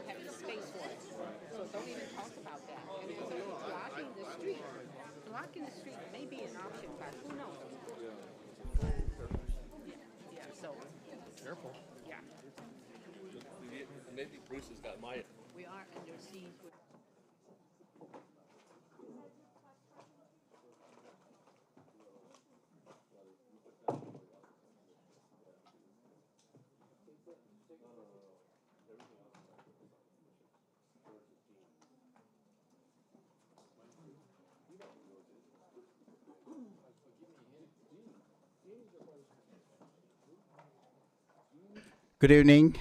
don't have any space for it. So don't even talk about that. And blocking the street may be an option, but who knows? Yeah, so, Careful. yeah. Maybe Bruce has got my. We are under siege with. Good evening.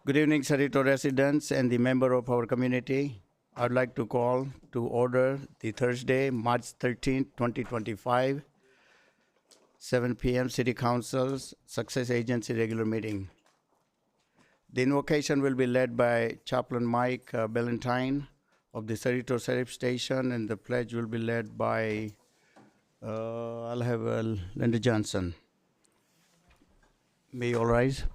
Good evening, Cerrito residents and the member of our community. I'd like to call to order the Thursday, March 13th, 2025, 7 p.m. City Council's Success Agency regular meeting. The invocation will be led by Chaplain Mike Ballantyne of the Cerrito Sheriff Station, and the pledge will be led by Linda Johnson. May you all rise.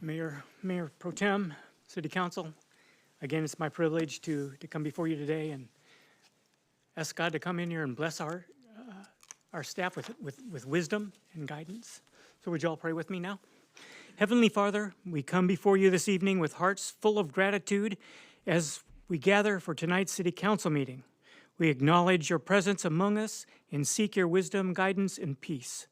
Mayor Pro Tem, City Council, again, it's my privilege to come before you today and ask God to come in here and bless our staff with wisdom and guidance. So would you all pray with me now? Heavenly Father, we come before you this evening with hearts full of gratitude as we gather for tonight's City Council meeting. We acknowledge your presence among us and seek your wisdom, guidance, and peace.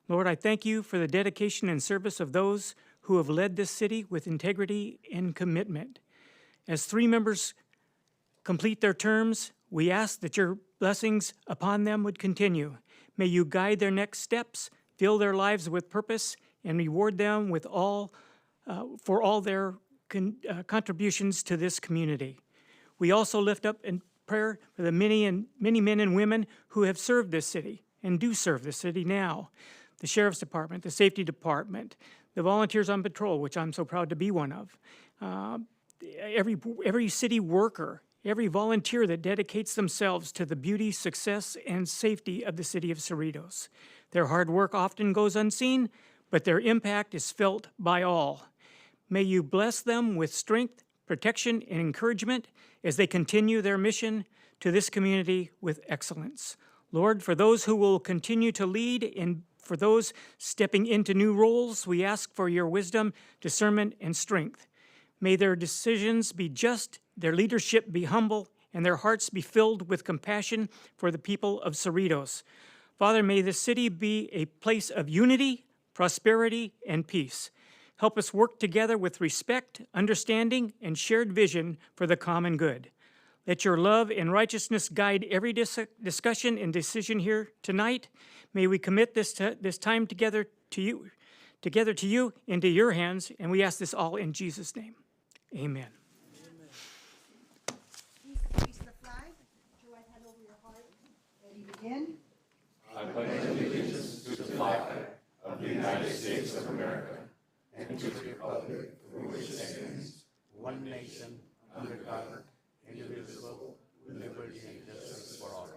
Lord, I thank you for the dedication and service of those who have led this city with integrity and commitment. As 3 members complete their terms, we ask that your blessings upon them would continue. May you guide their next steps, fill their lives with purpose, and reward them with for all their contributions to this community. We also lift up in prayer for the many men and women who have served this city and do serve this city now. The Sheriff's Department, the Safety Department, the volunteers on patrol, which I'm so proud to be one of. Every city worker, every volunteer that dedicates themselves to the beauty, success, and safety of the city of Cerritos. Their hard work often goes unseen, but their impact is felt by all. May you bless them with strength, protection, and encouragement as they continue their mission to this community with excellence. Lord, for those who will continue to lead and for those stepping into new roles, we ask for your wisdom, discernment, and strength. May their decisions be just, their leadership be humble, and their hearts be filled with compassion for the people of Cerritos. Father, may this city be a place of unity, prosperity, and peace. Help us work together with respect, understanding, and shared vision for the common good. Let your love and righteousness guide every discussion and decision here tonight. May we commit this time together to you, into your hands, and we ask this all in Jesus' name. Amen. Please the flag. Put your right hand over your heart. Ready, begin. I pledge allegiance to the flag of the United States of America and to the republic for which it stands, one nation, under God, indivisible, with liberty and justice for all.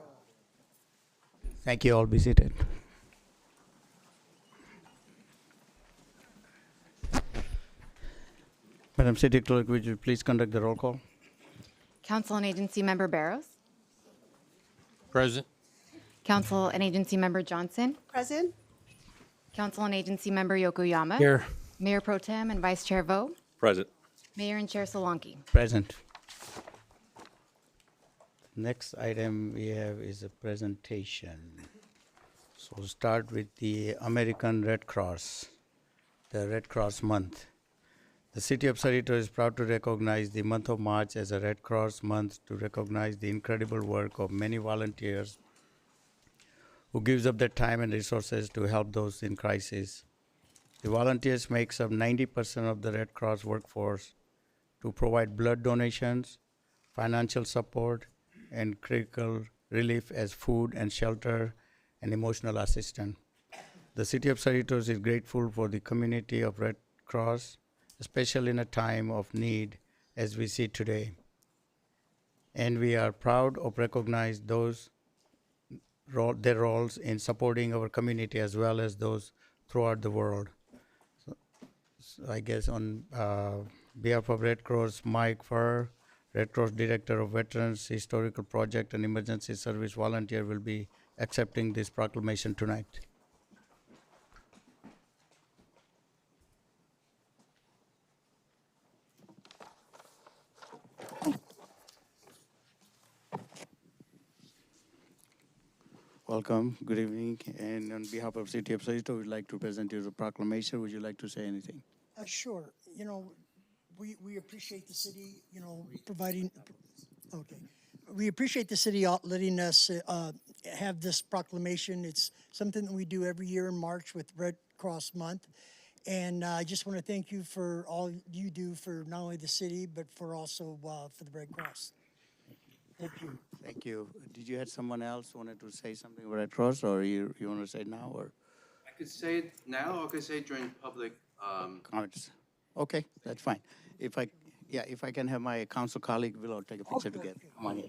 Thank you all. Be seated. Madam City Clerk, would you please conduct the roll call? Council and Agency Member Barros. Present. Council and Agency Member Johnson. Present. Council and Agency Member Yokoyama. Here. Mayor Pro Tem and Vice Chair Vo. Present. Mayor and Chair Solanki. Present. Next item we have is a presentation. So we'll start with the American Red Cross, the Red Cross Month. The City of Cerrito is proud to recognize the month of March as a Red Cross month to recognize the incredible work of many volunteers who gives up their time and resources to help those in crisis. The volunteers makes up 90% of the Red Cross workforce to provide blood donations, financial support, and critical relief as food and shelter and emotional assistance. The City of Cerritos is grateful for the community of Red Cross, especially in a time of need as we see today. And we are proud of recognize those their roles in supporting our community as well as those throughout the world. So I guess on behalf of Red Cross, Mike Furr, Red Cross Director of Veterans Historical Project and Emergency Service Volunteer, will be accepting this proclamation tonight. Welcome, good evening, and on behalf of City of Sarito, we'd like to present you the proclamation. Would you like to say anything? Sure. You know, we appreciate the city, you know, providing, okay. We appreciate the city letting us have this proclamation. It's something that we do every year in March with Red Cross Month. And I just want to thank you for all you do for not only the city, but for also for the Red Cross. Thank you. Thank you. Did you have someone else wanted to say something about Red Cross, or you want to say it now, or I could say it now, or I could say it during public. comments? Okay, that's fine. If I can have my council colleague, we'll all take a picture together. Come on here.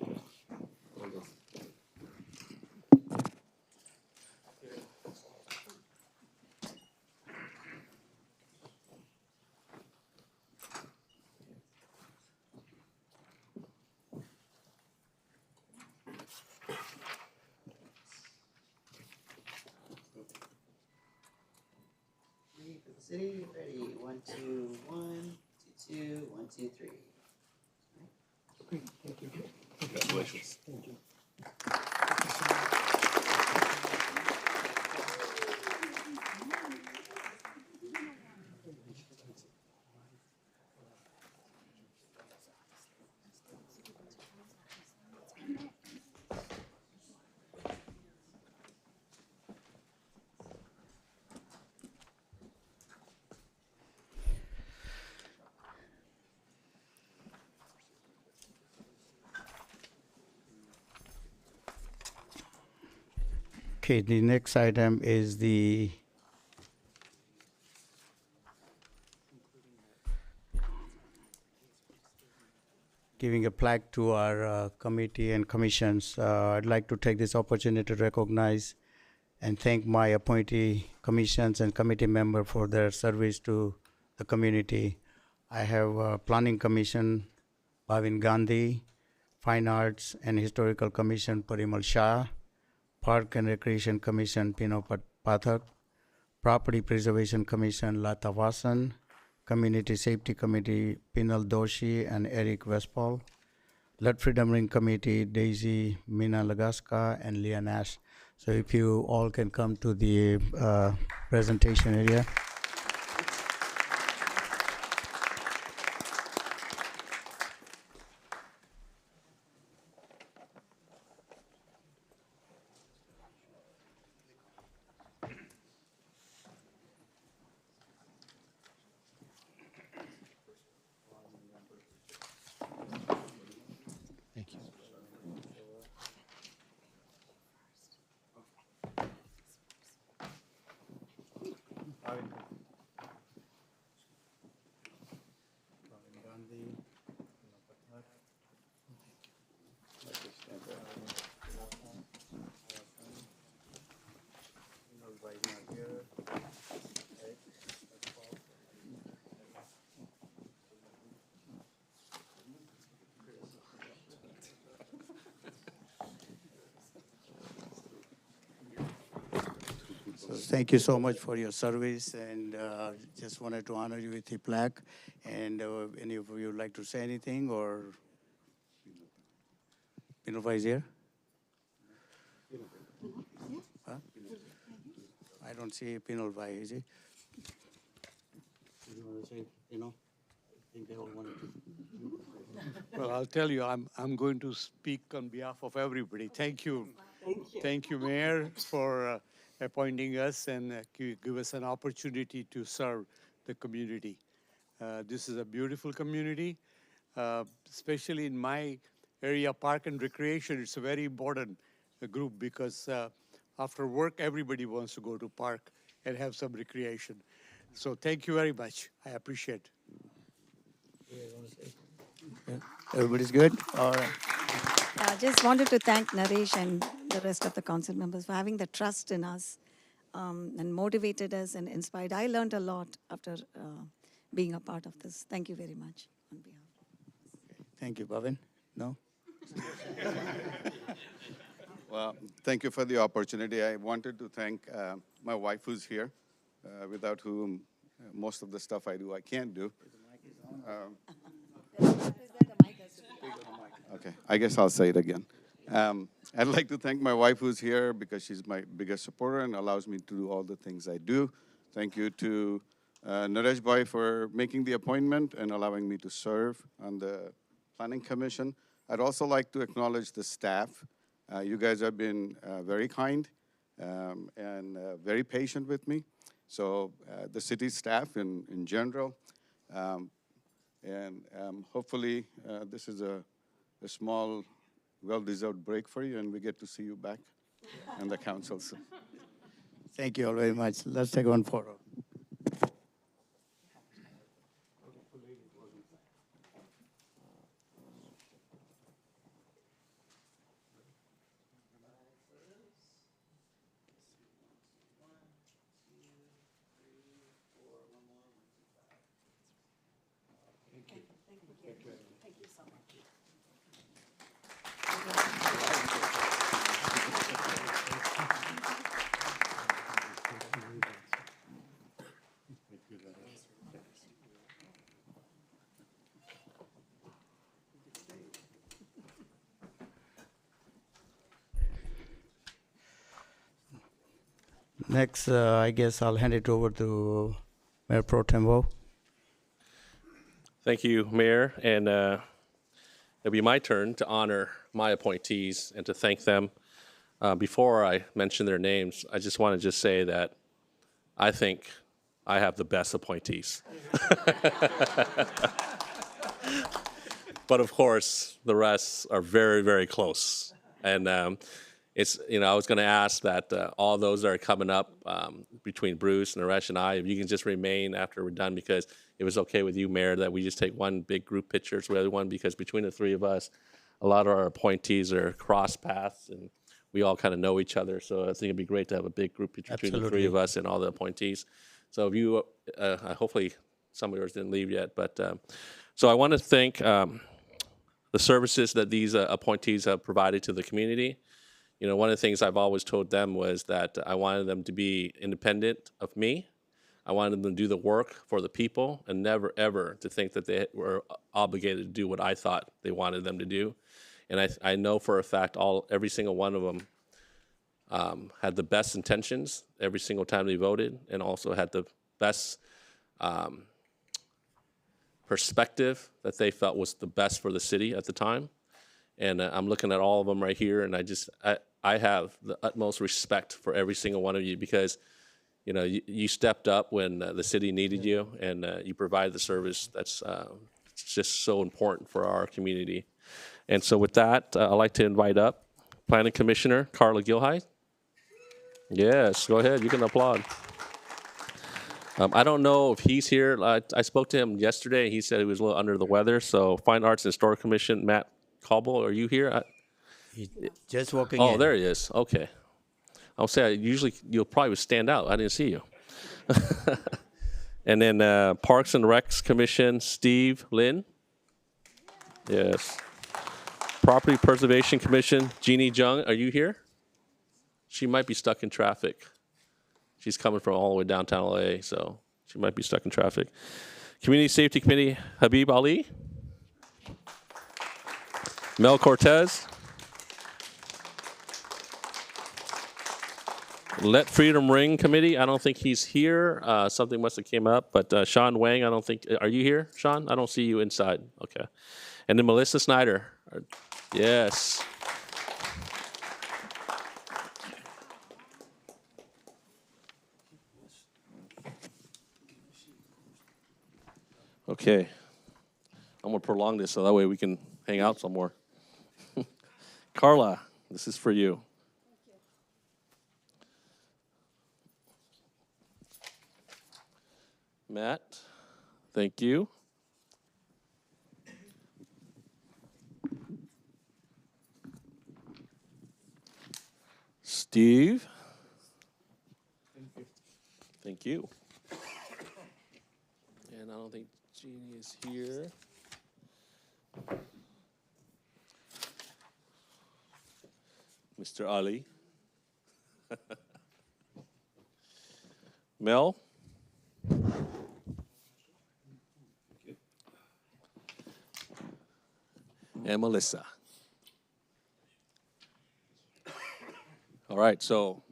Ready for the city. Ready. 1, 2, 1, 2, 2, 1, 2, 3. Congratulations. Okay, the next item is the giving a plaque to our committee and commissions. I'd like to take this opportunity to recognize and thank my appointee commissions and committee member for their service to the community. I have Planning Commission, Bhavin Gandhi, Fine Arts and Historical Commission, Parimal Shah, Park and Recreation Commission, Pino Pathak, Property Preservation Commission, Lata Vasan, Community Safety Committee, Pinal Doshi and Eric Westphal, Blood Freedom Ring Committee, Daisy Mina Lagaska and Leah Nash. So if you all can come to the presentation area. Thank you. So thank you so much for your service, and just wanted to honor you with the plaque. And any of you would like to say anything, or Pinova is here? Huh? I don't see Pinova, is he? You want to say, I think they all wanted to. Well, I'll tell you, I'm going to speak on behalf of everybody. Thank you. Thank you, Mayor, for appointing us and give us an opportunity to serve the community. This is a beautiful community, especially in my area, Park and Recreation. It's a very important group because after work, everybody wants to go to park and have some recreation. So thank you very much. I appreciate it. Yeah. Everybody's good? All right. I just wanted to thank Naresh and the rest of the council members for having the trust in us and motivated us and inspired. I learned a lot after being a part of this. Thank you very much on behalf. Thank you, Bhavin. No? Well, thank you for the opportunity. I wanted to thank my wife who's here, without whom most of the stuff I do, I can't do. Okay, I guess I'll say it again. I'd like to thank my wife who's here because she's my biggest supporter and allows me to do all the things I do. Thank you to Naresh Bhai for making the appointment and allowing me to serve on the Planning Commission. I'd also like to acknowledge the staff. You guys have been very kind and very patient with me. So the city staff in general, and hopefully this is a small, well-deserved break for you, and we get to see you back in the council soon. Thank you all very much. Let's take one photo. Next, I guess I'll hand it over to Mayor Pro Tem Vo. Thank you, Mayor, and it'll be my turn to honor my appointees and to thank them. Before I mention their names, I just want to say that I think I have the best appointees. But of course, the rest are very, very close. And it's, I was going to ask that all those that are coming up between Bruce, Naresh, and I, if you can just remain after we're done, because it was okay with you, Mayor, that we just take one big group picture with everyone, because between the three of us, a lot of our appointees are cross paths, and we all kind of know each other. So I think it'd be great to have a big group picture between the three of us and all the appointees. So if you, hopefully some of yours didn't leave yet, but so I want to thank the services that these appointees have provided to the community. One of the things I've always told them was that I wanted them to be independent of me. I wanted them to do the work for the people and never, ever to think that they were obligated to do what I thought they wanted them to do. And I know for a fact every single one of them had the best intentions every single time they voted, and also had the best perspective that they felt was the best for the city at the time. And I'm looking at all of them right here, and I have the utmost respect for every single one of you, because you stepped up when the city needed you, and you provided the service that's just so important for our community. And so with that, I'd like to invite up Planning Commissioner Carla Gilhide. Yes, go ahead, you can applaud. I don't know if he's here. I spoke to him yesterday. He said he was a little under the weather. So Fine Arts and Historic Commission, Matt Cobble, are you here? He's just walking in. Oh, there he is. Okay. I'll say usually you'll probably stand out. I didn't see you. And then Parks and Recs Commission, Steve Lin. Yes. Property Preservation Commission, Jeannie Jung, are you here? She might be stuck in traffic. She's coming from all the way downtown LA, so she might be stuck in traffic. Community Safety Committee, Habib Ali. Mel Cortez. Let Freedom Ring Committee, I don't think he's here. Something must have came up, but Sean Wang, I don't think, are you here, Sean? I don't see you inside. Okay. And then Melissa Snyder. Yes. Okay. I'm going to prolong this so that way we can hang out some more. Carla, this is for you. Matt, thank you. Steve. Thank you. And I don't think Jeannie is here. Mr. Ali. Mel. And Melissa. All right, so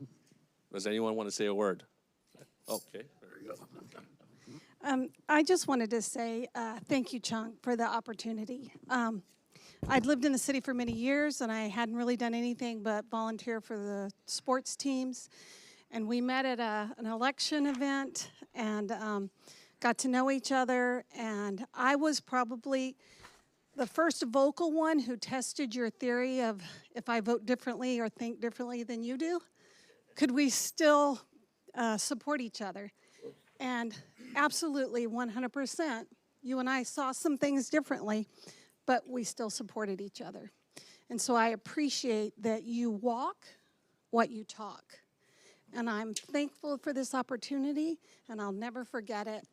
does anyone want to say a word? Okay, there you go. I just wanted to say thank you, Chung, for the opportunity. I'd lived in the city for many years, and I hadn't really done anything but volunteer for the sports teams. And we met at an election event and got to know each other. And I was probably the first vocal one who tested your theory of if I vote differently or think differently than you do, could we still support each other? And absolutely, 100%, you and I saw some things differently, but we still supported each other. And so I appreciate that you walk what you talk. And I'm thankful for this opportunity, and I'll never forget it.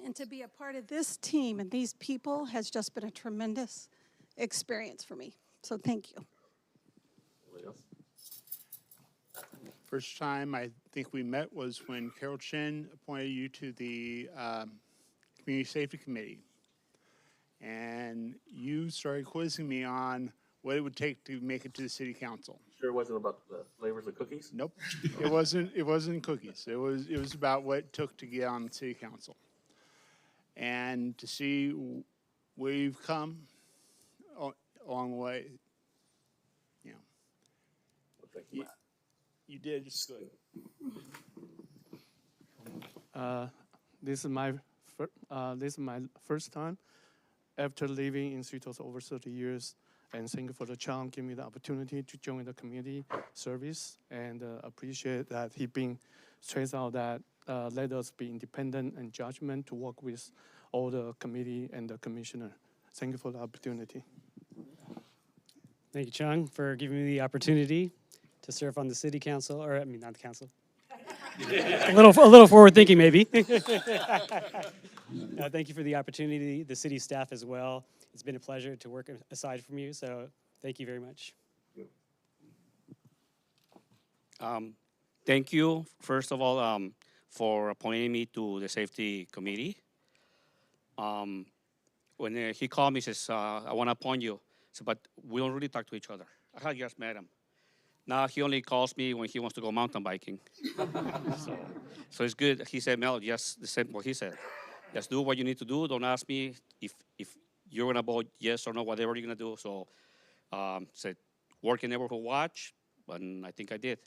And to be a part of this team and these people has just been a tremendous experience for me. So thank you. First time I think we met was when Carol Chen appointed you to the Community Safety Committee. And you started quizzing me on what it would take to make it to the city council. Sure, it wasn't about the flavors of cookies? Nope, it wasn't cookies. It was about what it took to get on the city council. And to see where you've come along the way, you know. Well, thank you, Matt. You did just good. This is my first time after living in Cerritos over 30 years. And thank you for the chance, give me the opportunity to join the community service, and appreciate that he being stressed out that let us be independent and judgment to work with all the committee and the commissioner. Thank you for the opportunity. Thank you, Chung, for giving me the opportunity to serve on the city council, or I mean, not the council. a little forward thinking, maybe. Thank you for the opportunity, the city staff as well. It's been a pleasure to work aside from you, so thank you very much. Thank you, first of all, for appointing me to the safety committee. When he called me, he says, I want to appoint you. So, but we don't really talk to each other. I had just met him. Now he only calls me when he wants to go mountain biking. so it's good. He said, Mel, just the same what he said. Just do what you need to do. Don't ask me if you're going to vote yes or no, whatever you're going to do. So said, work in neighborhood watch, and I think I did.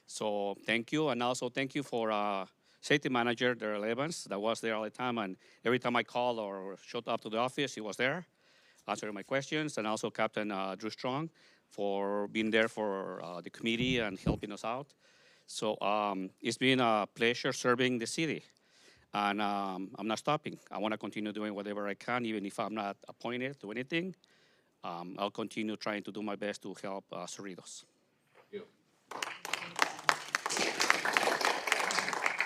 So thank you, and also thank you for safety manager, Daryl Evans, that was there all the time, and every time I called or showed up to the office, he was there, answering my questions, and also Captain Drew Strong for being there for the committee and helping us out. So it's been a pleasure serving the city, and I'm not stopping. I want to continue doing whatever I can, even if I'm not appointed to anything. I'll continue trying to do my best to help Cerritos.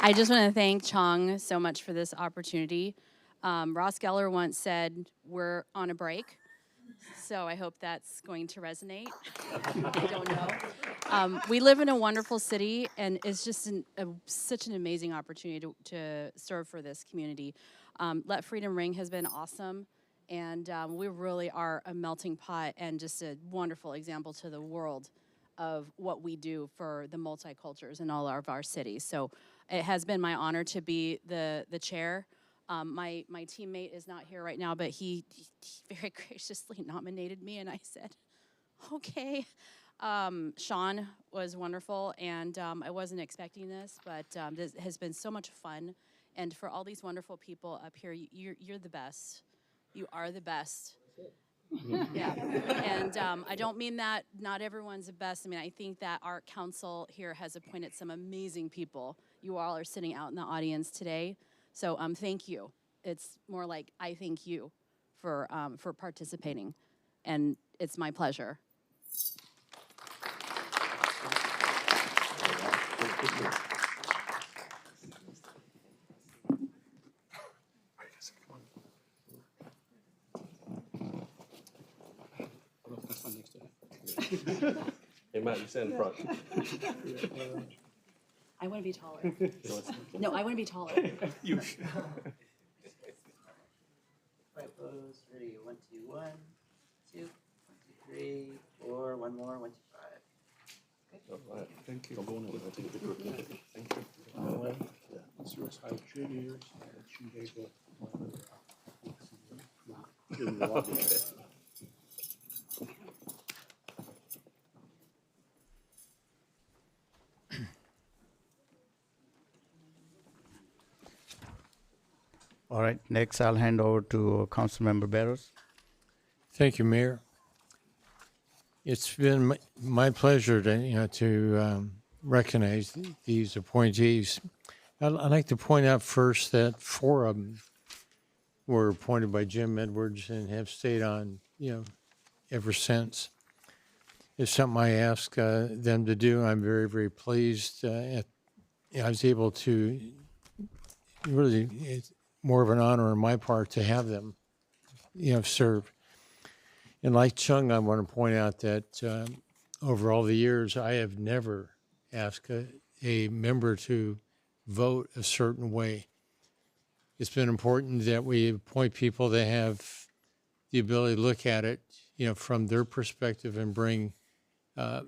I just want to thank Chung so much for this opportunity. Ross Geller once said, we're on a break. So I hope that's going to resonate. I don't know. We live in a wonderful city, and it's just such an amazing opportunity to serve for this community. Let Freedom Ring has been awesome, and we really are a melting pot and just a wonderful example to the world of what we do for the multicultures in all of our cities. So it has been my honor to be the chair. My teammate is not here right now, but he very graciously nominated me, and I said, okay. Sean was wonderful, and I wasn't expecting this, but this has been so much fun. And for all these wonderful people up here, you're the best. You are the best. Yeah, and I don't mean that not everyone's the best. I mean, I think that our council here has appointed some amazing people. You all are sitting out in the audience today, so thank you. It's more like I thank you for participating, and it's my pleasure. Hey, Matt, you sit in front. I want to be taller. No, I want to be taller. You. Right, pose, ready, 1, 2, 1, 2, 1, 2, 3, 4, one more, 1, 2, 5. Thank you. Thank you. All right, next I'll hand over to Councilmember Barros. Thank you, Mayor. It's been my pleasure to recognize these appointees. I'd like to point out first that 4 of them were appointed by Jim Edwards and have stayed on, ever since. It's something I asked them to do. I'm very, very pleased. I was able to really, it's more of an honor on my part to have them, serve. And like Chung, I want to point out that over all the years, I have never asked a member to vote a certain way. It's been important that we appoint people that have the ability to look at it, from their perspective and bring a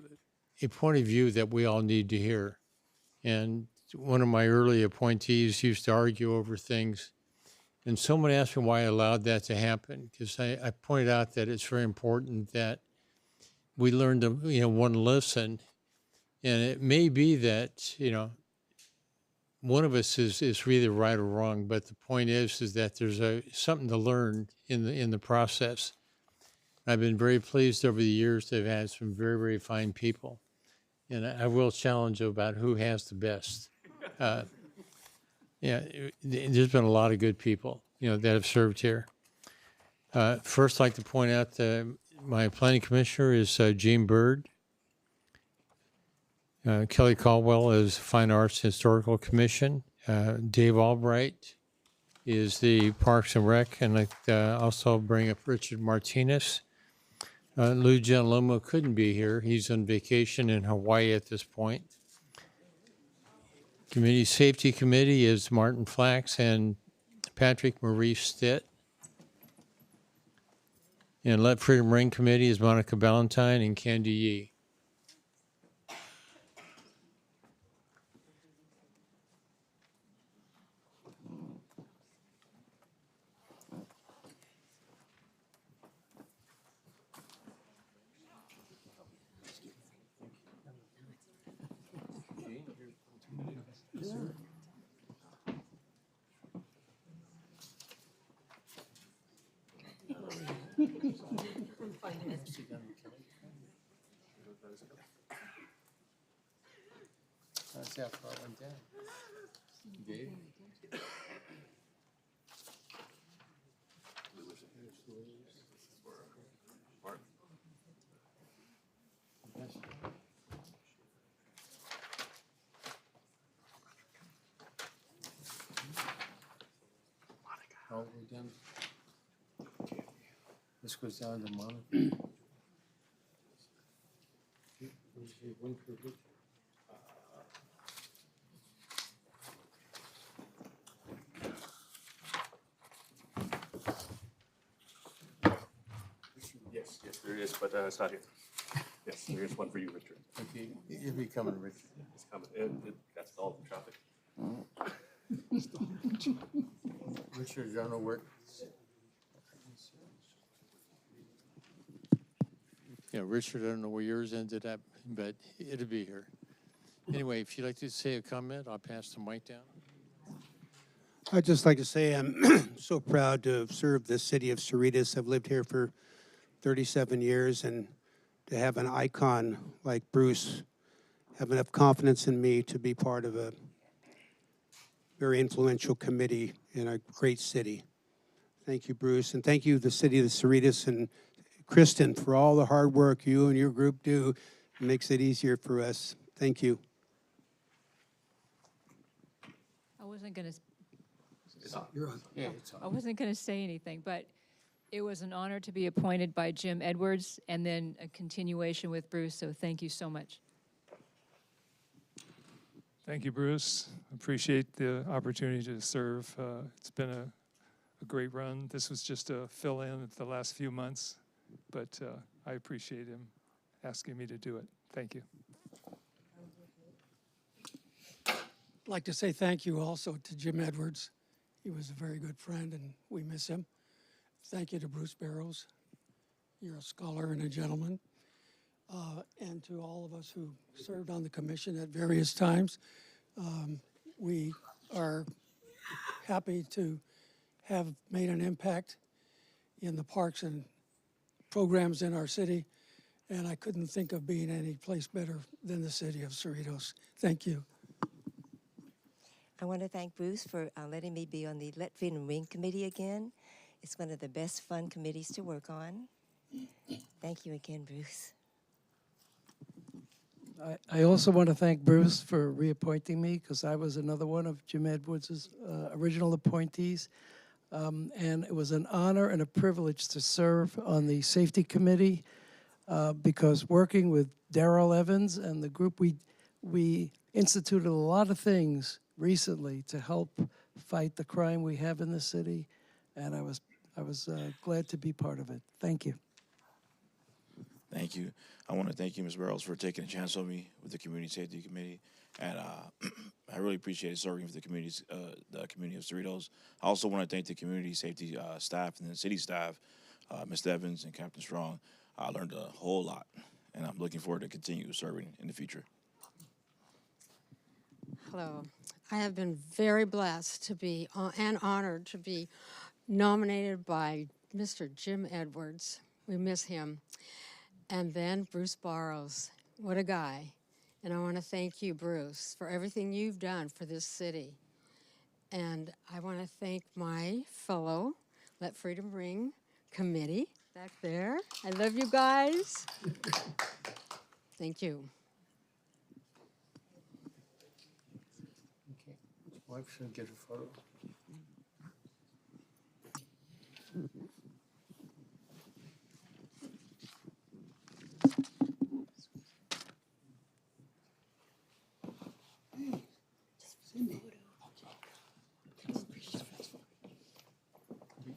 point of view that we all need to hear. And one of my early appointees used to argue over things. And someone asked me why I allowed that to happen, because I pointed out that it's very important that we learn to, one, listen. And it may be that, one of us is really right or wrong, but the point is that there's something to learn in the process. I've been very pleased over the years to have had some very, very fine people. And I will challenge you about who has the best. There's been a lot of good people, that have served here. First, I'd like to point out my planning commissioner is Gene Bird. Kelly Caldwell is Fine Arts Historical Commission. Dave Albright is the Parks and Rec, and I'd also bring up Richard Martinez. Lou Gianlumo couldn't be here. He's on vacation in Hawaii at this point. Community Safety Committee is Martin Flax and Patrick Maurice Stitt. And Let Freedom Ring Committee is Monica Ballantyne and Candy Yee. That's how far it went down. Dave? How we done? This goes down to Monica. Yes, there is, but it's not here. Yes, there is one for you, Richard. Okay, you'll be coming, Richard. It's coming. That's all the traffic. Richard, I don't know where. Yeah, Richard, I don't know where yours ended up, but it'll be here. Anyway, if you'd like to say a comment, I'll pass the mic down. I'd just like to say I'm so proud to have served the city of Cerritos. I've lived here for 37 years, and to have an icon like Bruce have enough confidence in me to be part of a very influential committee in a great city. Thank you, Bruce, and thank you, the city of Cerritos, and Kristen, for all the hard work you and your group do. It makes it easier for us. Thank you. I wasn't going to. You're on. Yeah, it's on. I wasn't going to say anything, but It was an honor to be appointed by Jim Edwards and then a continuation with Bruce, so thank you so much. Thank you, Bruce. Appreciate the opportunity to serve. It's been a great run. This was just a fill-in at the last few months, but I appreciate him asking me to do it. Thank you. I'd like to say thank you also to Jim Edwards. He was a very good friend, and we miss him. Thank you to Bruce Barrows. You're a scholar and a gentleman. And to all of us who served on the commission at various times. We are happy to have made an impact in the parks and programs in our city, and I couldn't think of being any place better than the city of Cerritos. Thank you. I want to thank Bruce for letting me be on the Let Freedom Ring Committee again. It's one of the best fun committees to work on. Thank you again, Bruce. I also want to thank Bruce for reappointing me because I was another one of Jim Edwards' original appointees. And it was an honor and a privilege to serve on the Safety Committee because working with Darrell Evans and the group, we instituted a lot of things recently to help fight the crime we have in the city. And I was glad to be part of it. Thank you. Thank you. I want to thank you, Ms. Barrows, for taking a chance on me with the Community Safety Committee, and I really appreciate serving for the community of Cerritos. I also want to thank the community safety staff and the city staff, Mr. Evans and Captain Strong. I learned a whole lot, and I'm looking forward to continue serving in the future. Hello. I have been very blessed to be and honored to be nominated by Mr. Jim Edwards. We miss him. And then Bruce Barrows. What a guy. And I want to thank you, Bruce, for everything you've done for this city. And I want to thank my fellow Let Freedom Ring committee back there. I love you guys. Thank you. Okay. Wife should get a photo.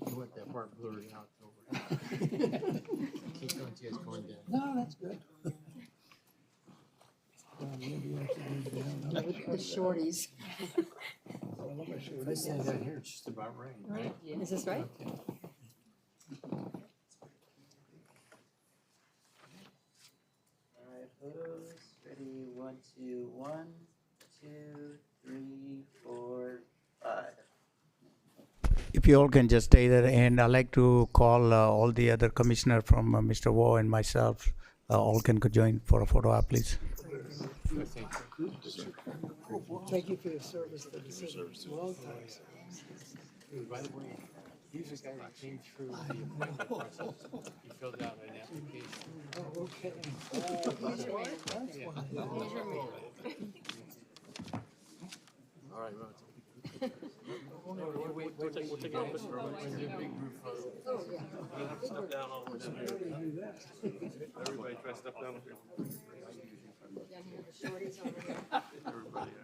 You want that part blurred out over. Keep going, you guys going down. No, that's good. The shorties. If I stand down here, it's just about right. Right? Is this right? Okay. All right, who's ready? 1, 2, 1, 2, 3, 4, 5. If you all can just stay there, and I'd like to call all the other commissioner from Mr. Wu and myself, all can join for a photo op, please. Thank you for your service to the city. Long time. By the way, he's the guy that came through the appointment process. He filled out an application. Oh, okay. That's why. All right, we'll take a office for a big group photo. Oh, yeah. You have to step down all the way down here. Everybody try to step down over here. Everybody,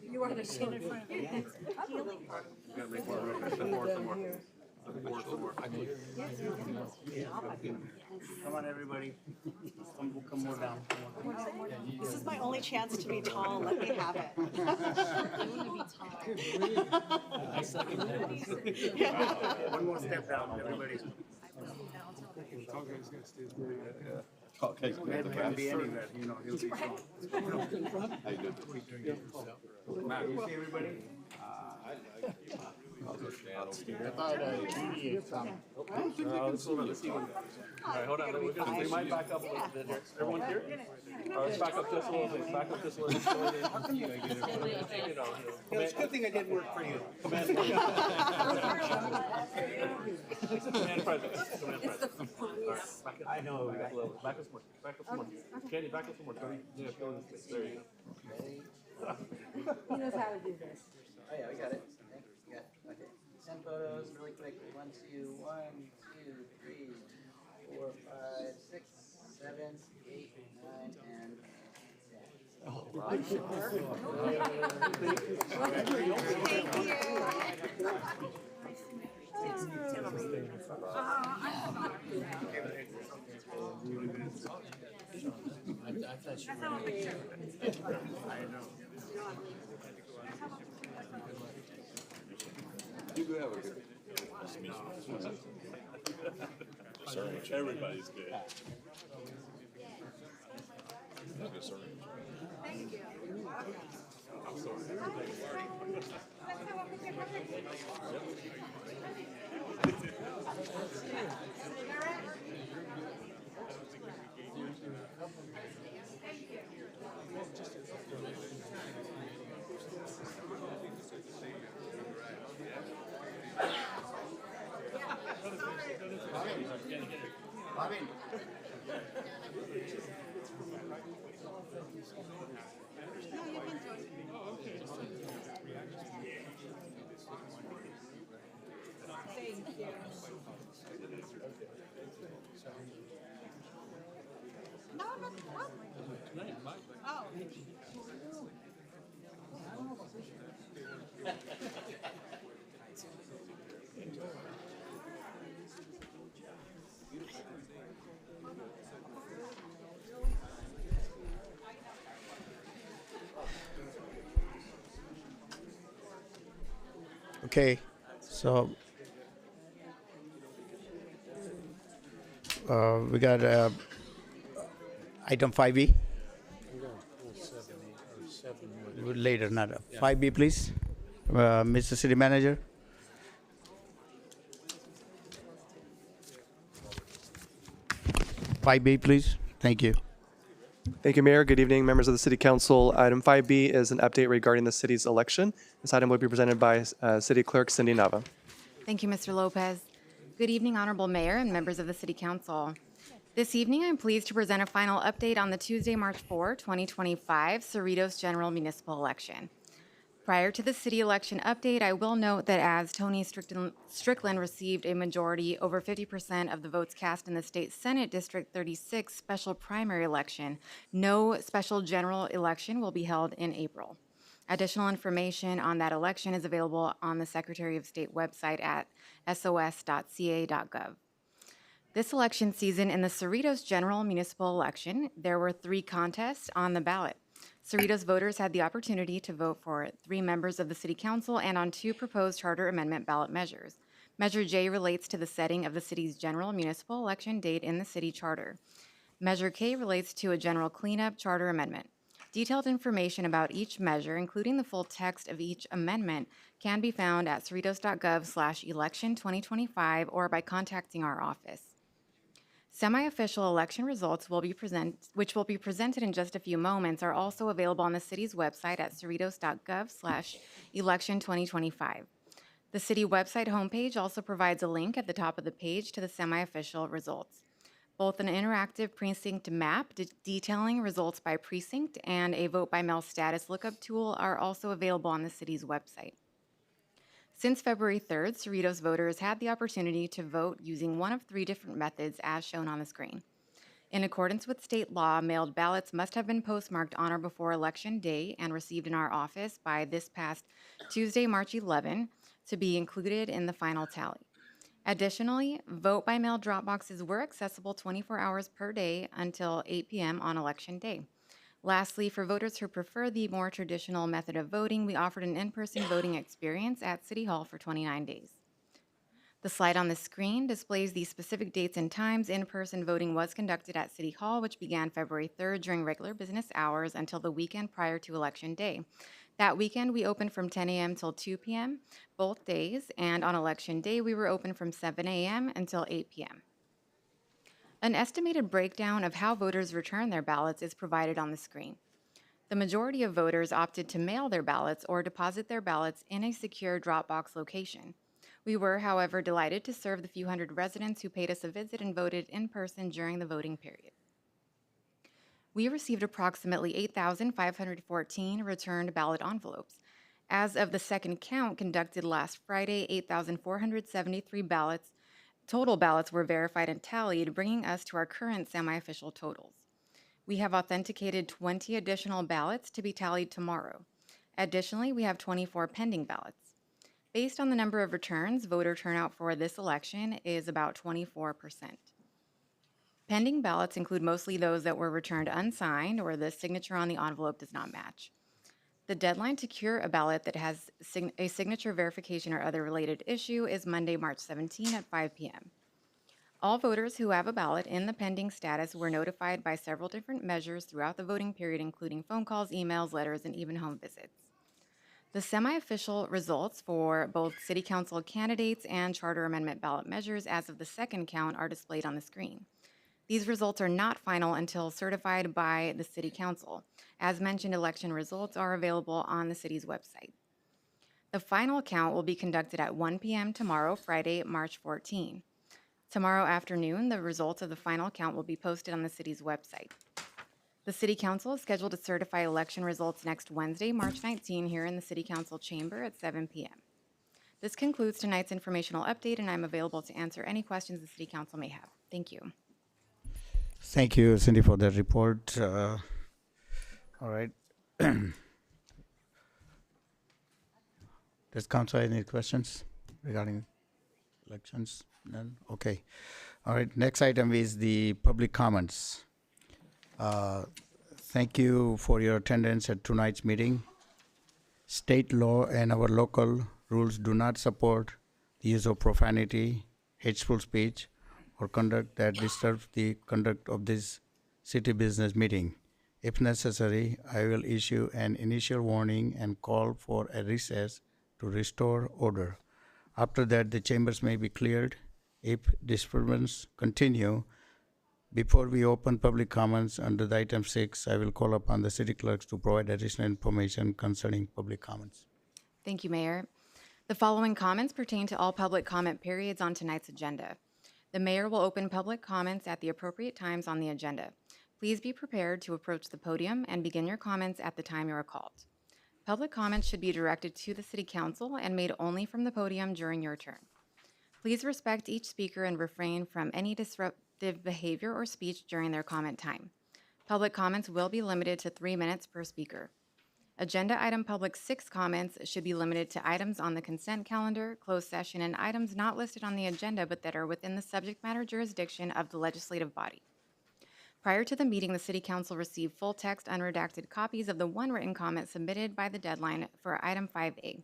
You want to stand in front of me? You gotta make more room. Some more. Come on, everybody. Come more down. This is my only chance to be tall. Let me have it. I second that. One more step down, everybody. Okay, Can be anywhere, you know, he'll be strong. How you doing? Matt, you see everybody? I thought Judy had come. All right, hold on. We might back up a little bit here. Everyone here? All right, let's back up just a little bit. Back up just a little bit. How come you get it? It's a good thing I didn't work for you. Command President. I know. Back up a little. Back up some more. Back up some more. Candy, back up some more. Yeah, go this way. There you go. He knows how to do this. Oh yeah, we got it. Okay, we got, okay. 10 photos, really quick. 1, 2, 3, 4, 5, 6, 7, 8, 9, and 10. Everybody's good. Okay, so we got item 5B. Later, not 5B, please. Mr. City Manager. Five B, please. Thank you. Thank you, Mayor. Good evening, members of the City Council. Item 5B is an update regarding the city's election. This item will be presented by City Clerk Cindy Nava. Thank you, Mr. Lopez. Good evening, Honorable Mayor and members of the City Council. This evening, I'm pleased to present a final update on the Tuesday, March 4, 2025 Cerritos General Municipal Election. Prior to the city election update, I will note that as Tony Strickland received a majority, over 50% of the votes cast in the State Senate District 36 special primary election, no special general election will be held in April. Additional information on that election is available on the Secretary of State website at sos.ca.gov. This election season in the Cerritos General Municipal Election, there were 3 contests on the ballot. Cerritos voters had the opportunity to vote for 3 members of the City Council and on 2 proposed charter amendment ballot measures. Measure J relates to the setting of the city's general municipal election date in the city charter. Measure K relates to a general cleanup charter amendment. Detailed information about each measure, including the full text of each amendment, can be found at cerritos.gov/election2025 or by contacting our office. Semi-official election results which will be presented in just a few moments, are also available on the city's website at cerritos.gov/election2025. The city website homepage also provides a link at the top of the page to the semi-official results. Both an interactive precinct map detailing results by precinct and a vote-by-mail status lookup tool are also available on the city's website. Since February 3rd, Cerritos voters had the opportunity to vote using one of 3 different methods as shown on the screen. In accordance with state law, mailed ballots must have been postmarked on or before Election Day and received in our office by this past Tuesday, March 11, to be included in the final tally. Additionally, vote-by-mail drop boxes were accessible 24 hours per day until 8 p.m. on Election Day. Lastly, for voters who prefer the more traditional method of voting, we offered an in-person voting experience at City Hall for 29 days. The slide on the screen displays the specific dates and times in-person voting was conducted at City Hall, which began February 3rd during regular business hours until the weekend prior to Election Day. That weekend, we opened from 10 a.m. till 2 p.m. both days, and on Election Day, we were open from 7 a.m. until 8 p.m. An estimated breakdown of how voters return their ballots is provided on the screen. The majority of voters opted to mail their ballots or deposit their ballots in a secure drop box location. We were, however, delighted to serve the few hundred residents who paid us a visit and voted in person during the voting period. We received approximately 8,514 returned ballot envelopes. As of the second count conducted last Friday, 8,473 total ballots were verified and tallied, bringing us to our current semi-official totals. We have authenticated 20 additional ballots to be tallied tomorrow. Additionally, we have 24 pending ballots. Based on the number of returns, voter turnout for this election is about 24%. Pending ballots include mostly those that were returned unsigned or the signature on the envelope does not match. The deadline to cure a ballot that has a signature verification or other related issue is Monday, March 17 at 5 p.m. All voters who have a ballot in the pending status were notified by several different measures throughout the voting period, including phone calls, emails, letters, and even home visits. The semi-official results for both City Council candidates and Charter Amendment ballot measures as of the second count are displayed on the screen. These results are not final until certified by the City Council. As mentioned, election results are available on the city's website. The final count will be conducted at 1 p.m. tomorrow, Friday, March 14. Tomorrow afternoon, the results of the final count will be posted on the city's website. The City Council is scheduled to certify election results next Wednesday, March 19, here in the City Council chamber at 7 p.m. This concludes tonight's informational update, and I'm available to answer any questions the City Council may have. Thank you. Thank you, Cindy, for that report. All right. Does council have any questions regarding elections? None? Okay. All right. Next item is the public comments. Thank you for your attendance at tonight's meeting. State law and our local rules do not support the use of profanity, hateful speech, or conduct that disturbs the conduct of this city business meeting. If necessary, I will issue an initial warning and call for a recess to restore order. After that, the chambers may be cleared. If disturbances continue, before we open public comments under the item 6, I will call upon the city clerks to provide additional information concerning public comments. Thank you, Mayor. The following comments pertain to all public comment periods on tonight's agenda. The mayor will open public comments at the appropriate times on the agenda. Please be prepared to approach the podium and begin your comments at the time you are called. Public comments should be directed to the City Council and made only from the podium during your turn. Please respect each speaker and refrain from any disruptive behavior or speech during their comment time. Public comments will be limited to 3 minutes per speaker. Agenda item public 6 comments should be limited to items on the consent calendar, closed session, and items not listed on the agenda but that are within the subject matter jurisdiction of the legislative body. Prior to the meeting, the City Council received full text unredacted copies of the one written comment submitted by the deadline for item 5A.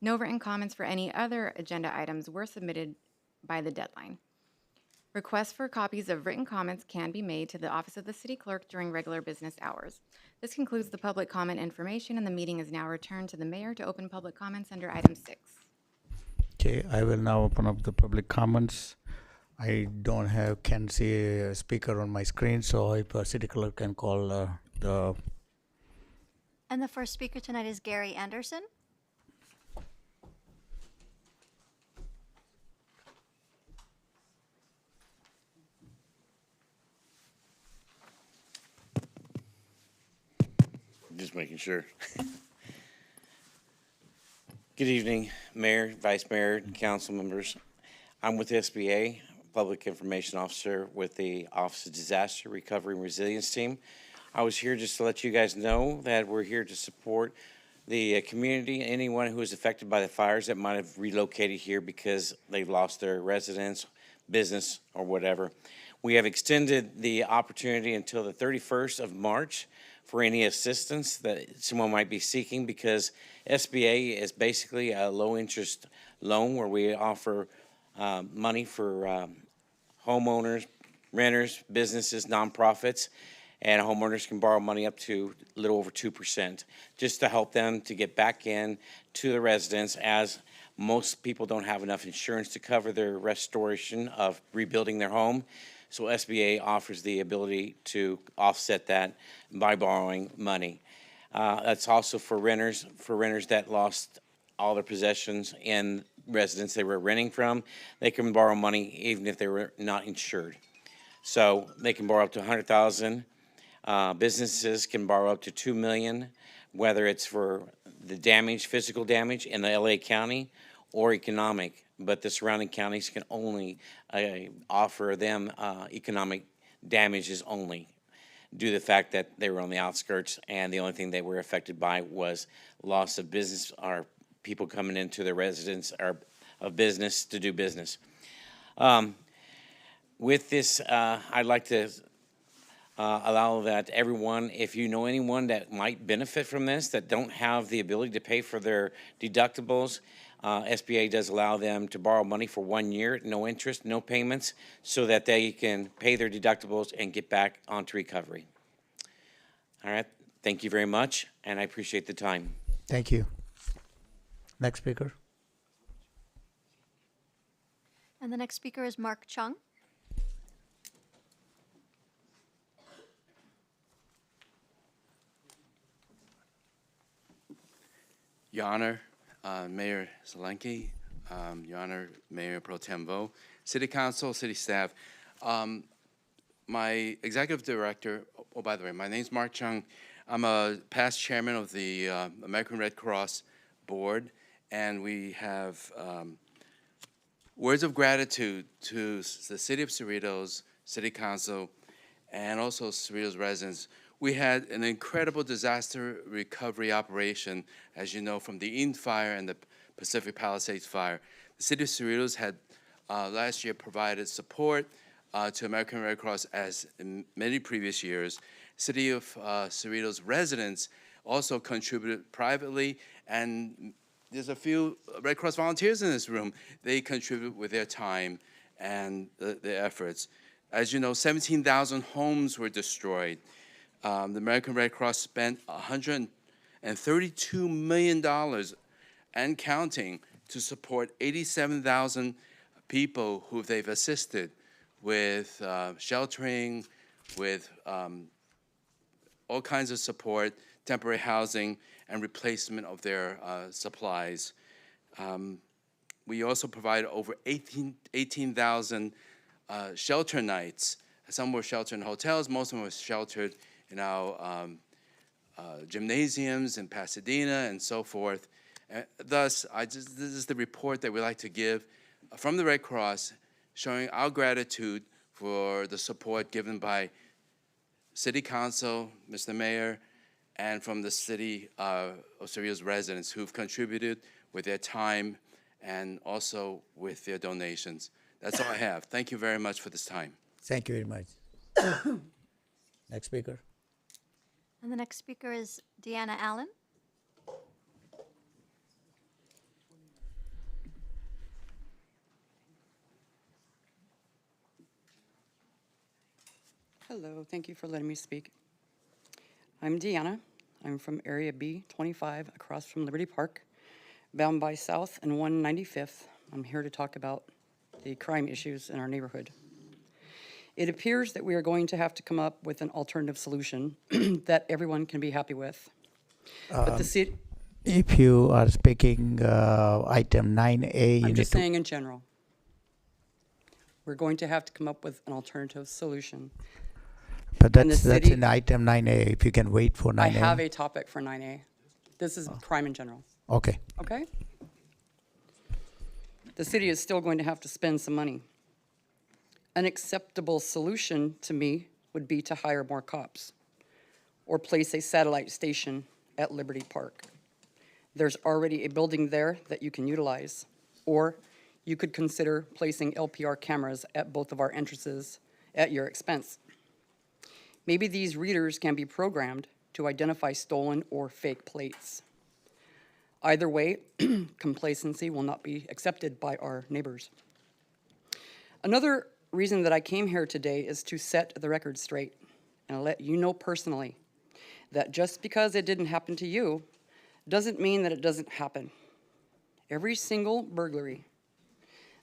No written comments for any other agenda items were submitted by the deadline. Requests for copies of written comments can be made to the Office of the City Clerk during regular business hours. This concludes the public comment information, and the meeting is now returned to the mayor to open public comments under item 6. Okay, I will now open up the public comments. Can't see a speaker on my screen, so if a city clerk can call the... And the first speaker tonight is Gary Anderson. Just making sure. Good evening, Mayor, Vice Mayor, Council members. I'm with SBA, Public Information Officer with the Office of Disaster Recovery and Resilience Team. I was here just to let you guys know that we're here to support the community, anyone who is affected by the fires that might have relocated here because they've lost their residence, business, or whatever. We have extended the opportunity until the 31st of March for any assistance that someone might be seeking, because SBA is basically a low-interest loan where we offer money for homeowners, renters, businesses, nonprofits, and homeowners can borrow money up to a little over 2% just to help them to get back in to the residents, as most people don't have enough insurance to cover their restoration of rebuilding their home. So SBA offers the ability to offset that by borrowing money. That's also for renters that lost all their possessions in residents they were renting from. They can borrow money even if they were not insured. So they can borrow up to $100,000. Businesses can borrow up to $2 million, whether it's for the damage, physical damage in the LA County or economic, but the surrounding counties can only offer them economic damages only, due to the fact that they were on the outskirts and the only thing they were affected by was loss of business or people coming into their residence or of business to do business. With this, I'd like to allow that everyone, if you know anyone that might benefit from this, that don't have the ability to pay for their deductibles, SBA does allow them to borrow money for 1 year, no interest, no payments, so that they can pay their deductibles and get back onto recovery. All right, thank you very much, and I appreciate the time. Thank you. Next speaker. And the next speaker is Mark Chung. Your Honor, Mayor Solanke, Your Honor, Mayor Pro Tem Vo, City Council, City staff. My executive director, oh, by the way, my name's Mark Chung. I'm a past chairman of the American Red Cross Board, and we have words of gratitude to the City of Cerritos, City Council, and also Cerritos residents. We had an incredible disaster recovery operation, as you know, from the Eden Fire and the Pacific Palisades Fire. The City of Cerritos had last year provided support to American Red Cross as in many previous years. City of Cerritos residents also contributed privately, and there's a few Red Cross volunteers in this room. They contribute with their time and their efforts. As you know, 17,000 homes were destroyed. The American Red Cross spent $132 million and counting to support 87,000 people who they've assisted with sheltering, with all kinds of support, temporary housing, and replacement of their supplies. We also provided over 18,000 shelter nights. Some were sheltered in hotels, most of them were sheltered in our gymnasiums in Pasadena and so forth. Thus, this is the report that we like to give from the Red Cross, showing our gratitude for the support given by City Council, Mr. Mayor, and from the City of Cerritos residents who've contributed with their time and also with their donations. That's all I have. Thank you very much for this time. Thank you very much. Next speaker. And the next speaker is Deanna Allen. Hello, thank you for letting me speak. I'm Deanna. I'm from Area B 25 across from Liberty Park, bound by South and 195th. I'm here to talk about the crime issues in our neighborhood. It appears that we are going to have to come up with an alternative solution that everyone can be happy with. But the city, If you are speaking item 9A, I'm just saying in general. We're going to have to come up with an alternative solution. But And the that's city- in item 9A. If you can wait for 9A. I have a topic for 9A. This is crime in general. Okay. Okay? The city is still going to have to spend some money. An acceptable solution to me would be to hire more cops or place a satellite station at Liberty Park. There's already a building there that you can utilize, or you could consider placing LPR cameras at both of our entrances at your expense. Maybe these readers can be programmed to identify stolen or fake plates. Either way, complacency will not be accepted by our neighbors. Another reason that I came here today is to set the record straight and let you know personally that just because it didn't happen to you doesn't mean that it doesn't happen. Every single burglary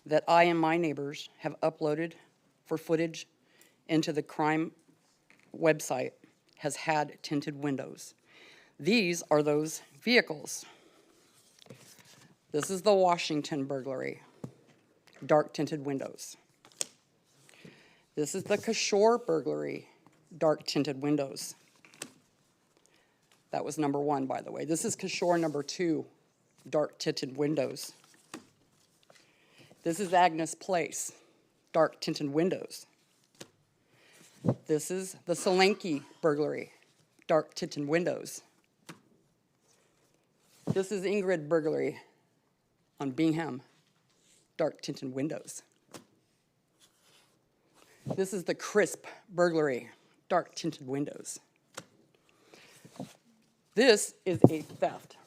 that I and my neighbors have uploaded for footage into the crime website has had tinted windows. These are those vehicles. This is the Washington burglary, dark tinted windows. This is the Kishore burglary, dark tinted windows. That was number 1, by the way. This is Kishore number 2, dark tinted windows. This is Agnes Place, dark tinted windows. This is the Solanke burglary, dark tinted windows. This is Ingrid burglary on Bingham, dark tinted windows. This is the Crisp burglary, dark tinted windows. This is a theft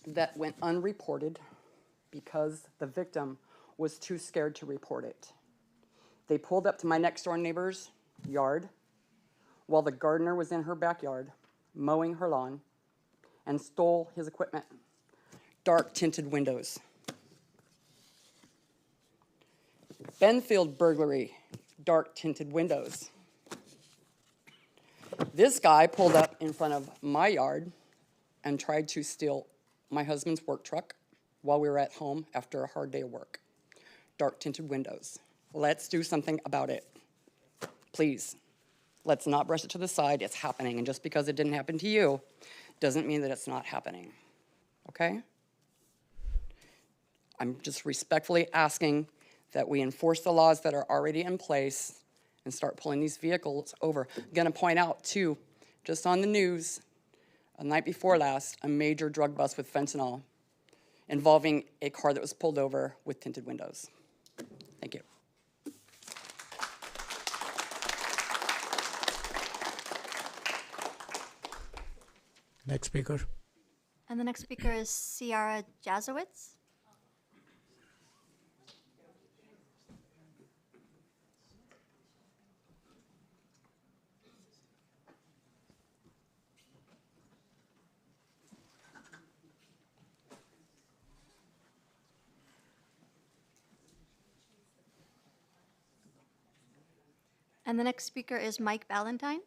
that went unreported because the victim was too scared to report it. They pulled up to my next door neighbor's yard while the gardener was in her backyard mowing her lawn and stole his equipment. Dark tinted windows. Benfield burglary, dark tinted windows. This guy pulled up in front of my yard and tried to steal my husband's work truck while we were at home after a hard day of work. Dark tinted windows. Let's do something about it. Please. Let's not brush it to the side. It's happening. And just because it didn't happen to you doesn't mean that it's not happening. Okay? I'm just respectfully asking that we enforce the laws that are already in place and start pulling these vehicles over. I'm going to point out, too, just on the news, the night before last, a major drug bust with fentanyl involving a car that was pulled over with tinted windows. Thank you. Next speaker. And the next speaker is Ciara Jazowitz. And the next speaker is Mike Ballantyne.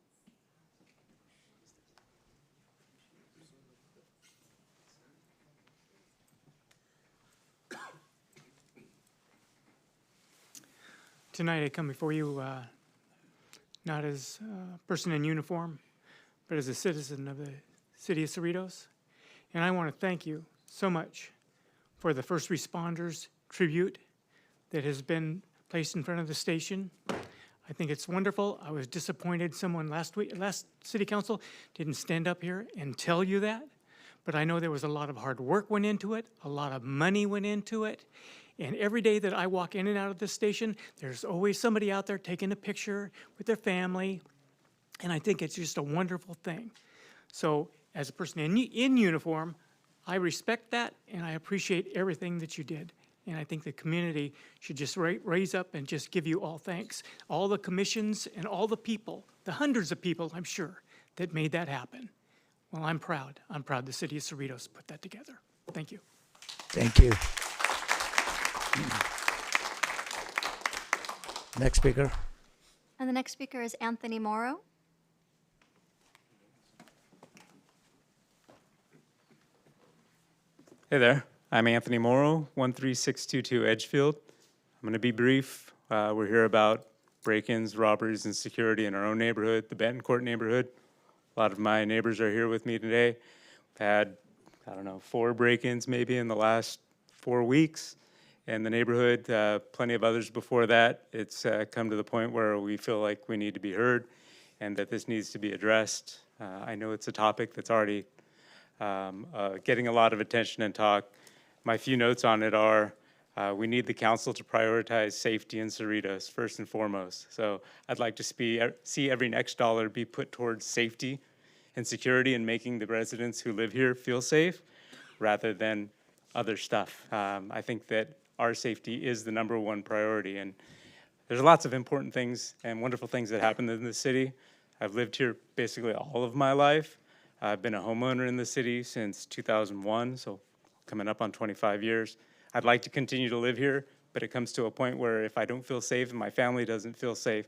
Tonight I come before you not as a person in uniform, but as a citizen of the city of Cerritos. And I want to thank you so much for the first responders tribute that has been placed in front of the station. I think it's wonderful. I was disappointed someone last city council didn't stand up here and tell you that, but I know there was a lot of hard work went into it, a lot of money went into it, and every day that I walk in and out of this station, there's always somebody out there taking a picture with their family, and I think it's just a wonderful thing. So as a person in uniform, I respect that, and I appreciate everything that you did. And I think the community should just raise up and just give you all thanks. All the commissions and all the people, the hundreds of people, I'm sure, that made that happen. Well, I'm proud. I'm proud the city of Cerritos put that together. Thank you. Thank you. Next speaker. And the next speaker is Anthony Morrow. Hey there, I'm Anthony Morrow, 13622 Edgefield. I'm going to be brief. We're here about break-ins, robberies, and security in our own neighborhood, the Betancourt neighborhood. A lot of my neighbors are here with me today. We've had, 4 break-ins maybe in the last 4 weeks in the neighborhood, plenty of others before that. It's come to the point where we feel like we need to be heard and that this needs to be addressed. I know it's a topic that's already getting a lot of attention and talk. My few notes on it are, we need the council to prioritize safety in Cerritos first and foremost. So I'd like to see every next dollar be put towards safety and security and making the residents who live here feel safe rather than other stuff. I think that our safety is the #1 priority, and there's lots of important things and wonderful things that happen in the city. I've lived here basically all of my life. I've been a homeowner in the city since 2001, so coming up on 25 years. I'd like to continue to live here, but it comes to a point where if I don't feel safe and my family doesn't feel safe,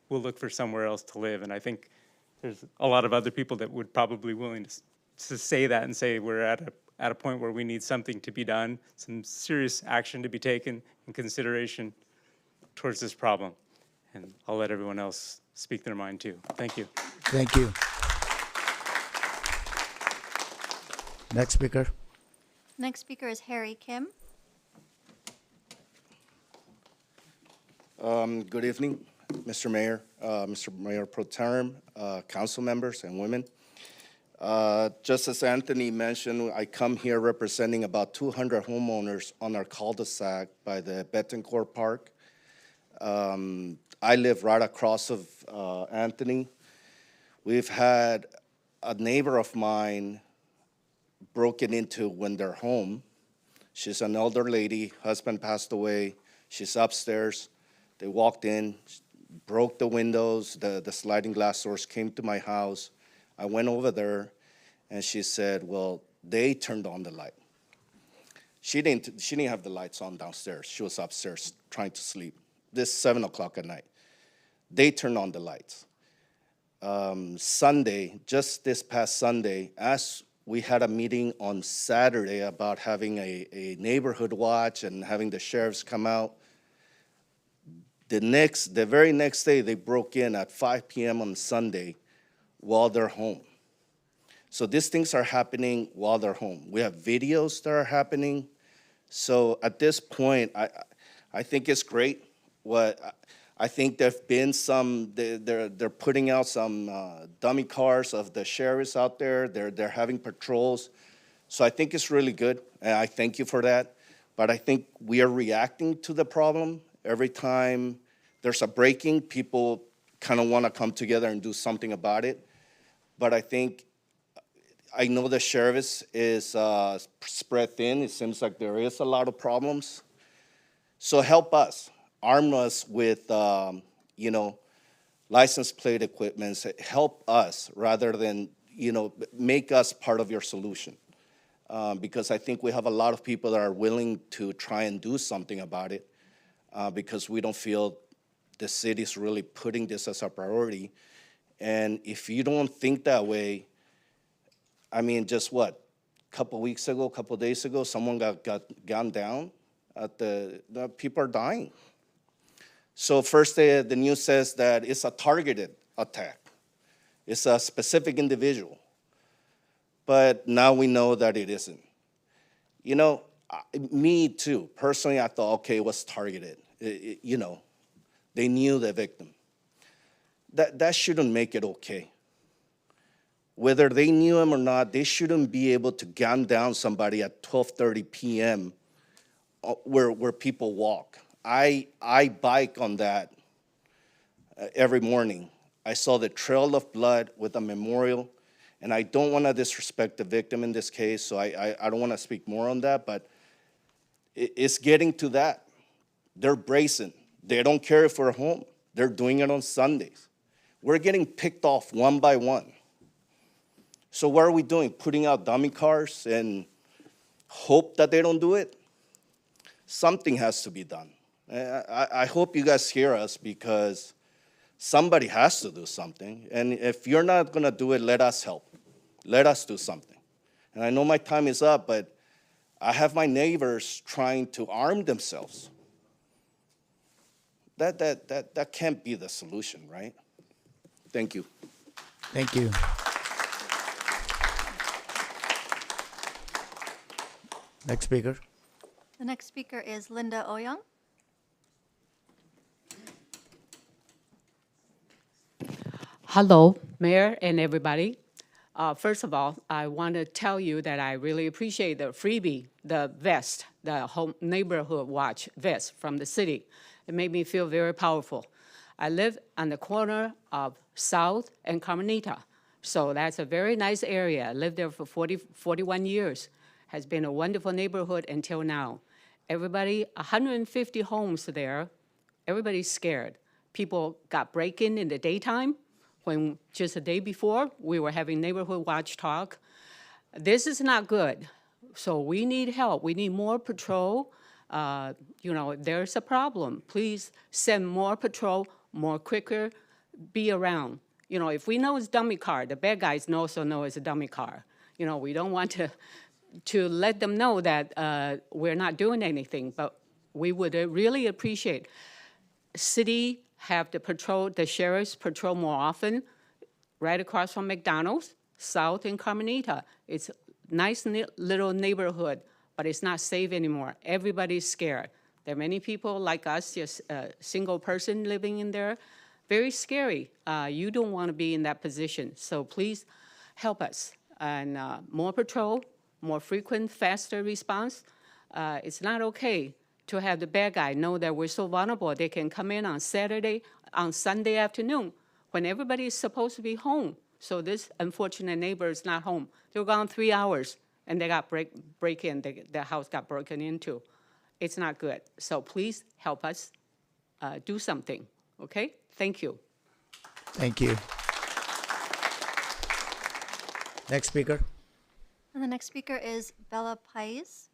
we'll look for somewhere else to live. And I think there's a lot of other people that would probably willing to say that and say we're at a point where we need something to be done, some serious action to be taken in consideration towards this problem. And I'll let everyone else speak their mind too. Thank you. Thank you. Next speaker. Next speaker is Harry Kim. Good evening, Mr. Mayor, Mr. Mayor Pro Tem, council members and women. Just as Anthony mentioned, I come here representing about 200 homeowners on our cul-de-sac by the Betancourt Park. I live right across of Anthony. We've had a neighbor of mine broken into when they're home. She's an elder lady, husband passed away. She's upstairs. They walked in, broke the windows, the sliding glass doors, came to my house. I went over there, and she said, well, they turned on the light. She didn't have the lights on downstairs. She was upstairs trying to sleep. This 7 o'clock at night. They turned on the lights. Sunday, just this past Sunday, as we had a meeting on Saturday about having a neighborhood watch and having the sheriffs come out, the very next day, they broke in at 5 p.m. on Sunday while they're home. So these things are happening while they're home. We have videos that are happening. So at this point, I think it's great. I think there've been some, they're putting out some dummy cars of the sheriffs out there. They're having patrols. So I think it's really good, and I thank you for that. But I think we are reacting to the problem. Every time there's a break-in, people kind of want to come together and do something about it. But I know the sheriff is spread thin. It seems like there is a lot of problems. So help us, arm us with, license plate equipment. Help us rather than, make us part of your solution. Because I think we have a lot of people that are willing to try and do something about it. Because we don't feel the city's really putting this as a priority. And if you don't think that way, I mean, just what? Couple days ago, someone got gunned down at the people are dying. So first the news says that it's a targeted attack. It's a specific individual. But now we know that it isn't. Me too, personally, I thought, okay, it was targeted. They knew the victim. That shouldn't make it okay. Whether they knew him or not, they shouldn't be able to gun down somebody at 12:30 p.m. Where people walk. I bike on that every morning. I saw the trail of blood with a memorial, and I don't want to disrespect the victim in this case, so I don't want to speak more on that, but it's getting to that. They're brazen. They don't care if we're home. They're doing it on Sundays. We're getting picked off one by one. So what are we doing? Putting out dummy cars and hope that they don't do it? Something has to be done. I hope you guys hear us because somebody has to do something. And if you're not going to do it, let us help. Let us do something. And I know my time is up, but I have my neighbors trying to arm themselves. That can't be the solution, right? Thank you. Thank you. Next speaker. The next speaker is Linda Oyoung. Hello, Mayor and everybody. First of all, I want to tell you that I really appreciate the freebie, the vest, the home neighborhood watch vest from the city. It made me feel very powerful. I live on the corner of South and Carmenita, so that's a very nice area. I lived there for 41 years. Has been a wonderful neighborhood until now. Everybody, 150 homes there, everybody's scared. People got break-in the daytime, when just the day before, we were having neighborhood watch talk. This is not good. So we need help. We need more patrol. There's a problem. Please send more patrol, more quicker, be around. If we know it's dummy car, the bad guys also know it's a dummy car. We don't want to let them know that we're not doing anything, but we would really appreciate city have the sheriffs patrol more often, right across from McDonald's, South in Carmenita. It's nice little neighborhood, but it's not safe anymore. Everybody's scared. There are many people like us, just a single person living in there. Very scary. You don't want to be in that position. So please help us. And more patrol, more frequent, faster response. It's not okay to have the bad guy know that we're so vulnerable. They can come in on Sunday afternoon when everybody is supposed to be home. So this unfortunate neighbor is not home. They were gone 3 hours and they got break in, their house got broken into. It's not good. So please help us do something, okay? Thank you. Thank you. Next speaker. And the next speaker is Bella Pais.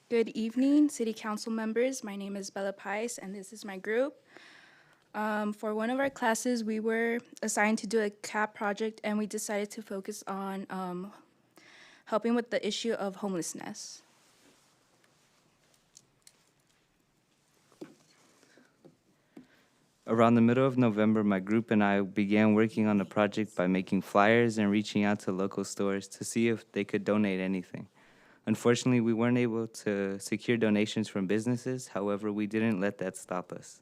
Good evening, City Council members. My name is Bella Pais, and this is my group. For one of our classes, we were assigned to do a CAP project, and we decided to focus on helping with the issue of homelessness. Around the middle of November, my group and I began working on the project by making flyers and reaching out to local stores to see if they could donate anything. Unfortunately, we weren't able to secure donations from businesses. However, we didn't let that stop us.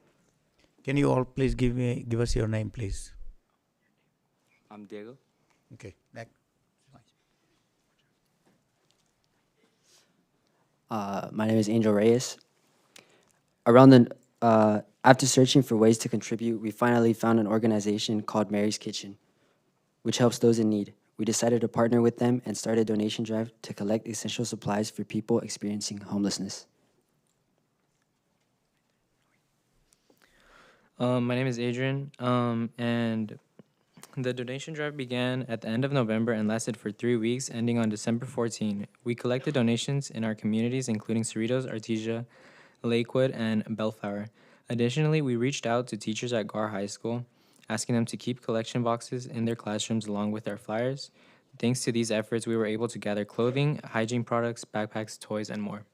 Can you all please give us your name, please? I'm Diego. Okay, next. My name is Angel Reyes. After searching for ways to contribute, we finally found an organization called Mary's Kitchen, which helps those in need. We decided to partner with them and start a donation drive to collect essential supplies for people experiencing homelessness. My name is Adrian, and the donation drive began at the end of November and lasted for 3 weeks, ending on December 14. We collected donations in our communities, including Cerritos, Artesia, Lakewood, and Bellflower. Additionally, we reached out to teachers at Gar High School, asking them to keep collection boxes in their classrooms along with our flyers. Thanks to these efforts, we were able to gather clothing, hygiene products, backpacks, toys, and more.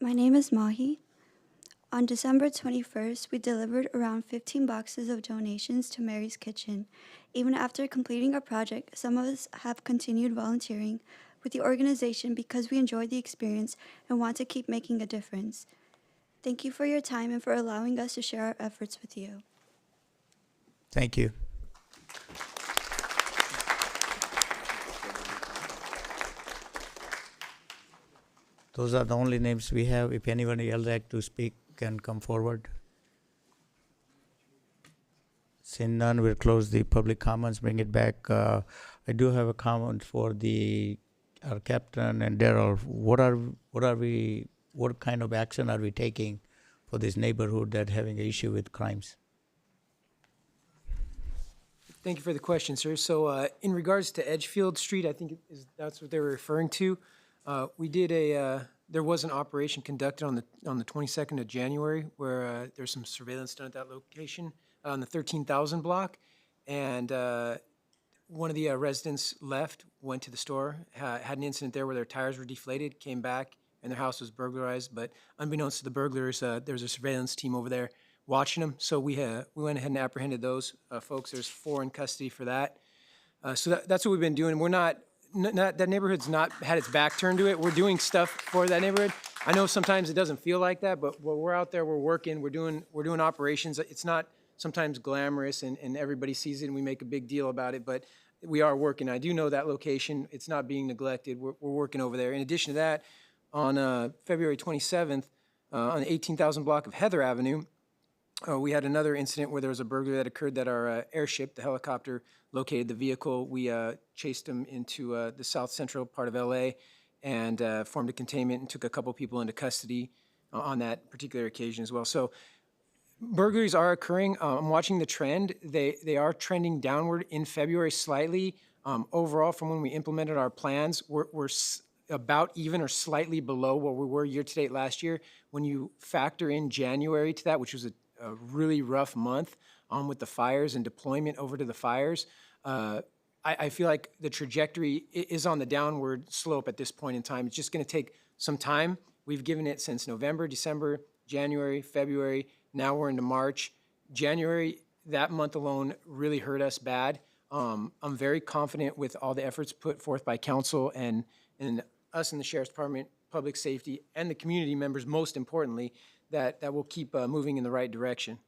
My name is Mahi. On December 21st, we delivered around 15 boxes of donations to Mary's Kitchen. Even after completing our project, some of us have continued volunteering with the organization because we enjoyed the experience and want to keep making a difference. Thank you for your time and for allowing us to share our efforts with you. Thank you. Those are the only names we have. If anyone else like to speak, can come forward. Seeing none, we'll close the public comments, bring it back. I do have a comment for our captain and Daryl. What kind of action are we taking for this neighborhood that having an issue with crimes? Thank you for the question, sir. So in regards to Edgefield Street, I think that's what they were referring to. There was an operation conducted on the 22nd of January where there's some surveillance done at that location on the 13,000 block, and one of the residents left, went to the store, had an incident there where their tires were deflated, came back, and their house was burglarized. But unbeknownst to the burglars, there's a surveillance team over there watching them. So we went ahead and apprehended those folks. There's 4 in custody for that. So that's what we've been doing. We're not that neighborhood's not had its back turned to it. We're doing stuff for that neighborhood. I know sometimes it doesn't feel like that, but we're out there, we're working, we're doing operations. It's not sometimes glamorous and everybody sees it and we make a big deal about it, but we are working. I do know that location. It's not being neglected. We're working over there. In addition to that, on February 27th, on the 18,000 block of Heather Avenue, we had another incident where there was a burglary that occurred that our airship, the helicopter, located the vehicle. We chased them into the south central part of LA and formed a containment and took a couple people into custody on that particular occasion as well. So burglaries are occurring. I'm watching the trend. They are trending downward in February slightly. Overall, from when we implemented our plans, we're about even or slightly below where we were year-to-date last year. When you factor in January to that, which was a really rough month with the fires and deployment over to the fires, I feel like the trajectory is on the downward slope at this point in time. It's just going to take some time. We've given it since November, December, January, February. Now we're into March. January, that month alone really hurt us bad. I'm very confident with all the efforts put forth by council and us in the Sheriff's Department, Public Safety, and the community members, most importantly, that we'll keep moving in the right direction.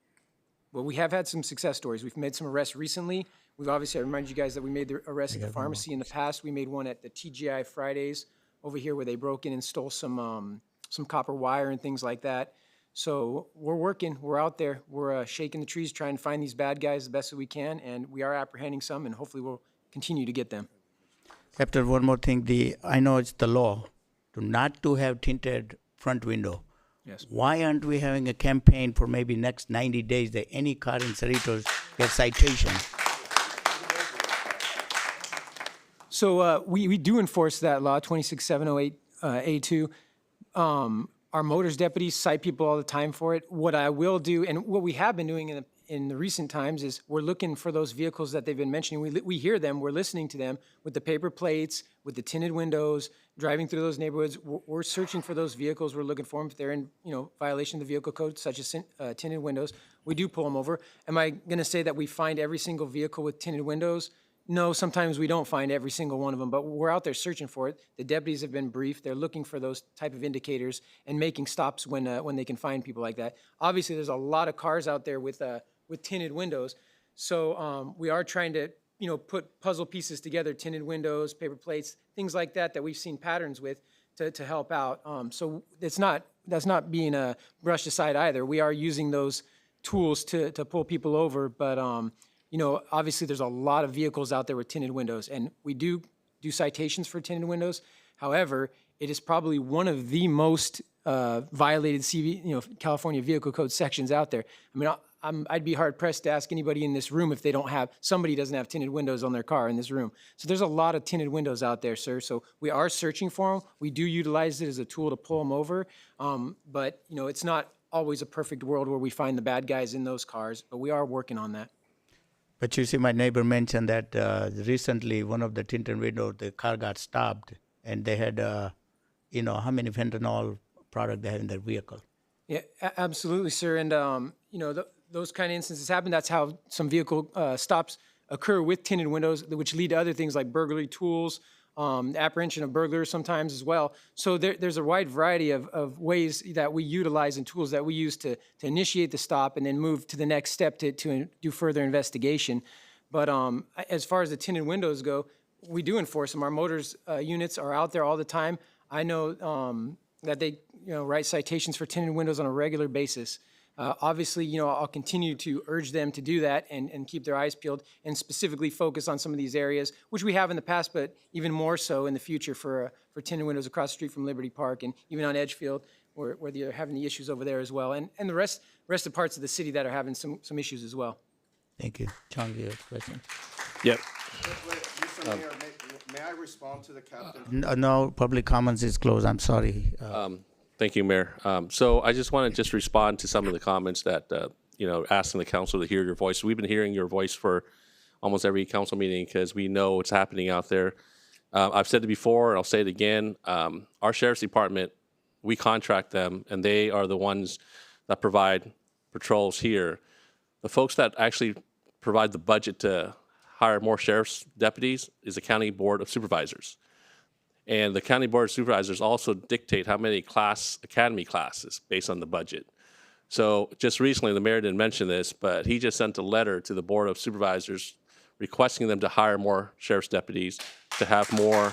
Well, we have had some success stories. We've made some arrests recently. We've obviously, I remind you guys that we made the arrest at the pharmacy in the past. We made one at the TGI Fridays over here where they broke in and stole some copper wire and things like that. So we're working, we're out there, we're shaking the trees, trying to find these bad guys the best that we can, and we are apprehending some, and hopefully we'll continue to get them. Captain, one more thing. I know it's the law not to have tinted front window. Yes. Why aren't we having a campaign for maybe next 90 days that any car in Cerritos gets citation? So we do enforce that law, 26708A2. Our motors deputies cite people all the time for it. What I will do, and what we have been doing in the recent times, is we're looking for those vehicles that they've been mentioning. We hear them, we're listening to them with the paper plates, with the tinted windows, driving through those neighborhoods. We're searching for those vehicles. We're looking for them if they're in violation of the vehicle code, such as tinted windows. We do pull them over. Am I going to say that we find every single vehicle with tinted windows? No, sometimes we don't find every single one of them, but we're out there searching for it. The deputies have been briefed. They're looking for those type of indicators and making stops when they can find people like that. Obviously, there's a lot of cars out there with tinted windows, so we are trying to put puzzle pieces together: tinted windows, paper plates, things like that we've seen patterns with to help out. So that's not being brushed aside either. We are using those tools to pull people over, but obviously there's a lot of vehicles out there with tinted windows, and we do citations for tinted windows. However, it is probably one of the most violated California Vehicle Code sections out there. I mean, I'd be hard pressed to ask anybody in this room if somebody doesn't have tinted windows on their car in this room. So there's a lot of tinted windows out there, sir. So we are searching for them. We do utilize it as a tool to pull them over, but it's not always a perfect world where we find the bad guys in those cars. But we are working on that. But you see, my neighbor mentioned that recently one of the tinted windows, the car got stopped, and they had, how many fentanyl product they have in their vehicle. Yeah, absolutely, sir. And those kind of instances happen. That's how some vehicle stops occur with tinted windows, which lead to other things like burglary tools, apprehension of burglars sometimes as well. So there's a wide variety of ways that we utilize and tools that we use to initiate the stop and then move to the next step to do further investigation. But as far as the tinted windows go, we do enforce them. Our motors units are out there all the time. I know that they write citations for tinted windows on a regular basis. Obviously, I'll continue to urge them to do that and keep their eyes peeled and specifically focus on some of these areas, which we have in the past, but even more so in the future for tinted windows across the street from Liberty Park and even on Edgefield, where they're having the issues over there as well, and the rest of parts of the city that are having some issues as well. Thank you. John, you have a question? Yep. Mr. Mayor, may I respond to the captain? No, public comments is closed. I'm sorry. Thank you, Mayor. So I just want to just respond to some of the comments that, asking the council to hear your voice. We've been hearing your voice for almost every council meeting because we know what's happening out there. I've said it before, and I'll say it again. Our Sheriff's Department, we contract them, and they are the ones that provide patrols here. The folks that actually provide the budget to hire more sheriff's deputies is the County Board of Supervisors. And the County Board of Supervisors also dictate how many academy classes based on the budget. So just recently, the mayor didn't mention this, but he just sent a letter to the Board of Supervisors requesting them to hire more sheriff's deputies, to have more.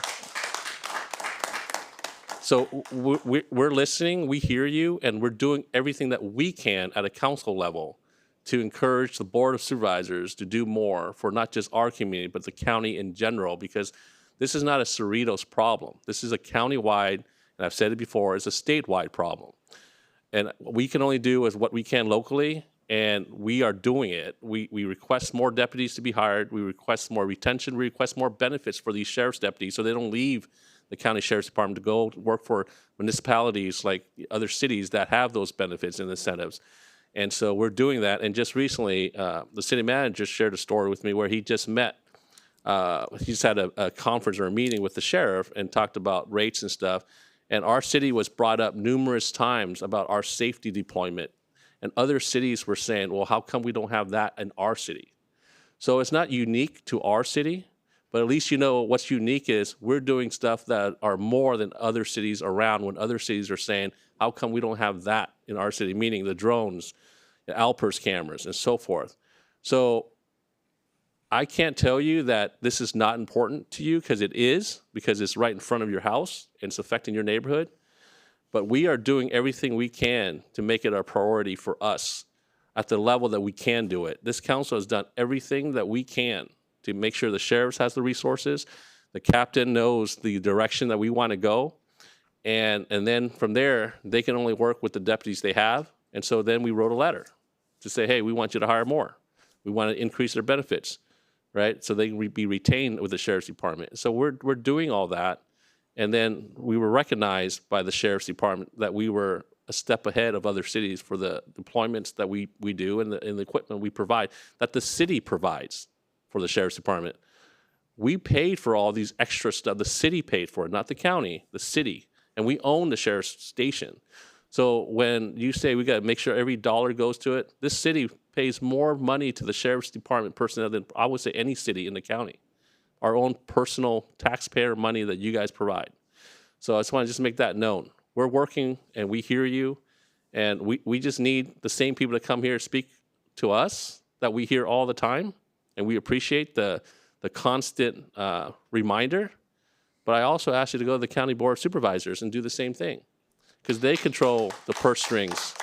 So we're listening, we hear you, and we're doing everything that we can at a council level to encourage the Board of Supervisors to do more for not just our community, but the county in general, because this is not a Cerritos problem. This is a countywide, and I've said it before, it's a statewide problem. And what we can only do is what we can locally, and we are doing it. We request more deputies to be hired. We request more retention. We request more benefits for these sheriff's deputies so they don't leave the county sheriff's department to go work for municipalities like other cities that have those benefits and incentives. And so we're doing that. And just recently, the city manager shared a story with me where he just met, he just had a conference or a meeting with the sheriff and talked about rates and stuff. And our city was brought up numerous times about our safety deployment. And other cities were saying, well, how come we don't have that in our city? So it's not unique to our city, but at least you know what's unique is we're doing stuff that are more than other cities around when other cities are saying, how come we don't have that in our city? Meaning the drones, the Alpers cameras, and so forth. So I can't tell you that this is not important to you because it is, because it's right in front of your house and it's affecting your neighborhood. But we are doing everything we can to make it a priority for us at the level that we can do it. This council has done everything that we can to make sure the sheriff has the resources, the captain knows the direction that we want to go, and then from there, they can only work with the deputies they have. And so then we wrote a letter to say, hey, we want you to hire more. We want to increase their benefits, right? So they can be retained with the sheriff's department. So we're doing all that. And then we were recognized by the sheriff's department that we were a step ahead of other cities for the deployments that we do and the equipment we provide, that the city provides for the sheriff's department. We paid for all these extra stuff. The city paid for it, not the county, the city. And we own the sheriff's station. So when you say we got to make sure every dollar goes to it, this city pays more money to the sheriff's department personnel than I would say any city in the county. Our own personal taxpayer money that you guys provide. So I just want to just make that known. We're working and we hear you, and we just need the same people to come here and speak to us that we hear all the time, and we appreciate the constant reminder. But I also ask you to go to the County Board of Supervisors and do the same thing, because they control the purse strings.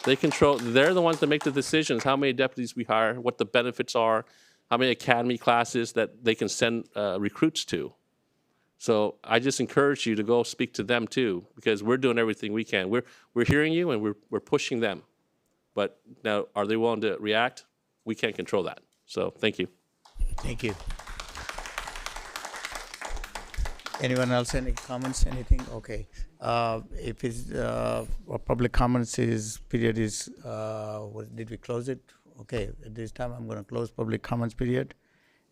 They're the ones that make the decisions, how many deputies we hire, what the benefits are, how many academy classes that they can send recruits to. So I just encourage you to go speak to them too, because we're doing everything we can. We're hearing you and we're pushing them. But now, are they willing to react? We can't control that. So thank you. Thank you. Anyone else, any comments, anything? Okay. If it's, public comments period is, did we close it? Okay, at this time, I'm going to close public comments period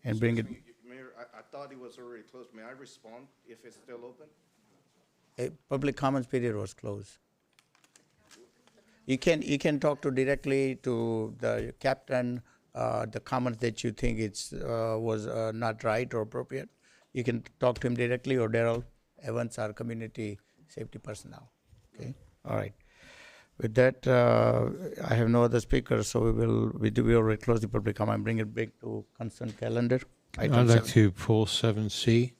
and bring it. Mayor, I thought it was already closed. May I respond if it's still open? Public comments period was closed. You can talk directly to the captain, the comments that you think was not right or appropriate. You can talk to him directly, or Daryl Evans, our community safety personnel. Okay, all right. With that, I have no other speakers, so we already close the public comment and bring it back to consent calendar. I'd like to pull 7C.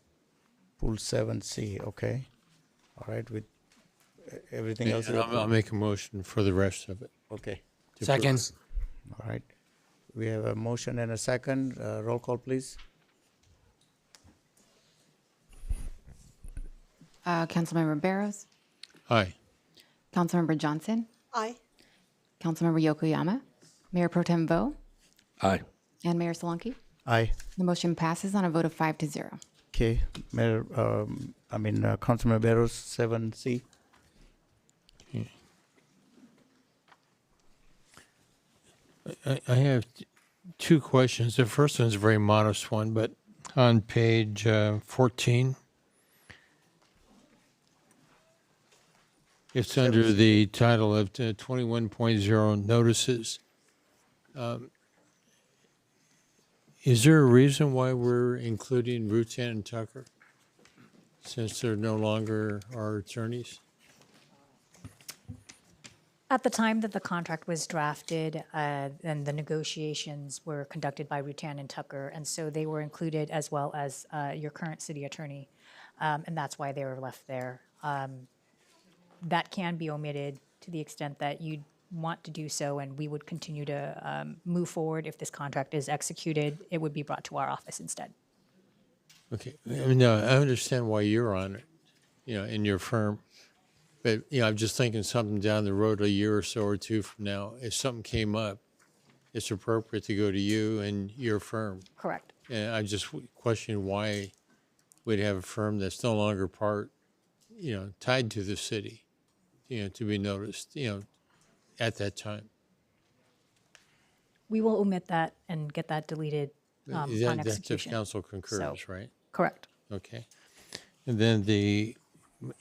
Pull 7C, okay. All right, with everything else. And I'll make a motion for the rest of it. Okay. Second. All right. We have a motion and a second. Roll call, please. Councilmember Barrows. Aye. Councilmember Johnson. Aye. Councilmember Yokoyama. Mayor Pro Tem Vo. Aye. And Mayor Solanke. Aye. The motion passes on a vote of 5-0. Okay, Mayor, Councilmember Barrows, 7C. I have two questions. The first one's a very modest one, but on page 14, it's under the title of 21.0 notices. Is there a reason why we're including Rutan and Tucker, since they're no longer our attorneys? At the time that the contract was drafted, and the negotiations were conducted by Rutan and Tucker, and so they were included as well as your current city attorney, and that's why they were left there. That can be omitted to the extent that you want to do so, and we would continue to move forward. If this contract is executed, it would be brought to our office instead. Okay, I mean, I understand why you're on it, in your firm. But, I'm just thinking something down the road, a year or so or two from now, if something came up, it's appropriate to go to you and your firm. Correct. And I just question why we'd have a firm that's no longer tied to the city, to be noticed, at that time. We will omit that and get that deleted That's upon if execution. council concurs, So- right? Correct. Okay. And then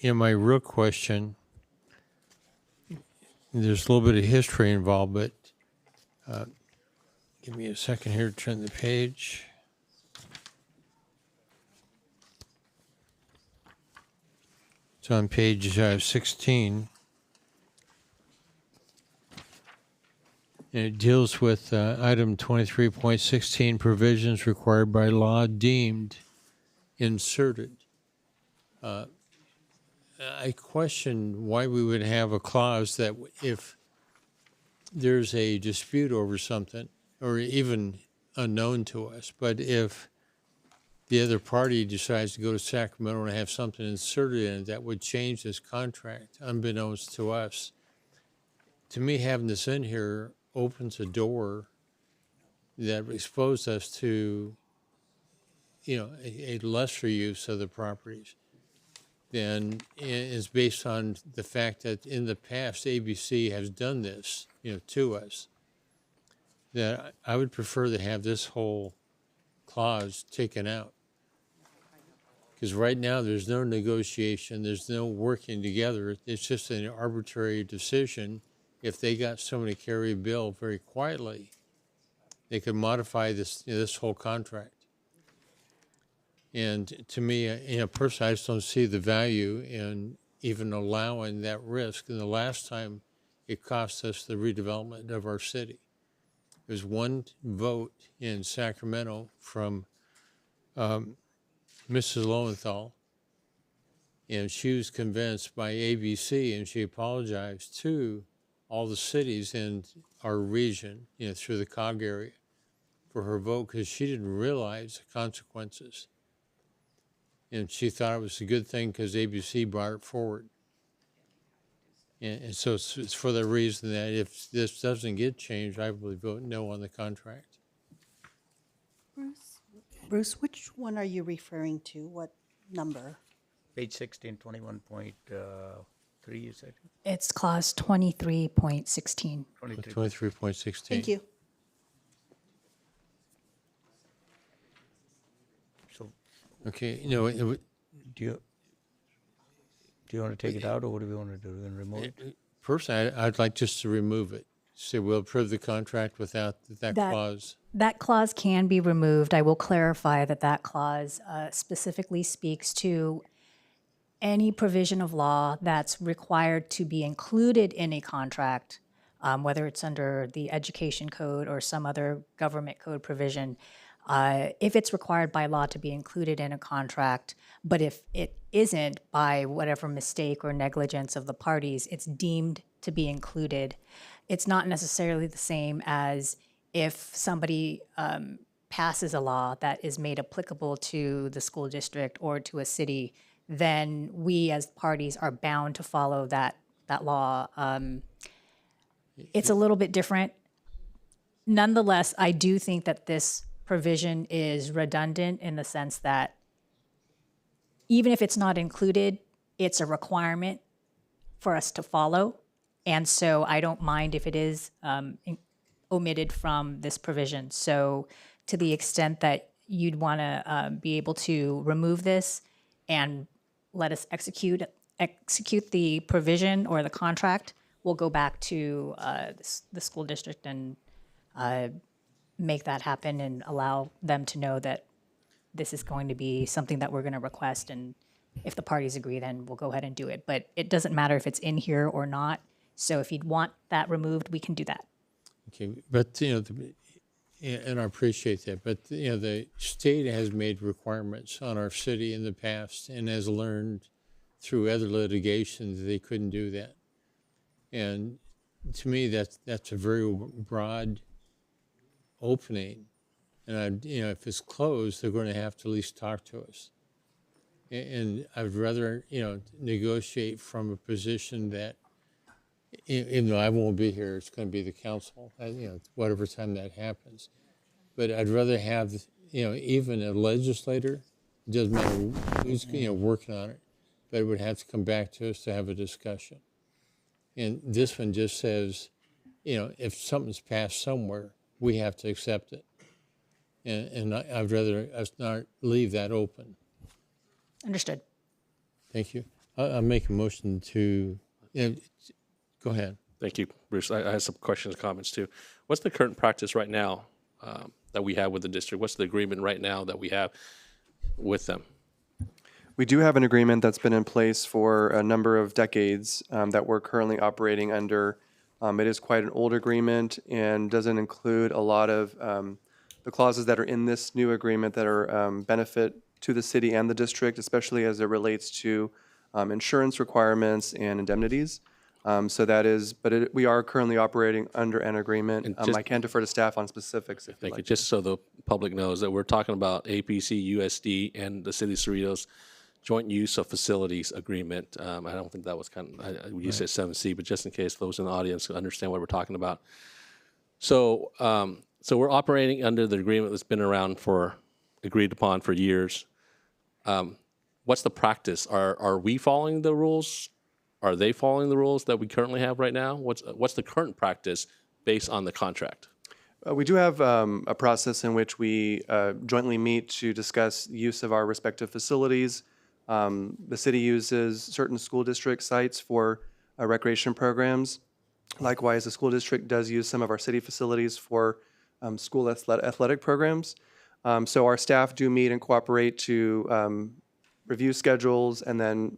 my real question, there's a little bit of history involved, but give me a second here to turn the page. It's on page 16. And it deals with item 23.16, provisions required by law deemed inserted. I question why we would have a clause that if there's a dispute over something, or even unknown to us, but if the other party decides to go to Sacramento and have something inserted in it that would change this contract, unbeknownst to us. To me, having this in here opens a door that exposed us to, a lesser use of the properties than is based on the fact that in the past, ABC has done this, to us. That I would prefer to have this whole clause taken out. Because right now, there's no negotiation, there's no working together. It's just an arbitrary decision. If they got somebody to carry a bill very quietly, they could modify this whole contract. And to me, personally, I just don't see the value in even allowing that risk. And the last time it cost us the redevelopment of our city. There's one vote in Sacramento from Mrs. Lowenthal, and she was convinced by ABC, and she apologized to all the cities in our region, through the COG area, for her vote because she didn't realize the consequences. And she thought it was a good thing because ABC brought it forward. And so it's for the reason that if this doesn't get changed, I will vote no on the contract. Bruce, which one are you referring to? What number? Page 16, 21.3, you said? It's clause 23.16. 23.16. Thank you. So, Okay, do you want to take it out, or what do we want to do? And remove it? Personally, I'd like just to remove it. Say we'll approve the contract without that clause. That clause can be removed. I will clarify that clause specifically speaks to any provision of law that's required to be included in a contract, whether it's under the education code or some other government code provision, if it's required by law to be included in a contract, but if it isn't by whatever mistake or negligence of the parties, it's deemed to be included. It's not necessarily the same as if somebody passes a law that is made applicable to the school district or to a city, then we as parties are bound to follow that law. It's a little bit different. Nonetheless, I do think that this provision is redundant in the sense that even if it's not included, it's a requirement for us to follow. And so I don't mind if it is omitted from this provision. So to the extent that you'd want to be able to remove this and let us execute the provision or the contract, we'll go back to the school district and make that happen and allow them to know that this is going to be something that we're going to request. And if the parties agree, then we'll go ahead and do it. But it doesn't matter if it's in here or not. So if you'd want that removed, we can do that. Okay, but and I appreciate that, but the state has made requirements on our city in the past and has learned through other litigation that they couldn't do that. And to me, that's a very broad opening. And if it's closed, they're going to have to at least talk to us. And I'd rather negotiate from a position that, even though I won't be here, it's going to be the council, whatever time that happens. But I'd rather have, even a legislator It doesn't matter who's, working on it, but it would have to come back to us to have a discussion. And this one just says, if something's passed somewhere, we have to accept it. And I'd rather us not leave that open. Understood. Thank you. I'll make a motion to, go ahead. Thank you, Bruce. I have some questions and comments too. What's the current practice right now that we have with the district? What's the agreement right now that we have with them? We do have an agreement that's been in place for a number of decades that we're currently operating under. It is quite an old agreement and doesn't include a lot of the clauses that are in this new agreement that are benefit to the city and the district, especially as it relates to insurance requirements and indemnities. We are currently operating under an agreement. I can defer to staff on specifics if Thank you'd you. like. Just so the public knows that we're talking about APC, USD, and the City of Cerritos joint use of facilities agreement. I don't think that was you said 7C, but just in case those in the audience understand what we're talking about. So, so we're operating under the agreement that's been around agreed upon for years. What's the practice? Are we following the rules? Are they following the rules that we currently have right now? What's the current practice based on the contract? We do have a process in which we jointly meet to discuss use of our respective facilities. The city uses certain school district sites for recreation programs. Likewise, the school district does use some of our city facilities for school athletic programs. So our staff do meet and cooperate to review schedules and then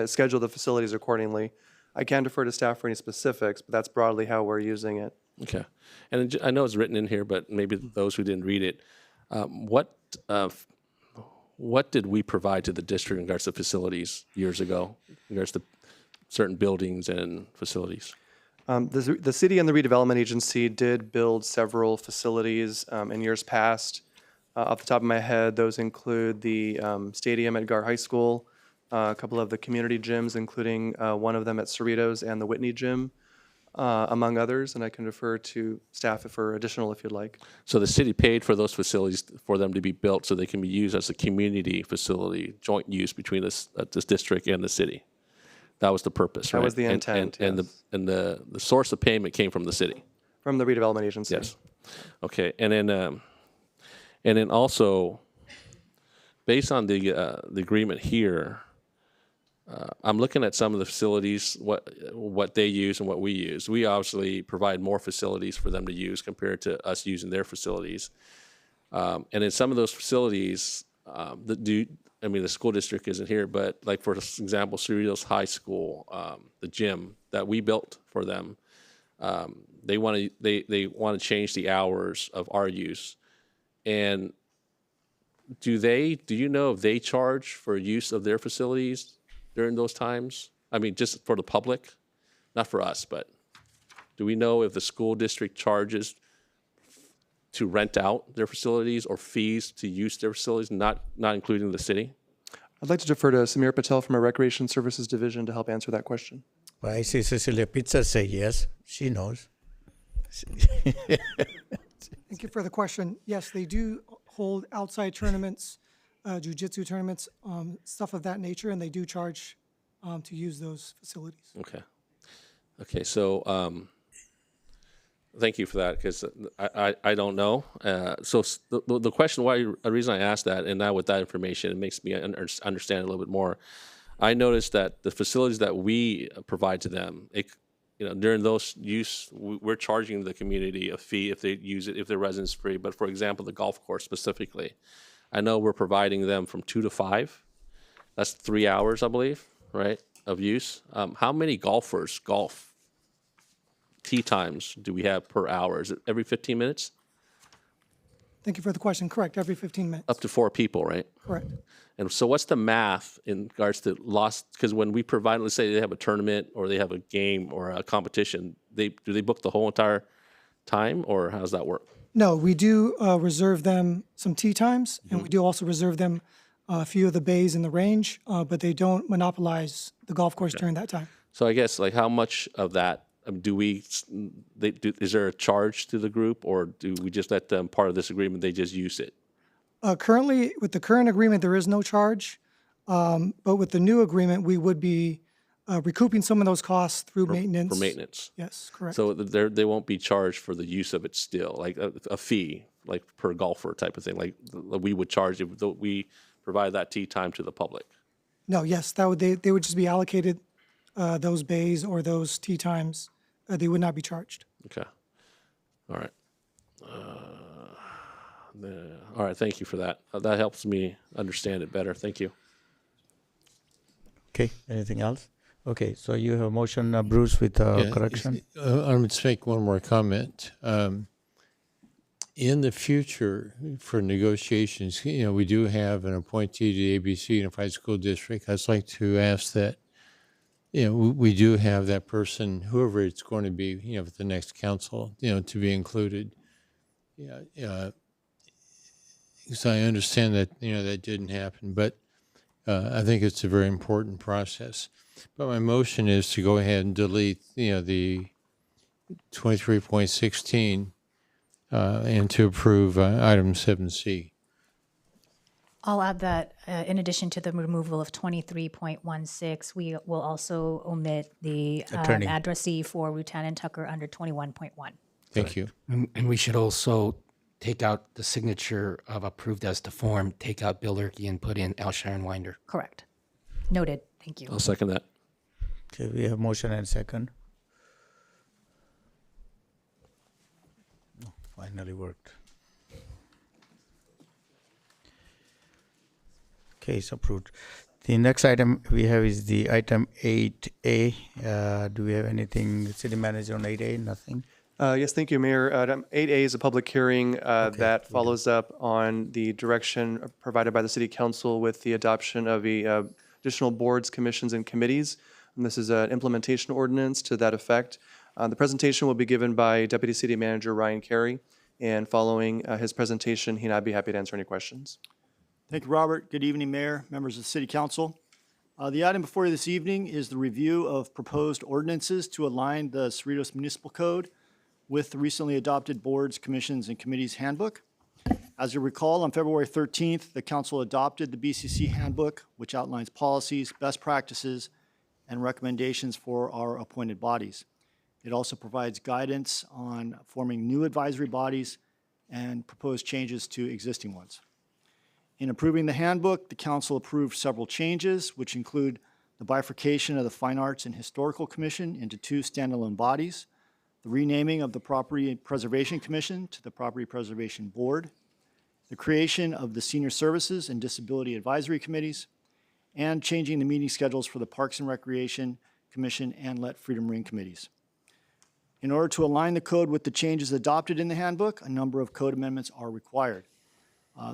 schedule the facilities accordingly. I can defer to staff for any specifics, but that's broadly how we're using it. Okay. And I know it's written in here, but maybe those who didn't read it, what did we provide to the district in regards to facilities years ago, in regards to certain buildings and facilities? The city and the redevelopment agency did build several facilities in years past. Off the top of my head, those include the stadium at Gar High School, a couple of the community gyms, including one of them at Cerritos and the Whitney Gym, among others. And I can defer to staff for additional if you'd like. So the city paid for those facilities for them to be built so they can be used as a community facility, joint use between this district and the city. That was the purpose, right? That was the intent, And the source of payment came from the city. From the redevelopment agency. Yes. Okay. And then also, based on the agreement here, I'm looking at some of the facilities, what they use and what we use. We obviously provide more facilities for them to use compared to us using their facilities. And in some of those facilities, the school district isn't here, but like for example, Cerritos High School, the gym that we built for them, they want to change the hours of our use. And do you know if they charge for use of their facilities during those times? I mean, just for the public, not for us, but do we know if the school district charges to rent out their facilities or fees to use their facilities, not including the city? I'd like to defer to Samir Patel from our Recreation Services Division to help answer that question. Well, I see Cecilia Pizza say yes. She knows. Thank you for the question. Yes, they do hold outside tournaments, jiu-jitsu tournaments, stuff of that nature, and they do charge to use those facilities. Okay. So thank you for that, because I don't know. So the question, the reason I asked that, and now with that information, it makes me understand a little bit more. I noticed that the facilities that we provide to them, during those use, we're charging the community a fee if they use it, if they're residence free. But for example, the golf course specifically, I know we're providing them from 2 to 5. That's 3 hours, I believe, right, of use. How many golfers golf tee times do we have per hour? Is it every 15 minutes? Thank you for the question. Correct, every 15 minutes. Up to 4 people, right? Correct. And so what's the math in regards to lost? Because when we provide, let's say they have a tournament or they have a game or a competition, do they book the whole entire time, or how does that work? No, we do reserve them some tee times, and we do also reserve them a few of the bays in the range, but they don't monopolize the golf course during that time. So I guess, like, how much of that is there a charge to the group, or do we just let them, part of this agreement, they just use it? Currently, with the current agreement, there is no charge. But with the new agreement, we would be recouping some of those costs through maintenance. For maintenance. Yes, correct. So they won't be charged for the use of it still, like a fee, like per golfer type of thing, like we would charge if we provide that tee time to the public. No, yes, that would, they would just be allocated those bays or those tee times. They would not be charged. Okay. All right. All right. Thank you for that. That helps me understand it better. Thank you. Okay, anything else? Okay, so you have a motion, Bruce, with correction? I'm going to make one more comment. In the future, for negotiations, we do have an appointee to the ABC Unified School District. I'd like to ask that, we do have that person, whoever it's going to be, for the next council, to be included. Yeah, because I understand that, that didn't happen, but I think it's a very important process. But my motion is to go ahead and delete, the 23.16 and to approve item 7C. I'll add that in addition to the removal of 23.16, we will also omit the Attorney. addressee for Rutan and Tucker under 21.1. Thank you. And we should also take out the signature of approved as to form, take out Bill Erkey and put in Al Sharon Winder. Correct. Noted. Thank you. I'll second that. Okay, we have motion and second. Oh, finally worked. Okay, it's approved. The next item we have is the item 8A. Do we have anything, city manager on 8A? Nothing? Yes, thank you, Mayor. Item 8A is a public hearing that follows up on the direction provided by the City Council with the adoption of the additional boards, commissions, and committees. And this is an implementation ordinance to that effect. The presentation will be given by Deputy City Manager Ryan Carey, and following his presentation, he and I'd be happy to answer any questions. Thank you, Robert. Good evening, Mayor, members of the City Council. The item before you this evening is the review of proposed ordinances to align the Cerritos Municipal Code with the recently adopted Boards, Commissions, and Committees Handbook. As you recall, on February 13th, the Council adopted the BCC Handbook, which outlines policies, best practices, and recommendations for our appointed bodies. It also provides guidance on forming new advisory bodies and proposed changes to existing ones. In approving the handbook, the Council approved several changes, which include the bifurcation of the Fine Arts and Historical Commission into two standalone bodies, the renaming of the Property Preservation Commission to the Property Preservation Board, the creation of the Senior Services and Disability Advisory Committees, and changing the meeting schedules for the Parks and Recreation Commission and Let Freedom Ring committees. In order to align the code with the changes adopted in the handbook, a number of code amendments are required.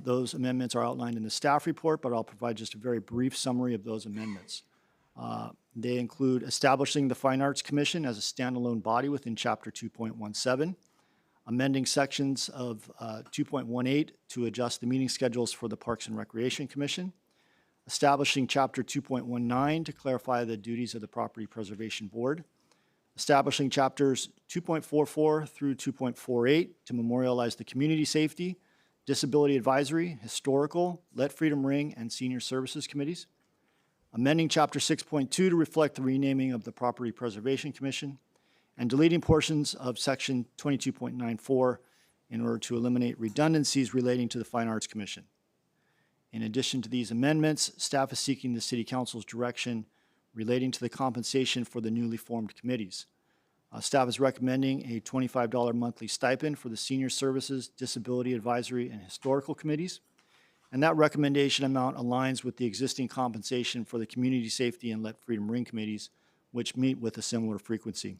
Those amendments are outlined in the staff report, but I'll provide just a very brief summary of those amendments. They include establishing the Fine Arts Commission as a standalone body within Chapter 2.17, amending sections of 2.18 to adjust the meeting schedules for the Parks and Recreation Commission, establishing Chapter 2.19 to clarify the duties of the Property Preservation Board, establishing Chapters 2.44 through 2.48 to memorialize the Community Safety, Disability Advisory, Historical, Let Freedom Ring, and Senior Services Committees, amending Chapter 6.2 to reflect the renaming of the Property Preservation Commission, and deleting portions of Section 22.94 in order to eliminate redundancies relating to the Fine Arts Commission. In addition to these amendments, staff is seeking the City Council's direction relating to the compensation for the newly formed committees. Staff is recommending a $25 monthly stipend for the Senior Services, Disability Advisory, and Historical Committees, and that recommendation amount aligns with the existing compensation for the Community Safety and Let Freedom Ring committees, which meet with a similar frequency.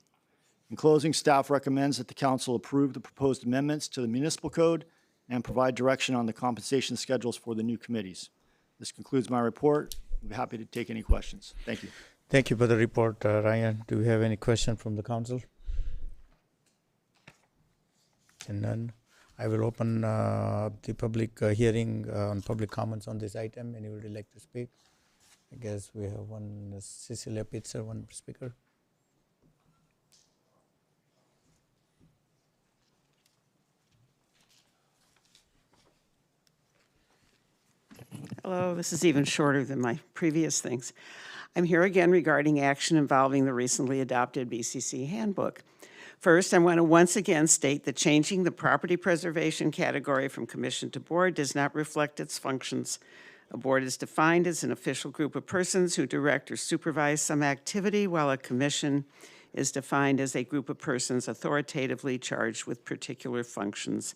In closing, staff recommends that the Council approve the proposed amendments to the Municipal Code and provide direction on the compensation schedules for the new committees. This concludes my report. I'll be happy to take any questions. Thank you. Thank you for the report, Ryan. Do we have any question from the council? And none. I will open the public hearing on public comments on this item. Anybody like to speak? I guess we have one, Cecilia Pitzer, one speaker. Hello, this is even shorter than my previous things. I'm here again regarding action involving the recently adopted BCC handbook. First, I want to once again state that changing the property preservation category from commission to board does not reflect its functions. A board is defined as an official group of persons who direct or supervise some activity, while a commission is defined as a group of persons authoritatively charged with particular functions.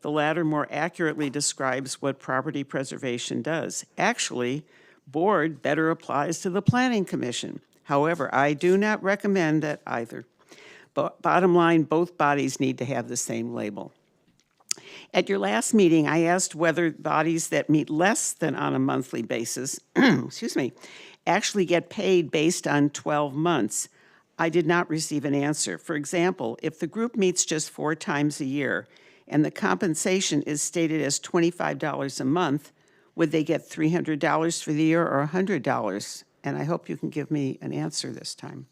The latter more accurately describes what property preservation does. Actually, board better applies to the planning commission. However, I do not recommend that either. But bottom line, both bodies need to have the same label. At your last meeting, I asked whether bodies that meet less than on a monthly basis, excuse me, actually get paid based on 12 months. I did not receive an answer. For example, if the group meets just 4 times a year and the compensation is stated as $25 a month, would they get $300 for the year or $100? And I hope you can give me an answer this time.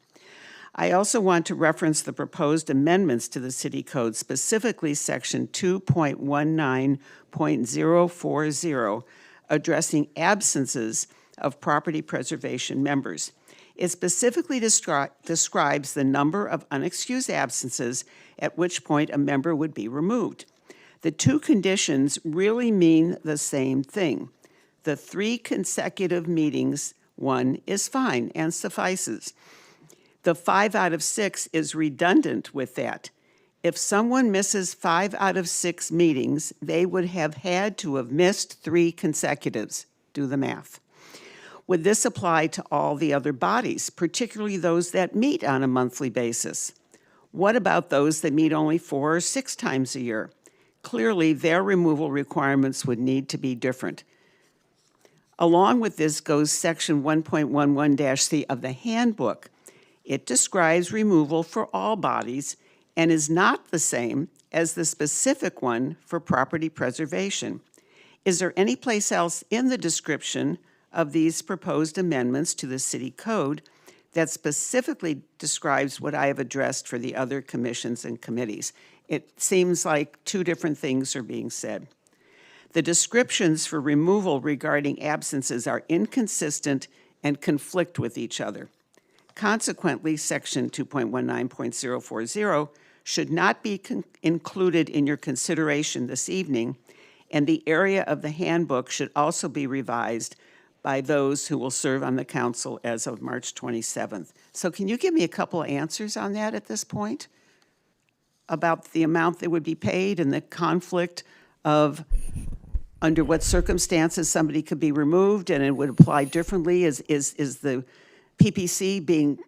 I also want to reference the proposed amendments to the city code, specifically section 2.19.040, addressing absences of property preservation members. It specifically describes the number of unexcused absences at which point a member would be removed. The 2 conditions really mean the same thing. The 3 consecutive meetings, 1 is fine and suffices. The 5 out of 6 is redundant with that. If someone misses 5 out of 6 meetings, they would have had to have missed 3 consecutives. Do the math. Would this apply to all the other bodies, particularly those that meet on a monthly basis? What about those that meet only 4 or 6 times a year? Clearly, their removal requirements would need to be different. Along with this goes section 1.11-C of the handbook. It describes removal for all bodies and is not the same as the specific one for property preservation. Is there any place else in the description of these proposed amendments to the city code that specifically describes what I have addressed for the other commissions and committees? It seems like 2 different things are being said. The descriptions for removal regarding absences are inconsistent and conflict with each other. Consequently, section 2.19.040 should not be included in your consideration this evening, and the area of the handbook should also be revised by those who will serve on the council as of March 27th. So can you give me a couple of answers on that at this point? About the amount that would be paid and the conflict of under what circumstances somebody could be removed and it would apply differently? Is the PPC being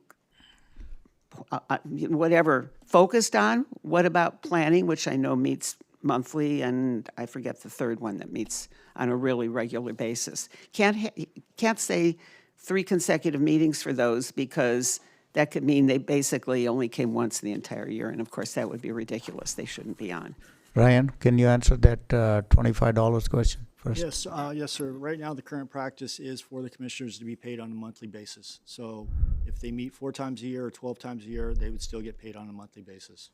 whatever focused on? What about planning, which I know meets monthly, and I forget the third one that meets on a really regular basis? Can't say 3 consecutive meetings for those, because that could mean they basically only came once in the entire year, and of course that would be ridiculous. They shouldn't be on. Ryan, can you answer that $25 question first? Yes, yes, sir. Right now, the current practice is for the commissioners to be paid on a monthly basis. So if they meet 4 times a year or 12 times a year, they would still get paid on a monthly basis.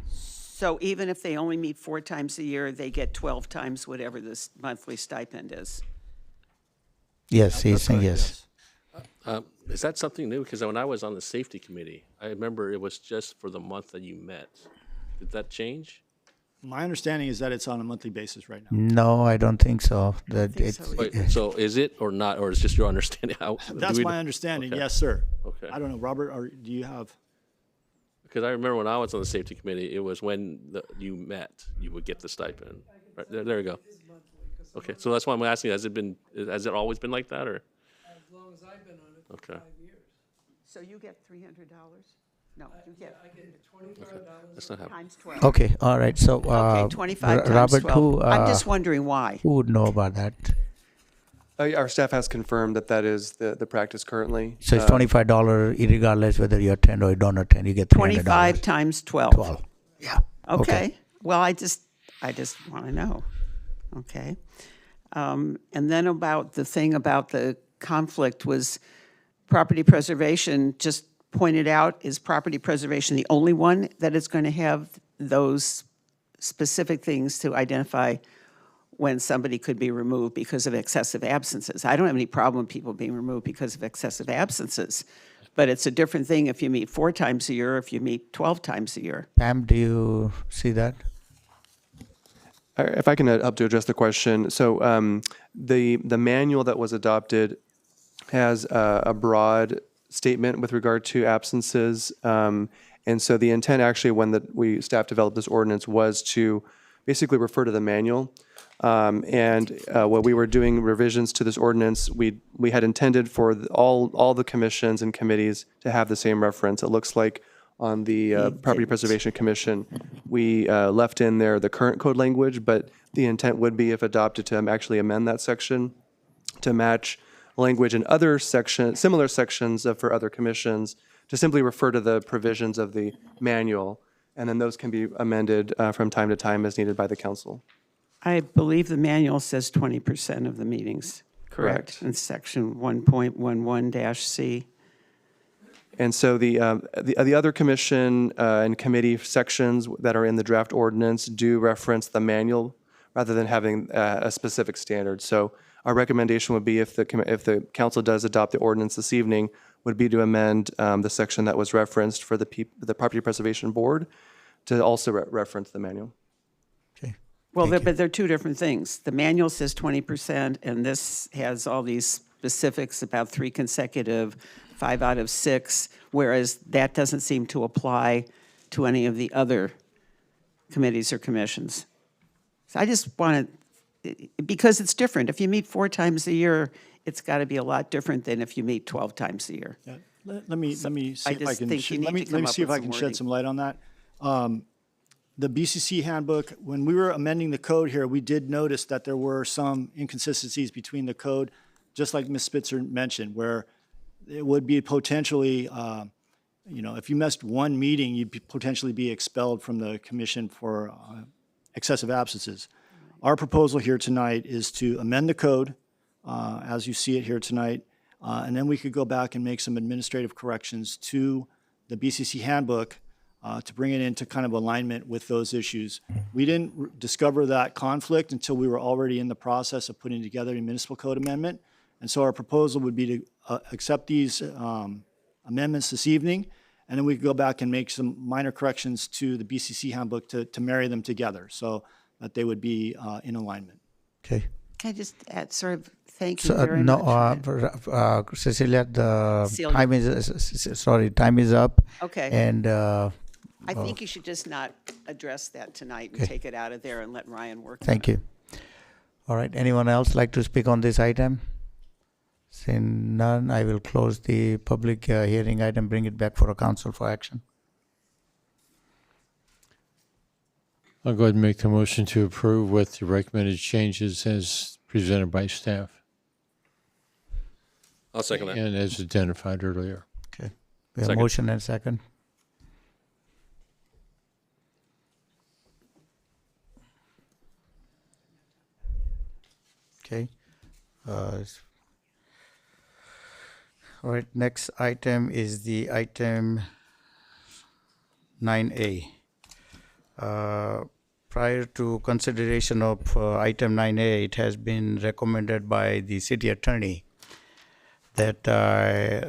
So even if they only meet 4 times a year, they get 12 times whatever this monthly stipend is? Yes, he's saying yes. Is that something new? Because when I was on the safety committee, I remember it was just for the month that you met. Did that change? My understanding is that it's on a monthly basis right now. No, I don't think so. Wait, so is it or not, or is just your understanding? That's my understanding. Okay. Yes, sir. Okay. I don't know, Robert. Do you have? Because I remember when I was on the safety committee, it was when you met, you would get the stipend. Right, there you go. Okay, so that's why I'm asking. Has it always been like that, or? As long as I've been on it for Okay. 5 years. So you get $300? No, you get. I get $25. That's not happening. Times 12. Okay, all right. So, Okay, 25 times Robert, 12. I'm just wondering why. Who would know about that? Our staff has confirmed that is the practice currently. So it's $25 regardless whether you attend or you don't attend. You get $300. 25 times 12. 12. Yeah. Okay. Well, I just want to know. Okay. And then about the thing about the conflict was property preservation just pointed out, is property preservation the only one that is going to have those specific things to identify when somebody could be removed because of excessive absences. I don't have any problem with people being removed because of excessive absences, but it's a different thing if you meet 4 times a year, or if you meet 12 times a year. Pam, do you see that? If I can help to address the question. So the manual that was adopted has a broad statement with regard to absences. And so the intent actually when staff developed this ordinance was to basically refer to the manual. When we were doing revisions to this ordinance, we had intended for all the commissions and committees to have the same reference. It looks like on the Property Preservation Commission, we left in there the current code language, but the intent would be, if adopted, to actually amend that section to match language in other similar sections for other commissions, to simply refer to the provisions of the manual, and then those can be amended from time to time as needed by the council. I believe the manual says 20% of the meetings, correct? In section 1.11-C. And so the other commission and committee sections that are in the draft ordinance do reference the manual rather than having a specific standard. So our recommendation would be, if the council does adopt the ordinance this evening, would be to amend the section that was referenced for the Property Preservation Board to also reference the manual. Well, but they're two different things. The manual says 20%, and this has all these specifics about 3 consecutive, 5 out of 6, whereas that doesn't seem to apply to any of the other committees or commissions. So I just want to, because it's different. If you meet 4 times a year, it's got to be a lot different than if you meet 12 times a year. Yeah. Let me see if I can shed shed some light on that. The BCC handbook, when we were amending the code here, we did notice that there were some inconsistencies between the code, just like Ms. Spitzer mentioned, where it would be potentially, if you missed one meeting, you'd potentially be expelled from the commission for excessive absences. Our proposal here tonight is to amend the code as you see it here tonight, and then we could go back and make some administrative corrections to the BCC handbook to bring it into kind of alignment with those issues. We didn't discover that conflict until we were already in the process of putting together a municipal code amendment. And so our proposal would be to accept these amendments this evening, and then we could go back and make some minor corrections to the BCC handbook to marry them together so that they would be in alignment. Okay. Can I just add, thank you very much. Cecilia, the Celia. time is up. Okay. And I think you should just not address that tonight and take it out of there and let Ryan work on it. thank you. All right. Anyone else like to speak on this item? Seeing none, I will close the public hearing item, bring it back for a council for action. I'll go ahead and make the motion to approve with the recommended changes as presented by staff I'll second that. and as identified earlier. Okay. We have a Second. motion and second. Okay. All right, next item is the item 9A. Prior to consideration of item 9A, it has been recommended by the city attorney that I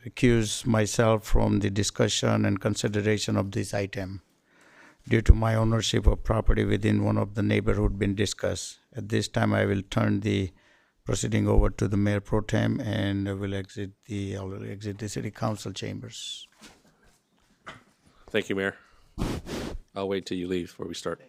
recuse myself from the discussion and consideration of this item due to my ownership of property within one of the neighborhood being discussed. At this time, I will turn the proceeding over to the Mayor Pro Tem and I will exit the City Council chambers. Thank you, Mayor. I'll wait till you leave before we start.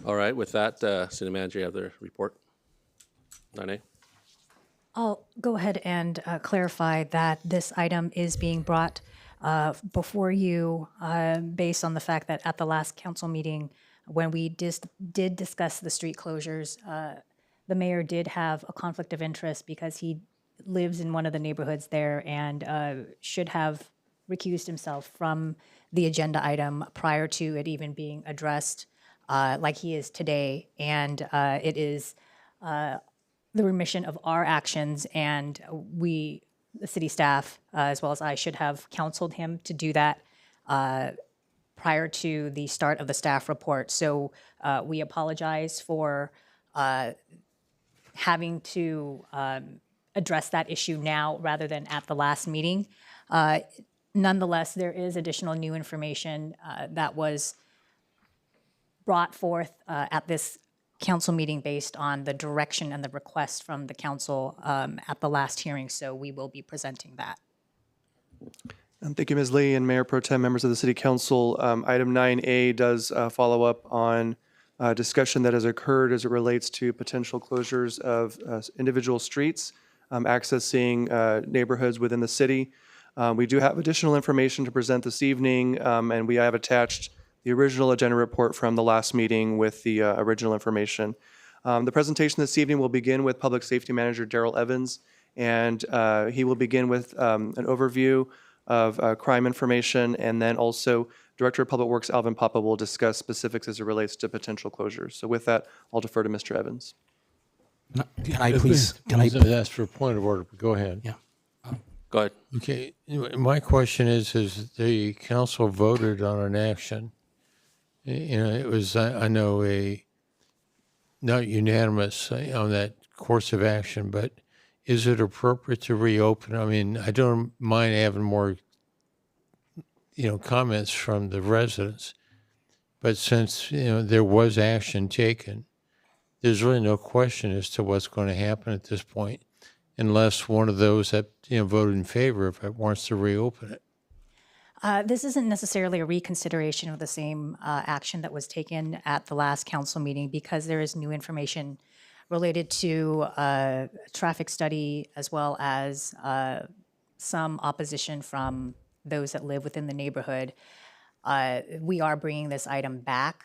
All right, with that, City Manager, you have the report? 9A? I'll go ahead and clarify that this item is being brought before you based on the fact that at the last council meeting, when we did discuss the street closures, the mayor did have a conflict of interest because he lives in one of the neighborhoods there and should have recused himself from the agenda item prior to it even being addressed like he is today. And it is the remission of our actions, and we, the city staff, as well as I, should have counseled him to do that prior to the start of the staff report. So we apologize for having to address that issue now rather than at the last meeting. Nonetheless, there is additional new information that was brought forth at this council meeting based on the direction and the request from the council at the last hearing, so we will be presenting that. Thank you, Ms. Lee, and Mayor Pro Tem, members of the City Council. Item 9A does follow up on discussion that has occurred as it relates to potential closures of individual streets accessing neighborhoods within the city. We do have additional information to present this evening, and we have attached the original agenda report from the last meeting with the original information. The presentation this evening will begin with Public Safety Manager Daryl Evans, and he will begin with an overview of crime information, and then also Director of Public Works Alvin Papa will discuss specifics as it relates to potential closures. So with that, I'll defer to Mr. Evans. Can I please, can I? That's for a point of order, but go ahead. Yeah. Go ahead. Okay, my question is the council voted on an action. It was, I know, not unanimous on that course of action, but is it appropriate to reopen? I mean, I don't mind having more, comments from the residents, but since, there was action taken, there's really no question as to what's going to happen at this point, unless one of those that, voted in favor of it wants to reopen it. This isn't necessarily a reconsideration of the same action that was taken at the last council meeting, because there is new information related to a traffic study, as well as some opposition from those that live within the neighborhood. We are bringing this item back.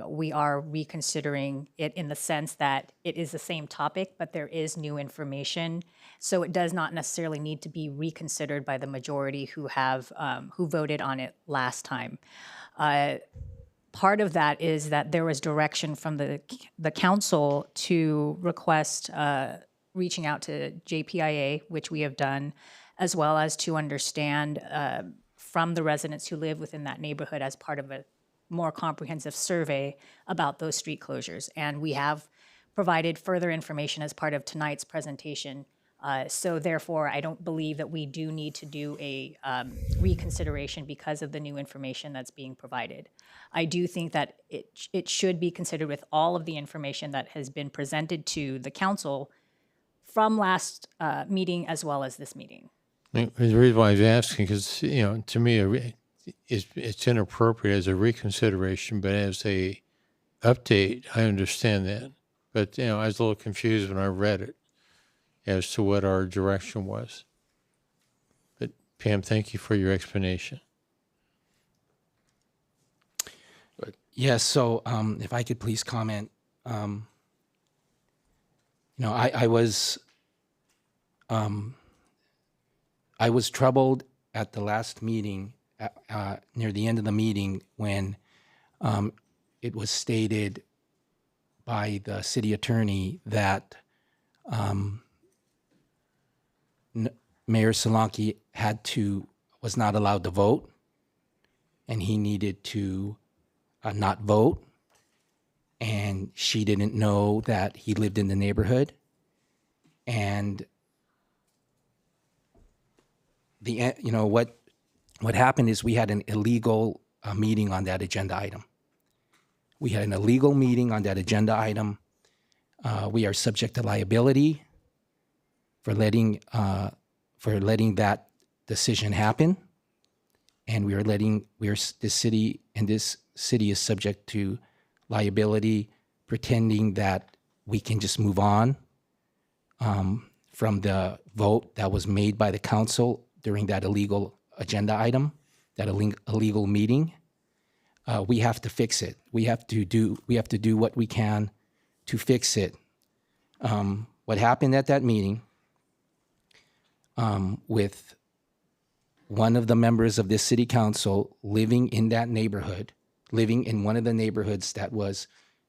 We are reconsidering it in the sense that it is the same topic, but there is new information. So it does not necessarily need to be reconsidered by the majority who voted on it last time. Part of that is that there was direction from the council to request reaching out to JPIA, which we have done, as well as to understand from the residents who live within that neighborhood as part of a more comprehensive survey about those street closures. And we have provided further information as part of tonight's presentation. So therefore, I don't believe that we do need to do a reconsideration because of the new information that's being provided. I do think that it should be considered with all of the information that has been presented to the council from last meeting as well as this meeting. The reason why I was asking, because, to me, it's inappropriate as a reconsideration, but as a update, I understand that. But, I was a little confused when I read it as to what our direction was. But Pam, thank you for your explanation. Yes, so if I could please comment. I was troubled at the last meeting, near the end of the meeting, when it was stated by the city attorney that Mayor Solanke was not allowed to vote, and he needed to not vote, and she didn't know that he lived in the neighborhood, and what happened is we had an illegal meeting on that agenda item. We had an illegal meeting on that agenda item. We are subject to liability for letting that decision happen, and this city is subject to liability, pretending that we can just move on from the vote that was made by the council during that illegal agenda item, that illegal meeting. We have to fix it. We have to do what we can to fix it. What happened at that meeting with one of the members of this city council living in that neighborhood, living in one of the neighborhoods that was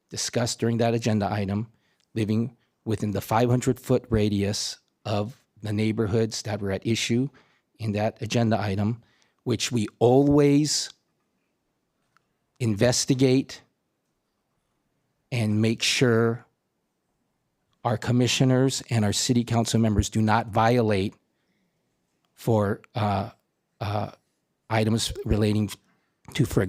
discussed during that agenda item, living within the 500-foot radius of the neighborhoods that were at issue in that agenda item, which we always investigate and make sure our commissioners and our city council members do not violate for items relating to, for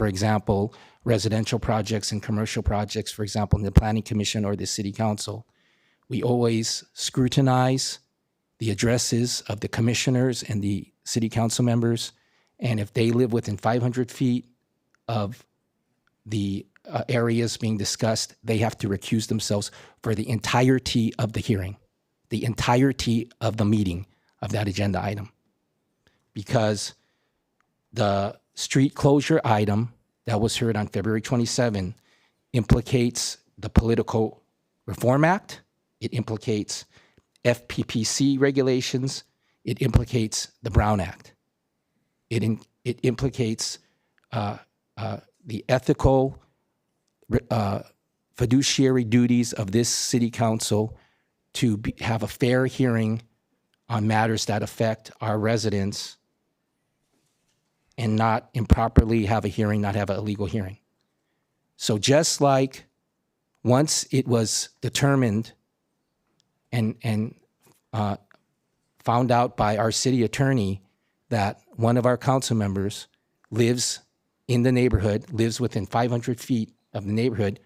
example, residential projects and commercial projects, for example, in the Planning Commission or the City Council. We always scrutinize the addresses of the commissioners and the city council members, and if they live within 500 feet of the areas being discussed, they have to recuse themselves for the entirety of the hearing, the entirety of the meeting of that agenda item. Because the street closure item that was heard on February 27 implicates the Political Reform Act, it implicates FPPC regulations, it implicates the Brown Act. It implicates the ethical fiduciary duties of this city council to have a fair hearing on matters that affect our residents and not improperly have a hearing, not have a legal hearing. So just like once it was determined and found out by our city attorney that one of our council members lives in the neighborhood, lives within 500 feet of the neighborhood,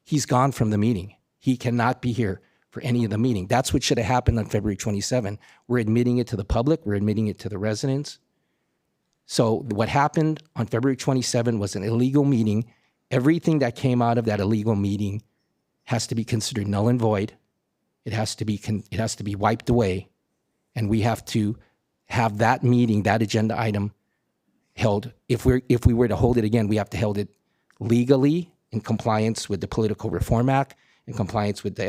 he's gone from the meeting. He cannot be here for any of the meeting. That's what should have happened on February 27. We're admitting it to the public, we're admitting it to the residents. So what happened on February 27 was an illegal meeting. Everything that came out of that illegal meeting has to be considered null and void. It has to be wiped away, and we have to have that meeting, that agenda item, held. If we were to hold it again, we have to hold it legally in compliance with the Political Reform Act, in compliance with the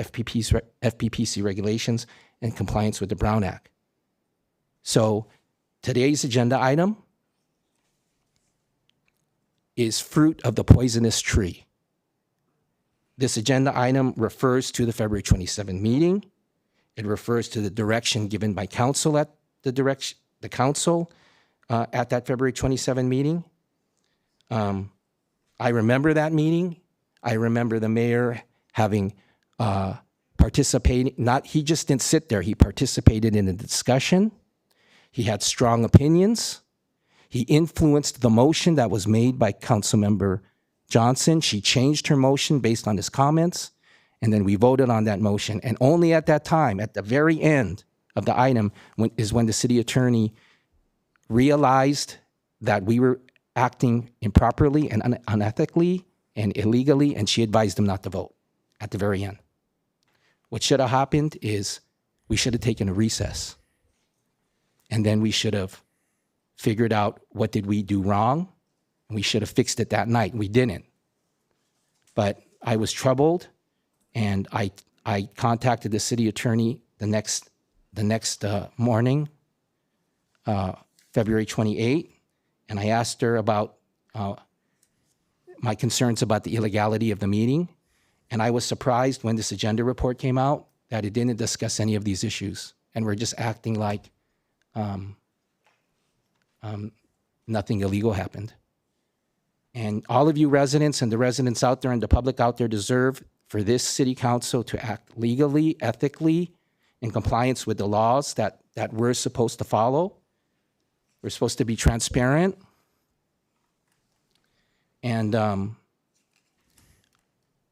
FPPC regulations, and compliance with the Brown Act. So today's agenda item is fruit of the poisonous tree. This agenda item refers to the February 27 meeting. It refers to the direction given by council at the council at that February 27 meeting. I remember that meeting. I remember the mayor having participated. He just didn't sit there. He participated in the discussion. He had strong opinions. He influenced the motion that was made by Councilmember Johnson. She changed her motion based on his comments, and then we voted on that motion. And only at that time, at the very end of the item, is when the city attorney realized that we were acting improperly and unethically and illegally, and she advised him not to vote at the very end. What should have happened is we should have taken a recess, and then we should have figured out what did we do wrong, and we should have fixed it that night. We didn't. But I was troubled, and I contacted the city attorney the next morning, February 28, and I asked her about my concerns about the illegality of the meeting. And I was surprised when this agenda report came out that it didn't discuss any of these issues, and we're just acting like nothing illegal happened. And all of you residents and the residents out there and the public out there deserve for this city council to act legally, ethically, in compliance with the laws that we're supposed to follow. We're supposed to be transparent. And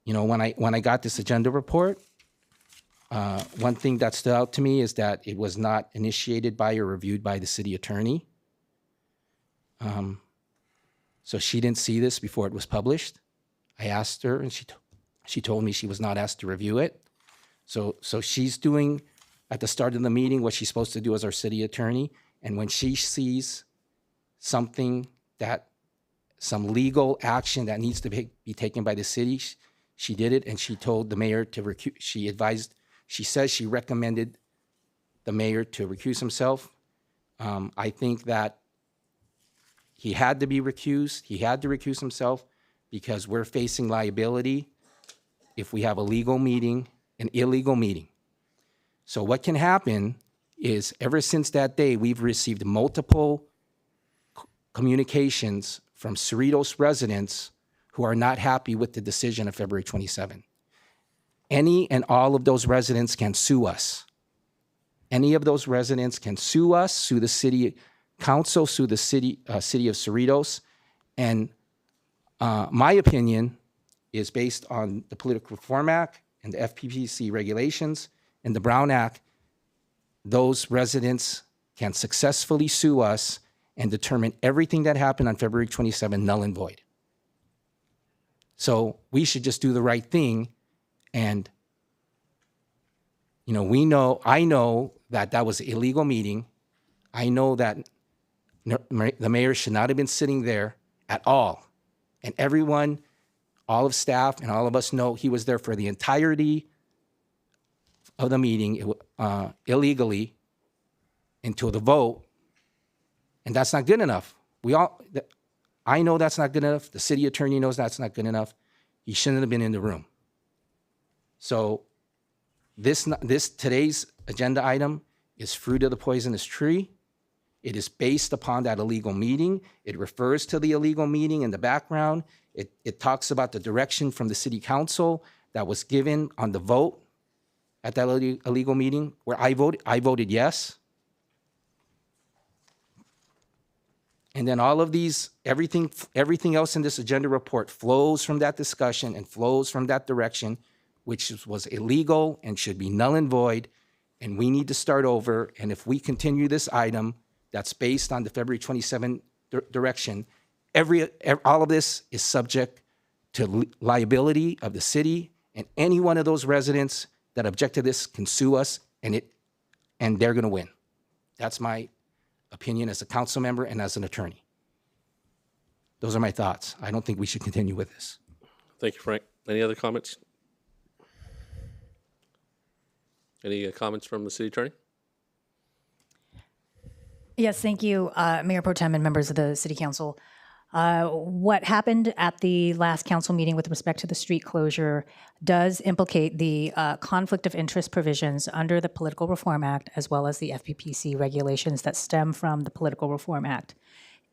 when I got this agenda report, one thing that stood out to me is that it was not initiated by or reviewed by the city attorney. So she didn't see this before it was published. I asked her, and she told me she was not asked to review it. So she's doing at the start of the meeting what she's supposed to do as our city attorney. And when she sees something some legal action that needs to be taken by the city, she did it, and she told the mayor to recuse. She says she recommended the mayor to recuse himself. I think that he had to be recused. He had to recuse himself because we're facing liability if we have a legal meeting an illegal meeting. So what can happen is ever since that day, we've received multiple communications from Cerritos residents who are not happy with the decision of February 27. Any and all of those residents can sue us. Any of those residents can sue us, sue the city council, sue the city of Cerritos. And my opinion is based on the Political Reform Act and the FPPC regulations and the Brown Act. Those residents can successfully sue us and determine everything that happened on February 27 null and void. So we should just do the right thing. And, you know, I know that that was an illegal meeting. I know that the mayor should not have been sitting there at all. And everyone, all of staff and all of us know he was there for the entirety of the meeting illegally until the vote. And that's not good enough. I know that's not good enough. The city attorney knows that's not good enough. He shouldn't have been in the room. So today's agenda item is fruit of the poisonous tree. It is based upon that illegal meeting. It refers to the illegal meeting in the background. It talks about the direction from the city council that was given on the vote at that illegal meeting where I voted yes. And then all of these, everything else in this agenda report flows from that discussion and flows from that direction, which was illegal and should be null and void. And we need to start over. And if we continue this item that's based on the February 27 direction, all of this is subject to liability of the city, and any one of those residents that object to this can sue us, and they're going to win. That's my opinion as a council member and as an attorney. Those are my thoughts. I don't think we should continue with this. Thank you, Frank. Any other comments? Any comments from the city attorney? Yes, thank you, Mayor Pro Tem and members of the City Council. What happened at the last council meeting with respect to the street closure does implicate the conflict of interest provisions under the Political Reform Act, as well as the FPPC regulations that stem from the Political Reform Act.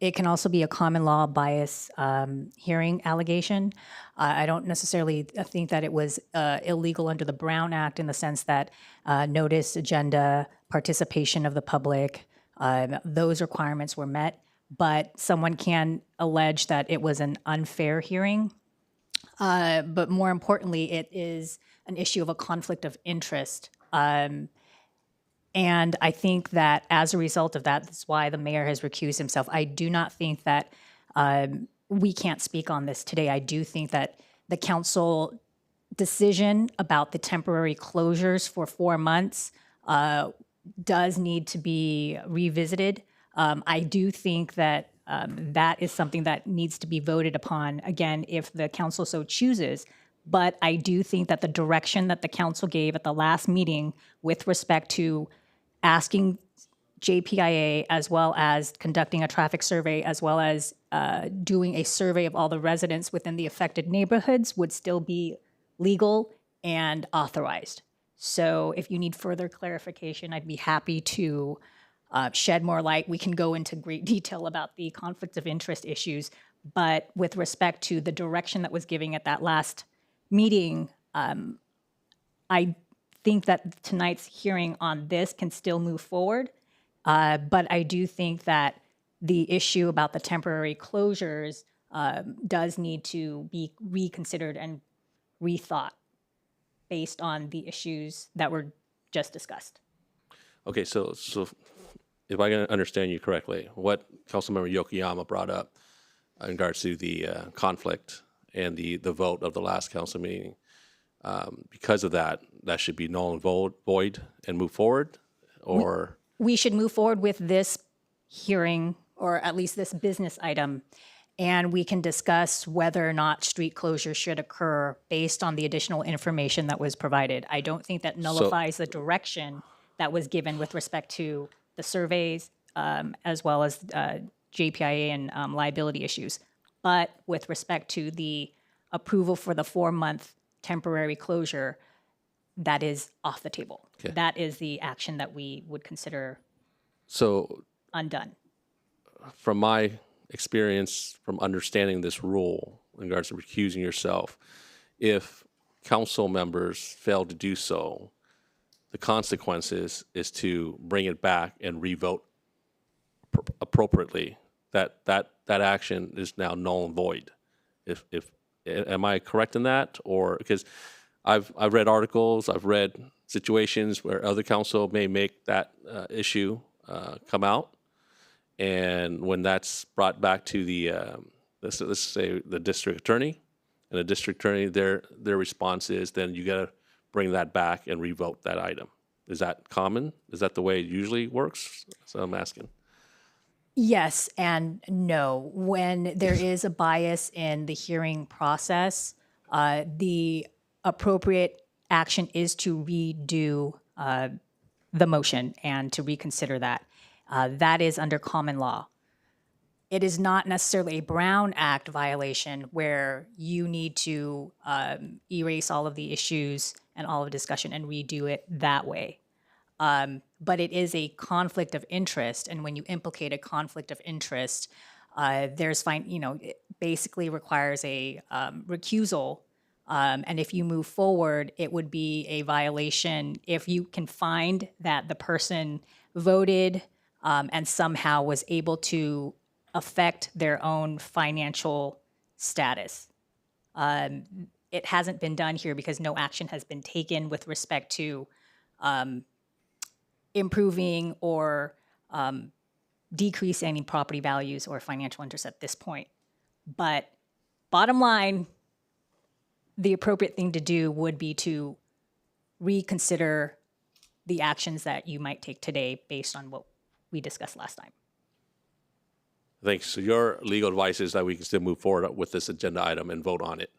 It can also be a common law bias hearing allegation. I don't necessarily think that it was illegal under the Brown Act in the sense that notice, agenda, participation of the public, those requirements were met, but someone can allege that it was an unfair hearing. But more importantly, it is an issue of a conflict of interest. And I think that as a result of that, that's why the mayor has recused himself. I do not think that we can't speak on this today. I do think that the council decision about the temporary closures for 4 months does need to be revisited. I do think that that is something that needs to be voted upon, again, if the council so chooses. But I do think that the direction that the council gave at the last meeting with respect to asking JPIA, as well as conducting a traffic survey, as well as doing a survey of all the residents within the affected neighborhoods would still be legal and authorized. So if you need further clarification, I'd be happy to shed more light. We can go into great detail about the conflict of interest issues, but with respect to the direction that was given at that last meeting, I think that tonight's hearing on this can still move forward, but I do think that the issue about the temporary closures does need to be reconsidered and rethought based on the issues that were just discussed. Okay, so if I can understand you correctly, what Councilmember Yokoyama brought up in regards to the conflict and the vote of the last council meeting, because of that should be null and void and move forward, or? We should move forward with this hearing, or at least this business item, and we can discuss whether or not street closure should occur based on the additional information that was provided. I don't think that nullifies the direction that was given with respect to the surveys, as well as JPIA and liability issues. But with respect to the approval for the 4-month temporary closure, that is off the table. Okay. That is the action that we would consider So undone. from my experience, from understanding this rule in regards to recusing yourself, if council members fail to do so, the consequences is to bring it back and revote appropriately. That action is now null and void. If am I correct in that? Or because I've read articles, I've read situations where other council may make that issue come out, and when that's brought back to the let's say the district attorney, and the district attorney, their response is then you got to bring that back and revote that item. Is that common? Is that the way it usually works? So I'm asking. Yes and no. When there is a bias in the hearing process, the appropriate action is to redo the motion and to reconsider that. That is under common law. It is not necessarily a Brown Act violation where you need to erase all of the issues and all of the discussion and redo it that way. But it is a conflict of interest, and when you implicate a conflict of interest, it basically requires a recusal. And if you move forward, it would be a violation if you can find that the person voted and somehow was able to affect their own financial status. It hasn't been done here because no action has been taken with respect to improving or decreasing any property values or financial interest at this point. But bottom line, the appropriate thing to do would be to reconsider the actions that you might take today based on what we discussed last time. Thanks. So your legal advice is that we can still move forward with this agenda item and vote on it.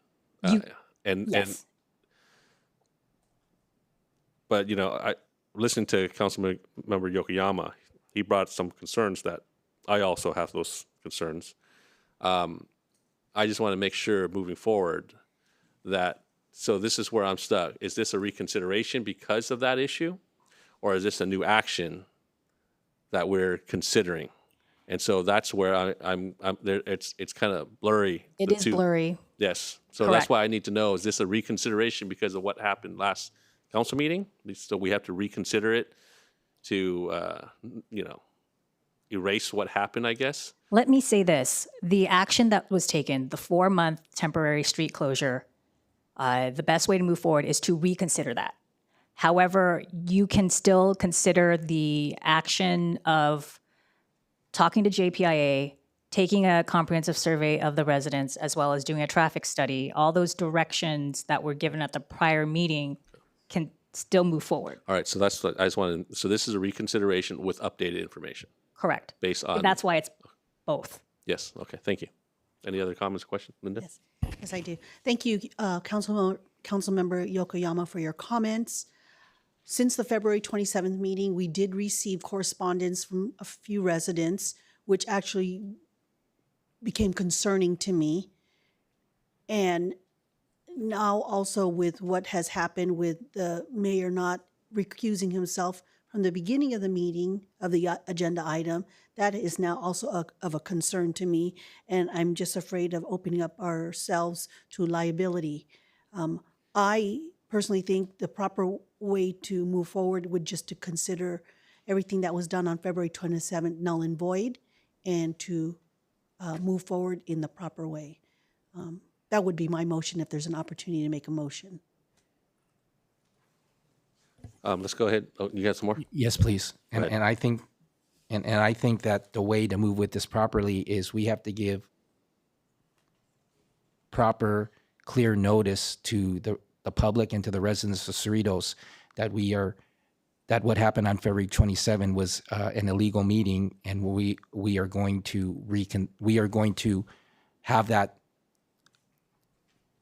Yes. But I listened to Councilmember Yokoyama. He brought some concerns that I also have those concerns. I just want to make sure moving forward that, so this is where I'm stuck. Is this a reconsideration because of that issue? Or is this a new action that we're considering? And so that's where I'm there. It's kind of blurry. It is blurry. Yes. So Correct. that's why I need to know, is this a reconsideration because of what happened last council meeting? So we have to reconsider it to, erase what happened, I guess? Let me say this. The action that was taken, the 4-month temporary street closure, the best way to move forward is to reconsider that. However, you can still consider the action of talking to JPIA, taking a comprehensive survey of the residents, as well as doing a traffic study. All those directions that were given at the prior meeting can still move forward. All right. So that's what I just wanted. So this is a reconsideration with updated information. Correct. Based on. And that's why it's both. Yes. Okay. Thank you. Any other comments or questions, Linda? Yes, I do. Thank you, Councilmember Yokoyama, for your comments. Since the February 27th meeting, we did receive correspondence from a few residents, which actually became concerning to me. And now also with what has happened with the mayor not recusing himself from the beginning of the meeting of the agenda item, that is now also of a concern to me. And I'm just afraid of opening up ourselves to liability. I personally think the proper way to move forward would just to consider everything that was done on February 27th null and void, and to move forward in the proper way. That would be my motion if there's an opportunity to make a motion. Let's go ahead. Oh, you got some more? Yes, please. And I think, and I think that the way to move with this properly is we have to give proper, clear notice to the public and to the residents of Cerritos that that what happened on February 27 was an illegal meeting, and we are going to have that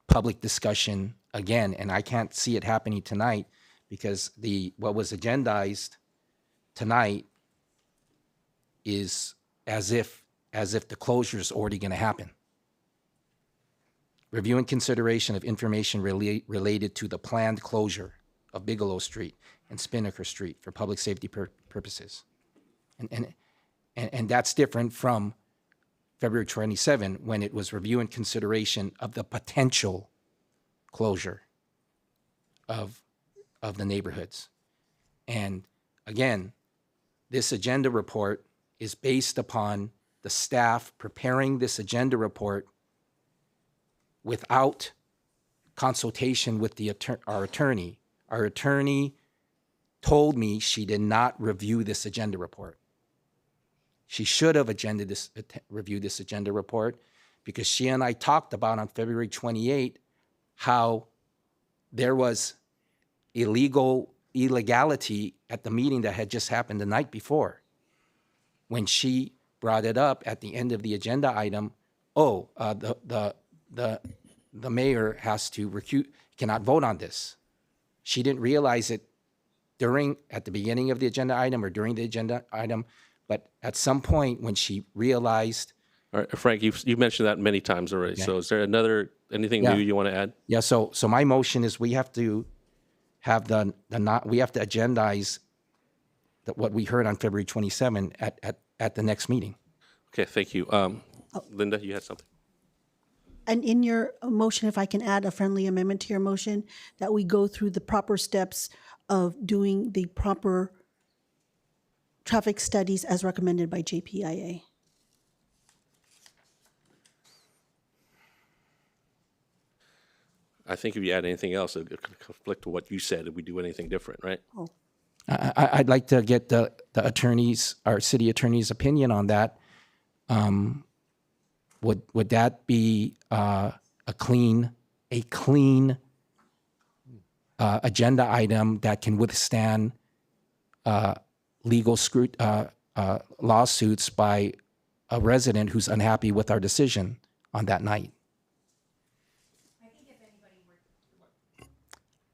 public discussion again. And I can't see it happening tonight because what was agendized tonight is as if the closure is already going to happen. Review and consideration of information related to the planned closure of Bigelow Street and Spinnaker Street for public safety purposes. And that's different from February 27, when it was review and consideration of the potential closure of the neighborhoods. And again, this agenda report is based upon the staff preparing this agenda report without consultation with our attorney. Our attorney told me she did not review this agenda report. She should have reviewed this agenda report, because she and I talked about on February 28 how there was illegality at the meeting that had just happened the night before. When she brought it up at the end of the agenda item, the mayor has to cannot vote on this. She didn't realize it at the beginning of the agenda item or during the agenda item, but at some point when she realized. All right, Frank, you've mentioned that many times already. Okay. So is there anything new you want to add? Yeah, so my motion is we have to have we have to agendize what we heard on February 27 at the next meeting. Okay, thank you. Linda, you had something? And in your motion, if I can add a friendly amendment to your motion, that we go through the proper steps of doing the proper traffic studies as recommended by JPIA. I think if you add anything else, it could conflict with what you said if we do anything different, right? Oh. I'd like to get the attorney's, our city attorney's opinion on that. Would that be a clean agenda item that can withstand legal lawsuits by a resident who's unhappy with our decision on that night?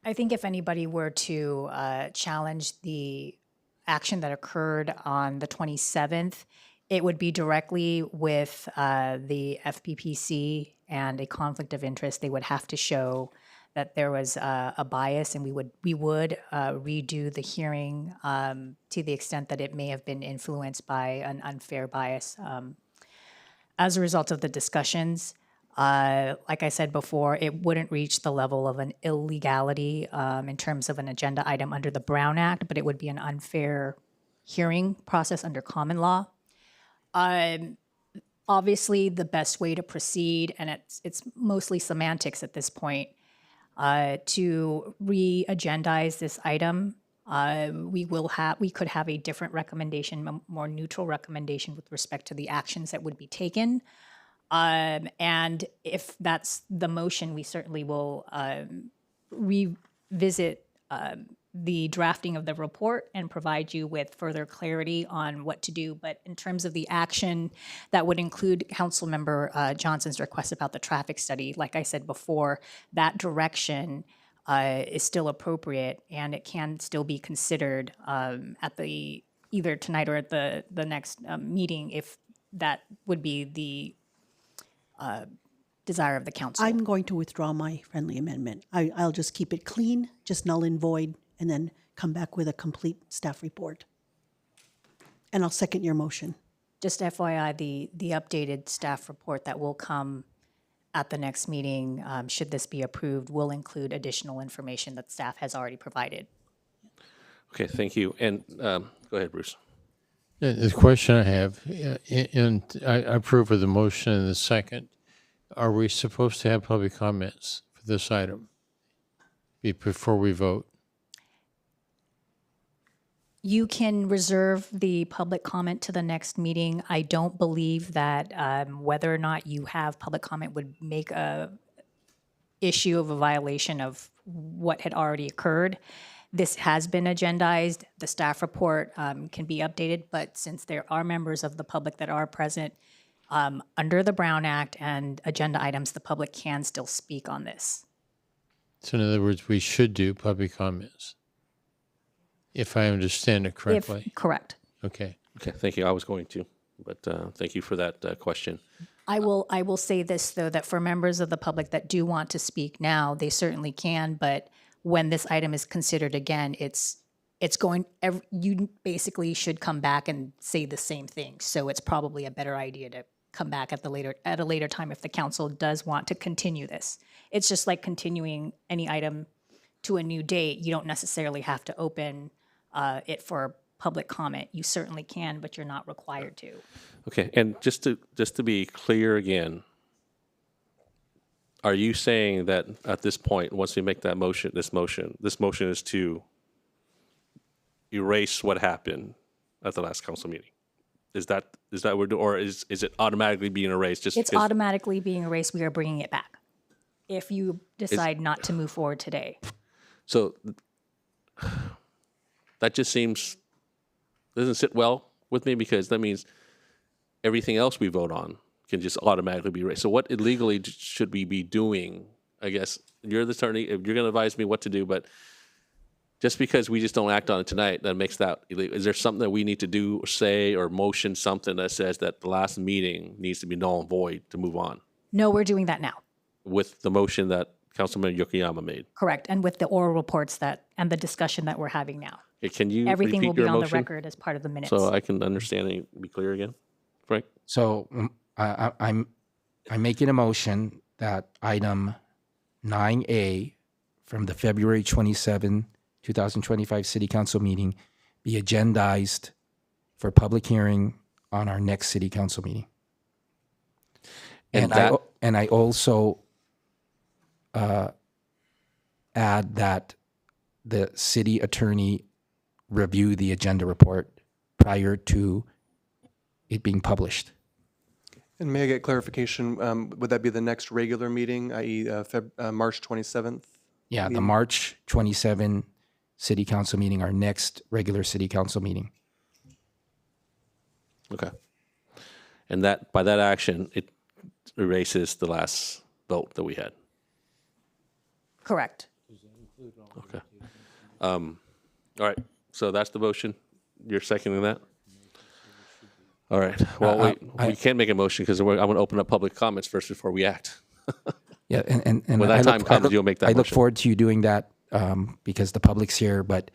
I think if anybody were to challenge the action that occurred on the 27th, it would be directly with the FPPC and a conflict of interest. They would have to show that there was a bias, and we would redo the hearing to the extent that it may have been influenced by an unfair bias. As a result of the discussions, like I said before, it wouldn't reach the level of an illegality in terms of an agenda item under the Brown Act, but it would be an unfair hearing process under common law. Obviously, the best way to proceed, and it's mostly semantics at this point, to re-agendize this item. We could have a different recommendation, a more neutral recommendation with respect to the actions that would be taken. And if that's the motion, we certainly will revisit the drafting of the report and provide you with further clarity on what to do. But in terms of the action, that would include Councilmember Johnson's request about the traffic study. Like I said before, that direction is still appropriate, and it can still be considered at either tonight or at the next meeting, if that would be the desire of the council. I'm going to withdraw my friendly amendment. I'll just keep it clean, just null and void, and then come back with a complete staff report. And I'll second your motion. Just FYI, the updated staff report that will come at the next meeting, should this be approved, will include additional information that staff has already provided. Okay, thank you. And go ahead, Bruce. The question I have, and I approve of the motion in the second, are we supposed to have public comments for this item before we vote? You can reserve the public comment to the next meeting. I don't believe that whether or not you have public comment would make a issue of a violation of what had already occurred. This has been agendized. The staff report can be updated, but since there are members of the public that are present under the Brown Act and agenda items, the public can still speak on this. So in other words, we should do public comments, if I understand it correctly. Correct. Okay. Okay, thank you. I was going to, but thank you for that question. I will say this, though, that for members of the public that do want to speak now, they certainly can, but when this item is considered again, you basically should come back and say the same thing. So it's probably a better idea to come back at a later time if the council does want to continue this. It's just like continuing any item to a new date. You don't necessarily have to open it for public comment. You certainly can, but you're not required to. Okay, and just to be clear again, are you saying that at this point, once we make that motion, this motion is to erase what happened at the last council meeting? Is that what we're doing, or is it automatically being erased? Just It's because- automatically being erased. We are bringing it back if you decide not to move forward today. So that just doesn't sit well with me, because that means everything else we vote on can just automatically be erased. So what illegally should we be doing? I guess you're the attorney. If you're going to advise me what to do, but just because we just don't act on it tonight, that makes that illegal. Is there something that we need to do or say or motion something that says that the last meeting needs to be null and void to move on? No, we're doing that now. With the motion that Councilman Yokoyama made. Correct. And with the oral reports and the discussion that we're having now. Okay, can you Everything repeat will be your on the motion record as part of the minutes. so I can understand and be clear again? Frank? So I'm making a motion that item 9A from the February 27, 2025 City Council meeting be agendized for public hearing on our next City Council meeting. And I also add that the city attorney review the agenda report prior to it being published. And may I get clarification? Would that be the next regular meeting, i.e. March 27th? Yeah, the March 27 City Council meeting, our next regular City Council meeting. Okay. And that by that action, it erases the last vote that we had. Correct. Okay. All right. So that's the motion. You're seconding that? All right. Well, we can't make a motion because I'm going to open up public comments first before we act. Yeah, and when that time comes, you'll make that I look motion. forward to you doing that because the public's here, but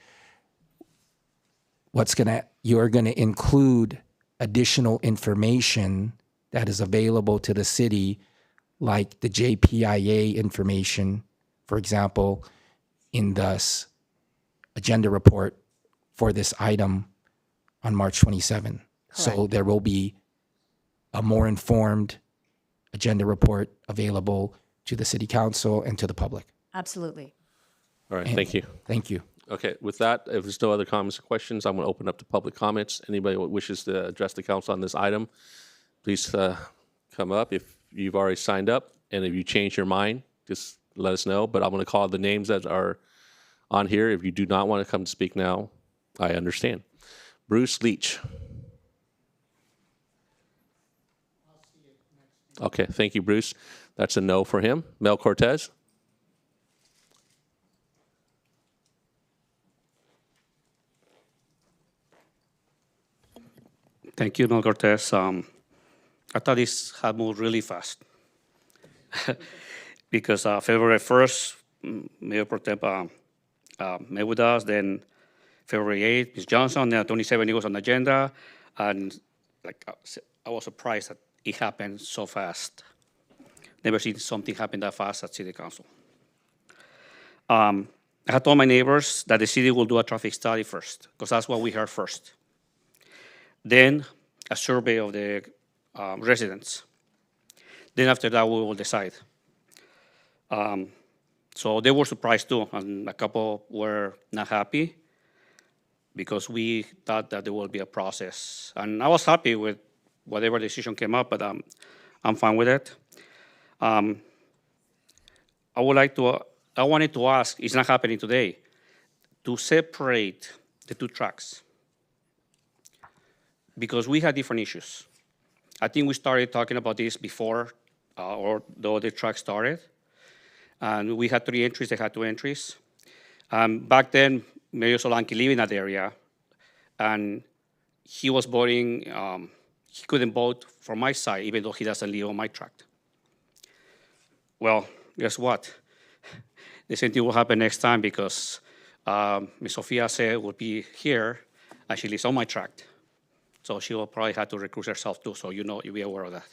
you're going to include additional information that is available to the city, like the JPIA information, for example, in the agenda report for this item on March 27. So there will be a more informed agenda report available to the city council and to the public. Absolutely. All right. Thank you. Thank you. Okay. With that, if there's no other comments or questions, I'm going to open up to public comments. Anybody who wishes to address the council on this item, please come up. If you've already signed up and if you change your mind, just let us know. But I'm going to call the names that are on here. If you do not want to come to speak now, I understand. Bruce Leach. Okay, thank you, Bruce. That's a no for him. Mel Cortez? Thank you, Mel Cortez. I thought this had moved really fast because February 1st, Mayor Pro Tem met with us. Then February 8th, Ms. Johnson. Then 27 it was on the agenda, and I was surprised that it happened so fast. Never seen something happen that fast at City Council. I had told my neighbors that the city will do a traffic study first, because that's what we heard first. Then a survey of the residents. Then after that, we will decide. So they were surprised too, and a couple were not happy because we thought that there will be a process. And I was happy with whatever decision came up, but I'm fine with it. I wanted to ask, it's not happening today, to separate the two tracks, because we had different issues. I think we started talking about this before or the other track started, and we had 3 entries, they had 2 entries. Back then, Mayor Solanke lived in that area, and he was voting, he couldn't vote for my side, even though he doesn't live on my tract. Well, guess what? The same thing will happen next time because Ms. Sofia said will be here, and she lives on my tract. So she will probably have to recruit herself too, so you'll be aware of that.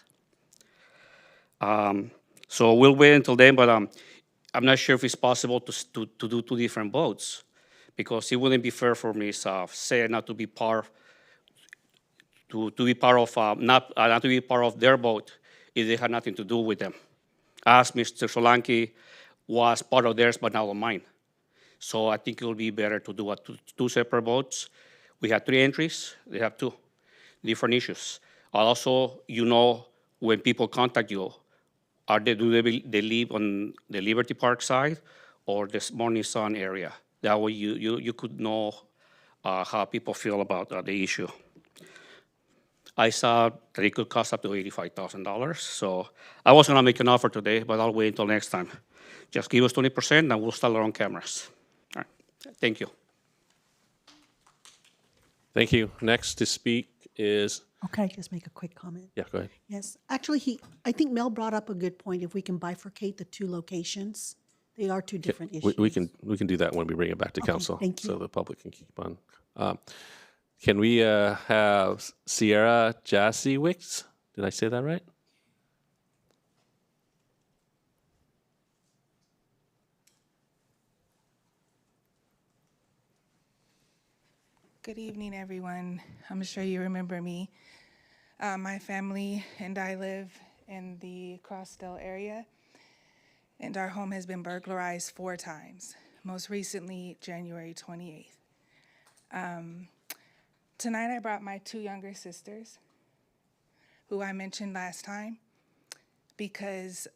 So we'll wait until then, but I'm not sure if it's possible to do two different votes because it wouldn't be fair for Ms. Say not to be part not to be part of their vote if they had nothing to do with them. As Mr. Solanke was part of theirs, but not of mine. So I think it will be better to do two separate votes. We have 3 entries, they have 2 different issues. Also, when people contact you, they live on the Liberty Park side or the Morning Sun area? That way you could know how people feel about the issue. I saw that it could cost up to $85,000, so I was gonna make an offer today, but I'll wait until next time. Just give us 20% and we'll start our own cameras. All right, thank you. Thank you. Next to speak is, Okay, just make a quick comment. yeah, go ahead. Yes, actually, I think Mel brought up a good point. If we can bifurcate the 2 locations, they are 2 different issues. We can do that when we bring it back to Okay, council. thank you. So the public can keep on. Can we have Sierra Jassiewicz? Did I say that right? Good evening, everyone. I'm sure you remember me. My family and I live in the Crossdale area, and our home has been burglarized 4 times, most recently January 28th. Tonight I brought my 2 younger sisters, who I mentioned last time, because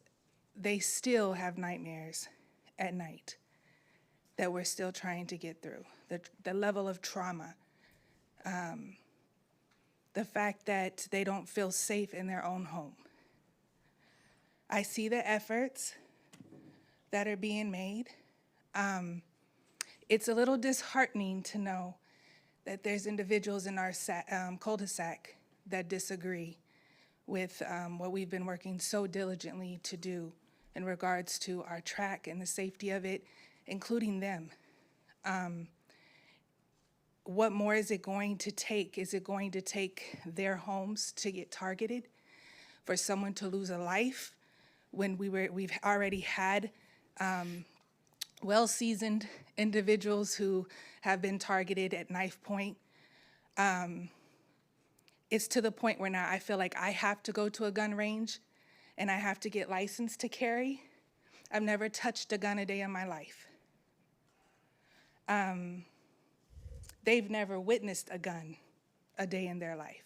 they still have nightmares at night that we're still trying to get through. The level of trauma, the fact that they don't feel safe in their own home. I see the efforts that are being made. It's a little disheartening to know that there's individuals in our cul-de-sac that disagree with what we've been working so diligently to do in regards to our track and the safety of it, including them. What more is it going to take? Is it going to take their homes to get targeted, for someone to lose a life when we've already had well-seasoned individuals who have been targeted at knife point? It's to the point where now I feel like I have to go to a gun range and I have to get licensed to carry. I've never touched a gun a day in my life. They've never witnessed a gun a day in their life.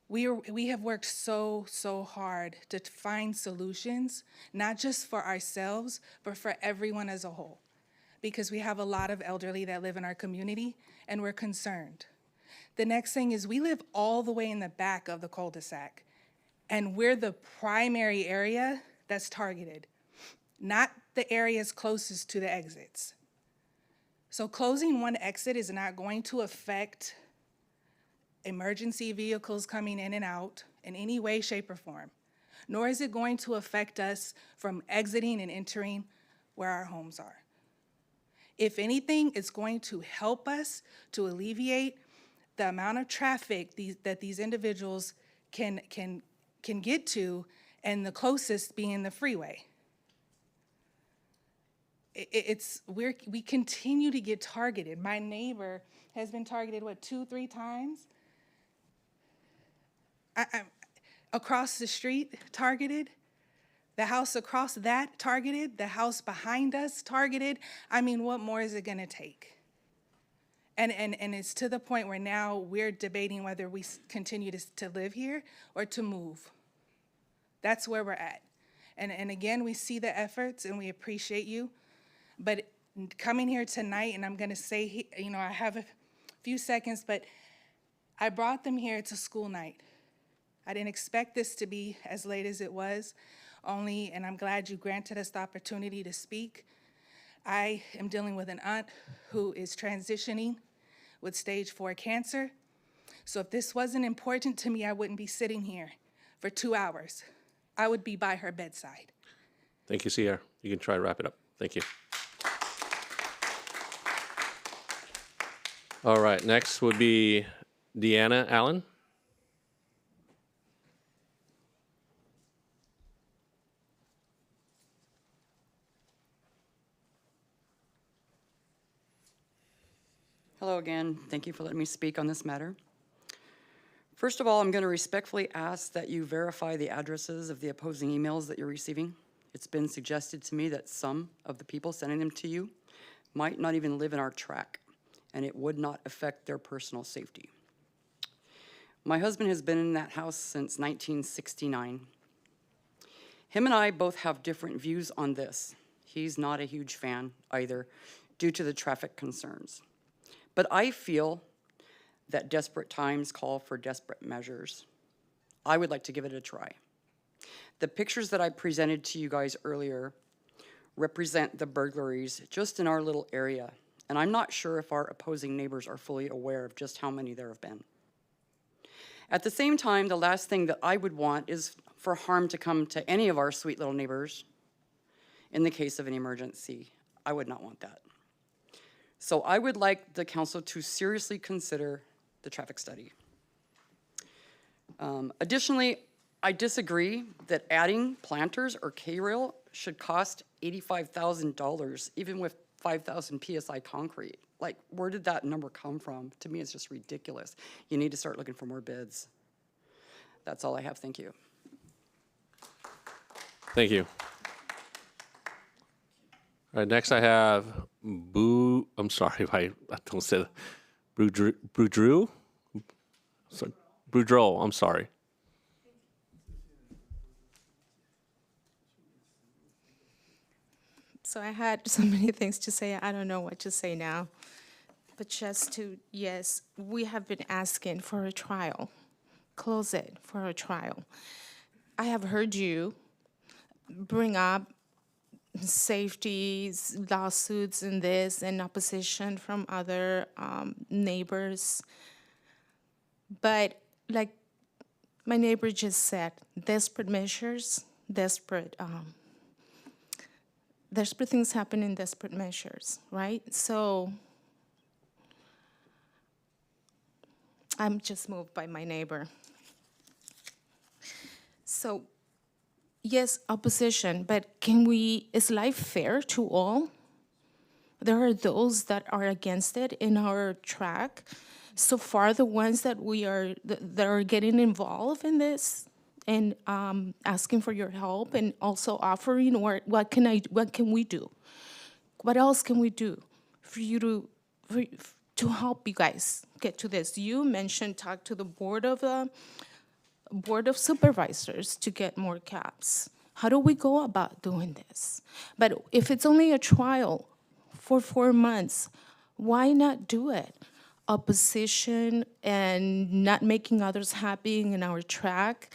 We have worked so hard to find solutions, not just for ourselves, but for everyone as a whole. Because we have a lot of elderly that live in our community, and we're concerned. The next thing is we live all the way in the back of the cul-de-sac, and we're the primary area that's targeted, not the areas closest to the exits. So closing one exit is not going to affect emergency vehicles coming in and out in any way, shape, or form, nor is it going to affect us from exiting and entering where our homes are. If anything, it's going to help us to alleviate the amount of traffic that these individuals can get to, and the closest being the freeway. We continue to get targeted. My neighbor has been targeted, 2-3 times? Across the street, targeted. The house across that, targeted. The house behind us, targeted. I mean, what more is it gonna take? And it's to the point where now we're debating whether we continue to live here or to move. That's where we're at. And again, we see the efforts and we appreciate you. But coming here tonight, and I'm gonna say, I have a few seconds, but I brought them here. It's a school night. I didn't expect this to be as late as it was, and I'm glad you granted us the opportunity to speak. I am dealing with an aunt who is transitioning with stage 4 cancer. So if this wasn't important to me, I wouldn't be sitting here for 2 hours. I would be by her bedside. Thank you, Sierra. You can try to wrap it up. Thank you. All right, next would be Deanna Allen. Hello again. Thank you for letting me speak on this matter. First of all, I'm going to respectfully ask that you verify the addresses of the opposing emails that you're receiving. It's been suggested to me that some of the people sending them to you might not even live in our tract, and it would not affect their personal safety. My husband has been in that house since 1969. Him and I both have different views on this. He's not a huge fan either, due to the traffic concerns. But I feel that desperate times call for desperate measures. I would like to give it a try. The pictures that I presented to you guys earlier represent the burglaries just in our little area, and I'm not sure if our opposing neighbors are fully aware of just how many there have been. At the same time, the last thing that I would want is for harm to come to any of our sweet little neighbors in the case of an emergency. I would not want that. So I would like the council to seriously consider the traffic study. Additionally, I disagree that adding planters or K-rail should cost $85,000, even with 5,000 PSI concrete. Like, where did that number come from? To me, it's just ridiculous. You need to start looking for more bids. That's all I have. Thank you. Thank you. All right, next I have I'm sorry if I don't say that. Boudreau? Sorry, Boudreau, I'm sorry. So I had so many things to say, I don't know what to say now. But just to, yes, we have been asking for a trial. Close it for a trial. I have heard you bring up safety lawsuits and this and opposition from other neighbors. But like my neighbor just said, desperate measures, desperate things happen in desperate measures, right? So I'm just moved by my neighbor. So yes, opposition, but is life fair to all? There are those that are against it in our track. So far, the ones that that are getting involved in this and asking for your help and also offering, or what can we do? What else can we do for you to help you guys get to this? You mentioned talk to the board of supervisors to get more caps. How do we go about doing this? But if it's only a trial for 4 months, why not do it? Opposition and not making others happy in our track,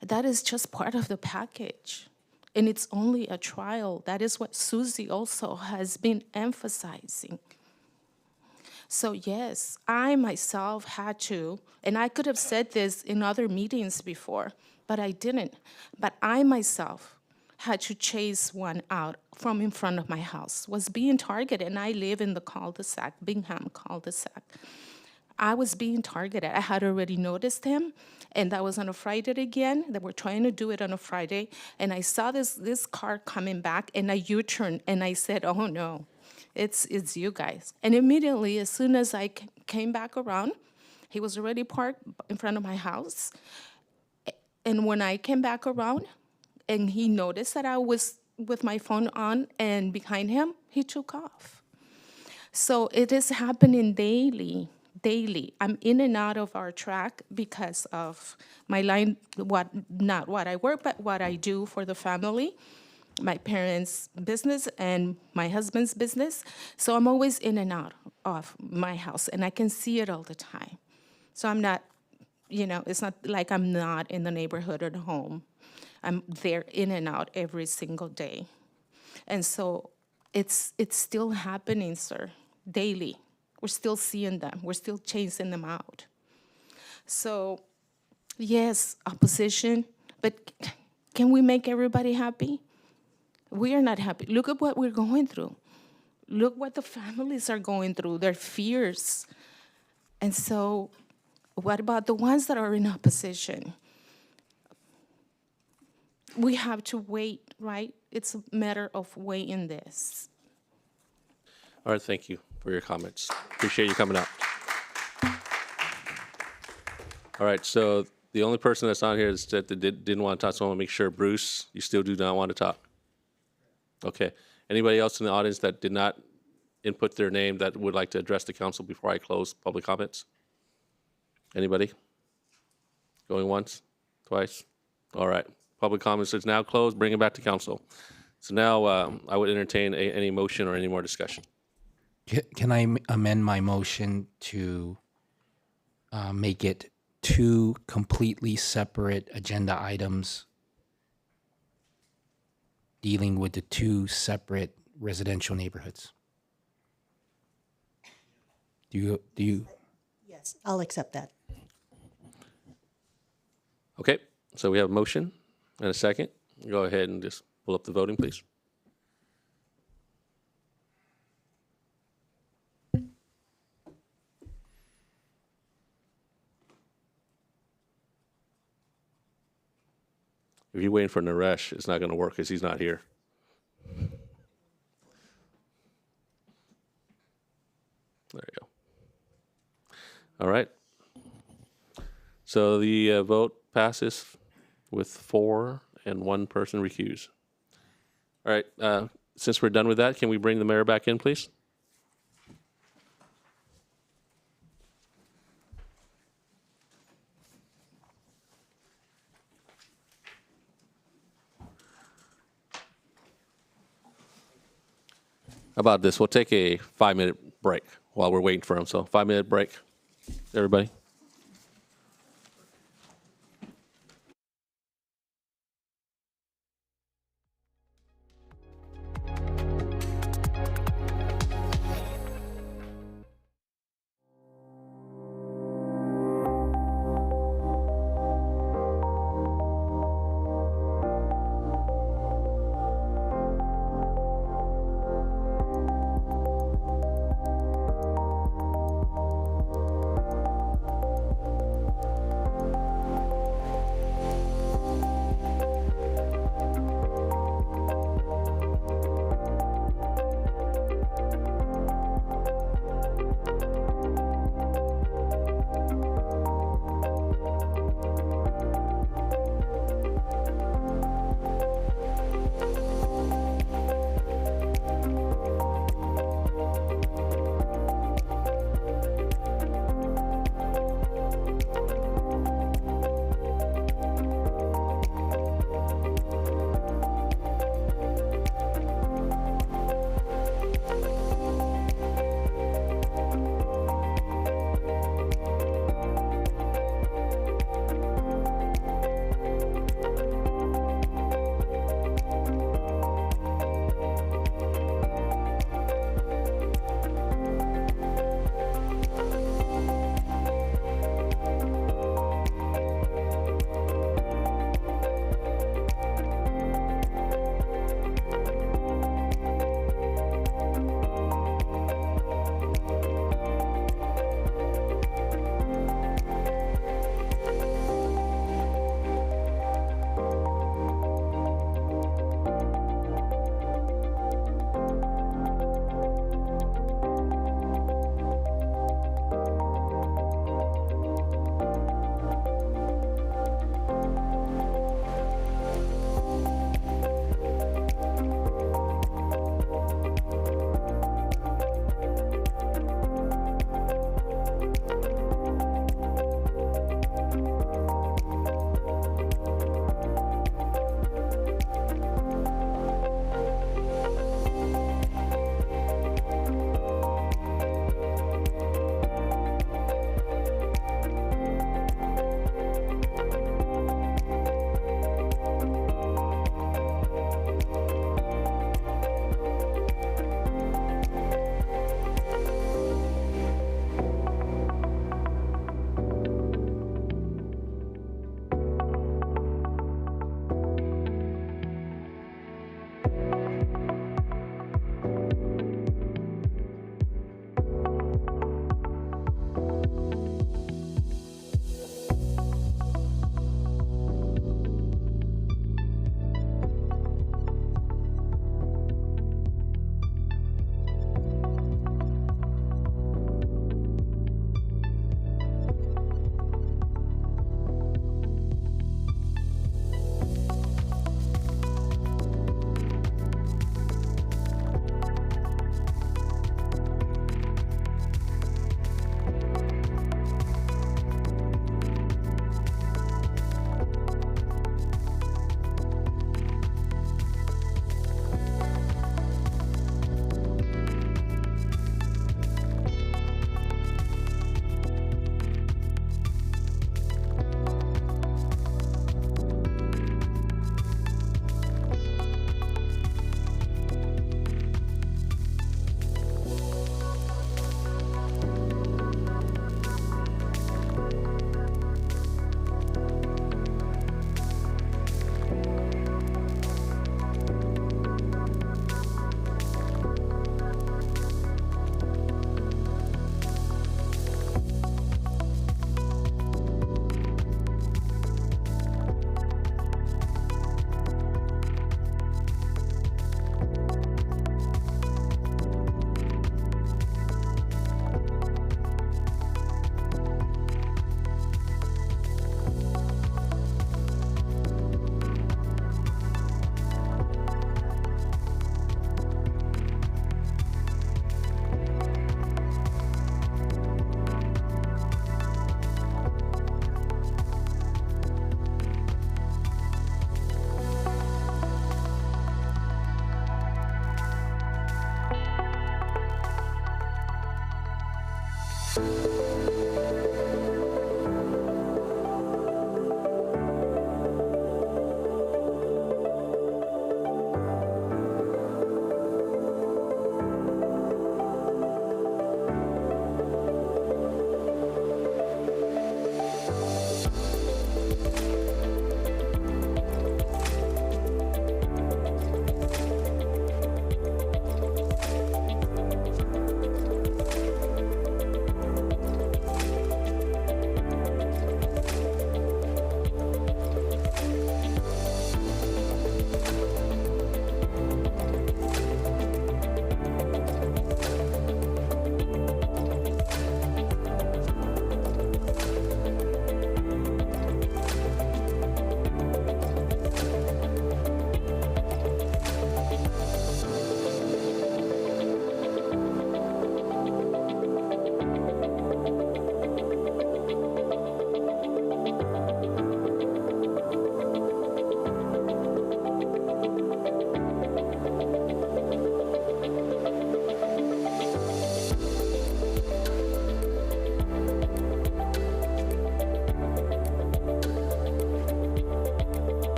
that is just part of the package. And it's only a trial. That is what Susie also has been emphasizing. So yes, I myself had to, and I could have said this in other meetings before, but I didn't. But I myself had to chase one out from in front of my house, was being targeted, and I live in the cul-de-sac, Bingham cul-de-sac. I was being targeted. I had already noticed him, and that was on a Friday again. They were trying to do it on a Friday, and I saw this car coming back, and I U-turned, and I said, oh no, it's you guys. And immediately, as soon as I came back around, he was already parked in front of my house. And when I came back around, and he noticed that I was with my phone on and behind him, he took off. So it is happening daily. I'm in and out of our track because of my line, not what I work, but what I do for the family, my parents' business and my husband's business. So I'm always in and out of my house, and I can see it all the time. So I'm not, it's not like I'm not in the neighborhood at home. I'm there in and out every single day. And so it's still happening, sir, daily. We're still seeing them. We're still chasing them out. So, yes, opposition, but Can we make everybody happy? We are not happy. Look at what we're going through. Look what the families are going through, their fears. And so, what about the ones that are in opposition? We have to wait, right? It's a matter of weighing this. All right, thank you for your comments. Appreciate you coming out. All right, so the only person that's on here is that didn't want to talk, so I want to make sure, Bruce, you still do not want to talk? Okay. Anybody else in the audience that did not input their name that would like to address the council before I close public comments? Anybody? Going once, twice? All right. Public comments is now closed. Bring it back to council. So now I would entertain any motion or any more discussion. Can I amend my motion to make it 2 completely separate agenda items dealing with the 2 separate residential neighborhoods? Do you? Yes, I'll accept that. Okay, so we have a motion and a second. Go ahead and just pull up the voting, please. If you're waiting for Naresh, it's not going to work because he's not here. There you go. All right. So the vote passes with 4 and 1 person recused. All right. Since we're done with that, can we bring the mayor back in, please? How about this? We'll take a 5-minute break while we're waiting for him. So 5-minute break, everybody.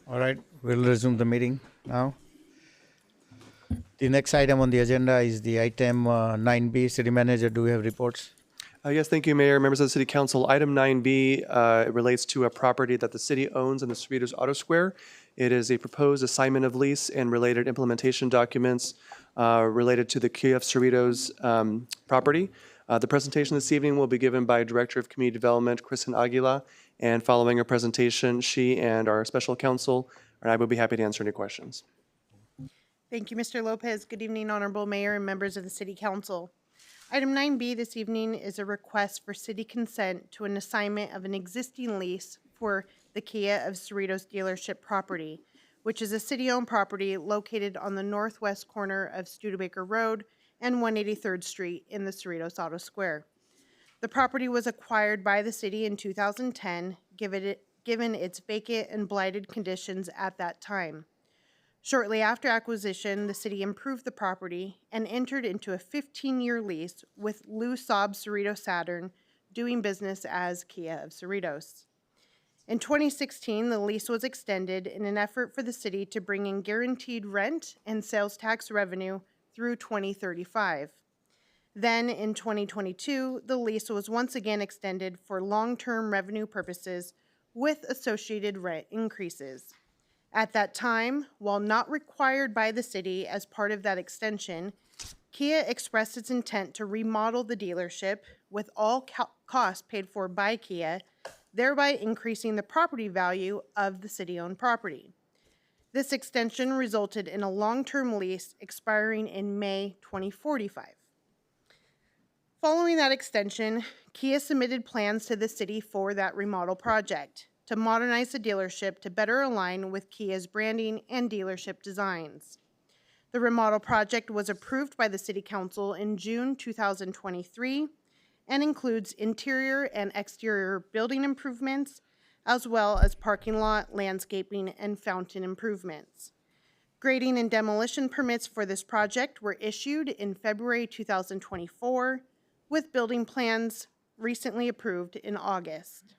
All right, we'll resume the meeting now. The next item on the agenda is the item 9B. City Manager, do we have reports? Yes, thank you, Mayor, members of the City Council. Item 9B relates to a property that the city owns in the Cerritos Auto Square. It is a proposed assignment of lease and related implementation documents related to the Kia of Cerritos property. The presentation this evening will be given by Director of Community Development, Kristen Aguila, and following her presentation, she and our special counsel and I will be happy to answer any questions. Thank you, Mr. Lopez. Good evening, Honorable Mayor and members of the City Council. Item 9B this evening is a request for city consent to an assignment of an existing lease for the Kia of Cerritos dealership property, which is a city-owned property located on the northwest corner of Studebaker Road and 183rd Street in the Cerritos Auto Square. The property was acquired by the city in 2010, given its vacant and blighted conditions at that time. Shortly after acquisition, the city improved the property and entered into a 15-year lease with Lou Saab Cerritos Saturn, doing business as Kia of Cerritos. In 2016, the lease was extended in an effort for the city to bring in guaranteed rent and sales tax revenue through 2035. Then, in 2022, the lease was once again extended for long-term revenue purposes with associated rent increases. At that time, while not required by the city as part of that extension, Kia expressed its intent to remodel the dealership with all costs paid for by Kia, thereby increasing the property value of the city-owned property. This extension resulted in a long-term lease expiring in May 2045. Following that extension, Kia submitted plans to the city for that remodel project to modernize the dealership to better align with Kia's branding and dealership designs. The remodel project was approved by the City Council in June 2023 and includes interior and exterior building improvements, as well as parking lot, landscaping, and fountain improvements. Grading and demolition permits for this project were issued in February 2024, with building plans recently approved in August.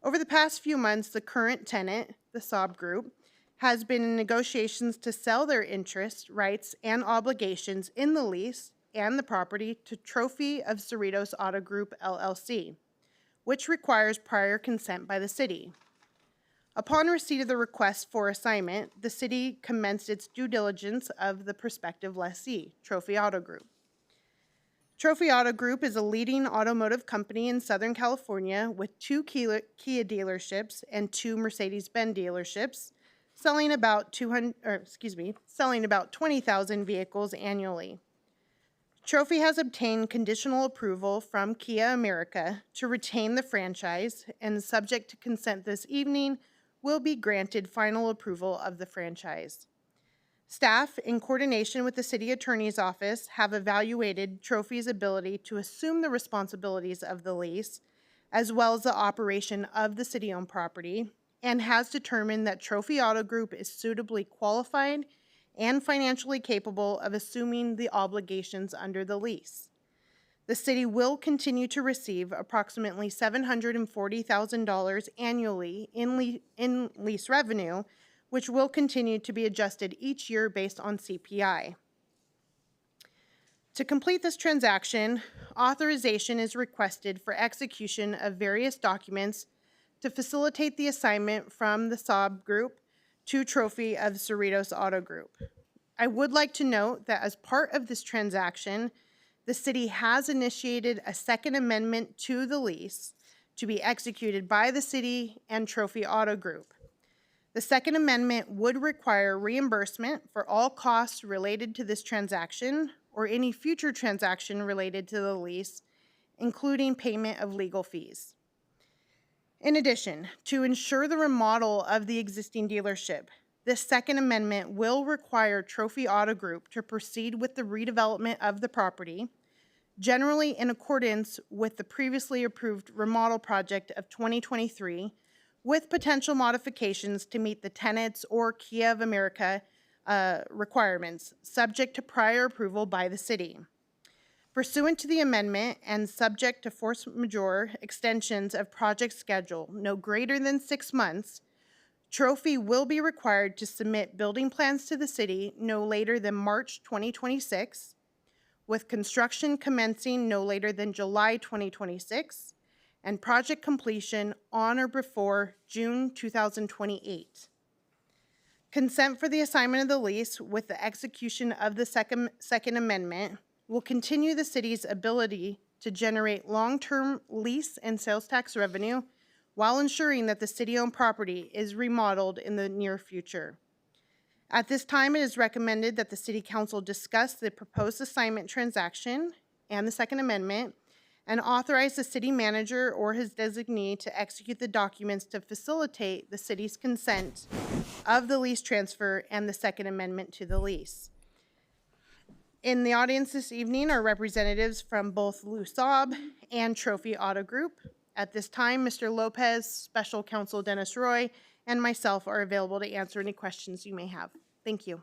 Over the past few months, the current tenant, the Saab Group, has been in negotiations to sell their interests, rights, and obligations in the lease and the property to Trophy of Cerritos Auto Group, LLC, which requires prior consent by the city. Upon receipt of the request for assignment, the city commenced its due diligence of the prospective lessee, Trophy Auto Group. Trophy Auto Group is a leading automotive company in Southern California with 2 Kia dealerships and 2 Mercedes-Benz dealerships, selling about 20,000 vehicles annually. Trophy has obtained conditional approval from Kia America to retain the franchise, and subject to consent this evening, will be granted final approval of the franchise. Staff, in coordination with the City Attorney's Office, have evaluated Trophy's ability to assume the responsibilities of the lease, as well as the operation of the city-owned property, and has determined that Trophy Auto Group is suitably qualified and financially capable of assuming the obligations under the lease. The city will continue to receive approximately $740,000 annually in lease revenue, which will continue to be adjusted each year based on CPI. To complete this transaction, authorization is requested for execution of various documents to facilitate the assignment from the Saab Group to Trophy of Cerritos Auto Group. I would like to note that as part of this transaction, the city has initiated a second amendment to the lease to be executed by the city and Trophy Auto Group. The Second Amendment would require reimbursement for all costs related to this transaction or any future transaction related to the lease, including payment of legal fees. In addition, to ensure the remodel of the existing dealership, this Second Amendment will require Trophy Auto Group to proceed with the redevelopment of the property, generally in accordance with the previously approved remodel project of 2023, with potential modifications to meet the tenants or Kia of America requirements, subject to prior approval by the city. Pursuant to the amendment and subject to force majeure extensions of project schedule no greater than 6 months, Trophy will be required to submit building plans to the city no later than March 2026, with construction commencing no later than July 2026, and project completion on or before June 2028. Consent for the assignment of the lease with the execution of the Second Amendment will continue the city's ability to generate long-term lease and sales tax revenue while ensuring that the city-owned property is remodeled in the near future. At this time, it is recommended that the City Council discuss the proposed assignment transaction and the Second Amendment and authorize the city manager or his designee to execute the documents to facilitate the city's consent of the lease transfer and the Second Amendment to the lease. In the audience this evening are representatives from both LUSAB and Trophy Auto Group. At this time, Mr. Lopez, Special Counsel Dennis Roy, and myself are available to answer any questions you may have. Thank you.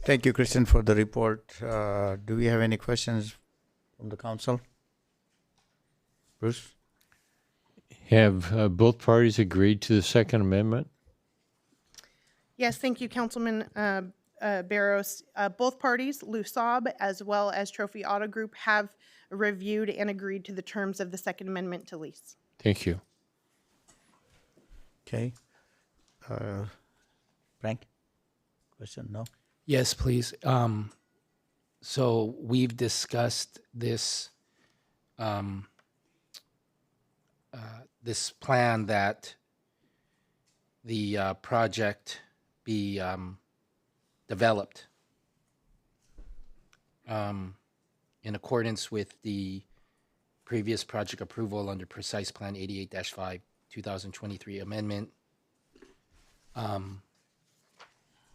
Thank you, Kristen, for the report. Do we have any questions from the council? Bruce? Have both parties agreed to the Second Amendment? Yes, thank you, Councilman Barros. Both parties, LUSAB as well as Trophy Auto Group, have reviewed and agreed to the terms of the Second Amendment to lease. Thank you. Okay. Frank? Question? No? Yes, please. So we've discussed this this plan that the project be developed in accordance with the previous project approval under Precise Plan 88-5 2023 amendment.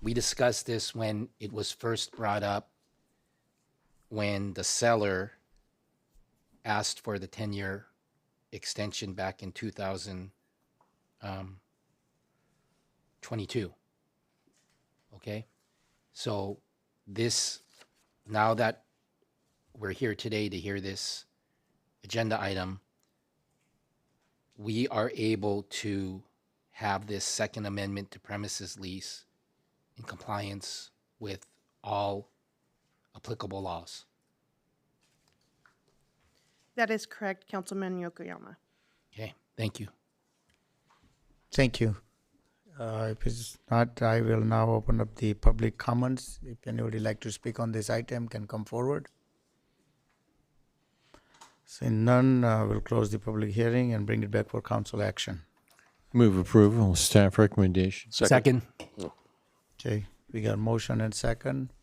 We discussed this when it was first brought up, when the seller asked for the 10-year extension back in 2022. Okay? So this, now that we're here today to hear this agenda item, we are able to have this Second Amendment to premises lease in compliance with all applicable laws. That is correct, Councilman Yokoyama. Okay, thank you. Thank you. If it's not, I will now open up the public comments. If anybody like to speak on this item, can come forward. Seeing none, we'll close the public hearing and bring it back for council action. Move approval of staff recommendation. Second. Okay, we got motion and second.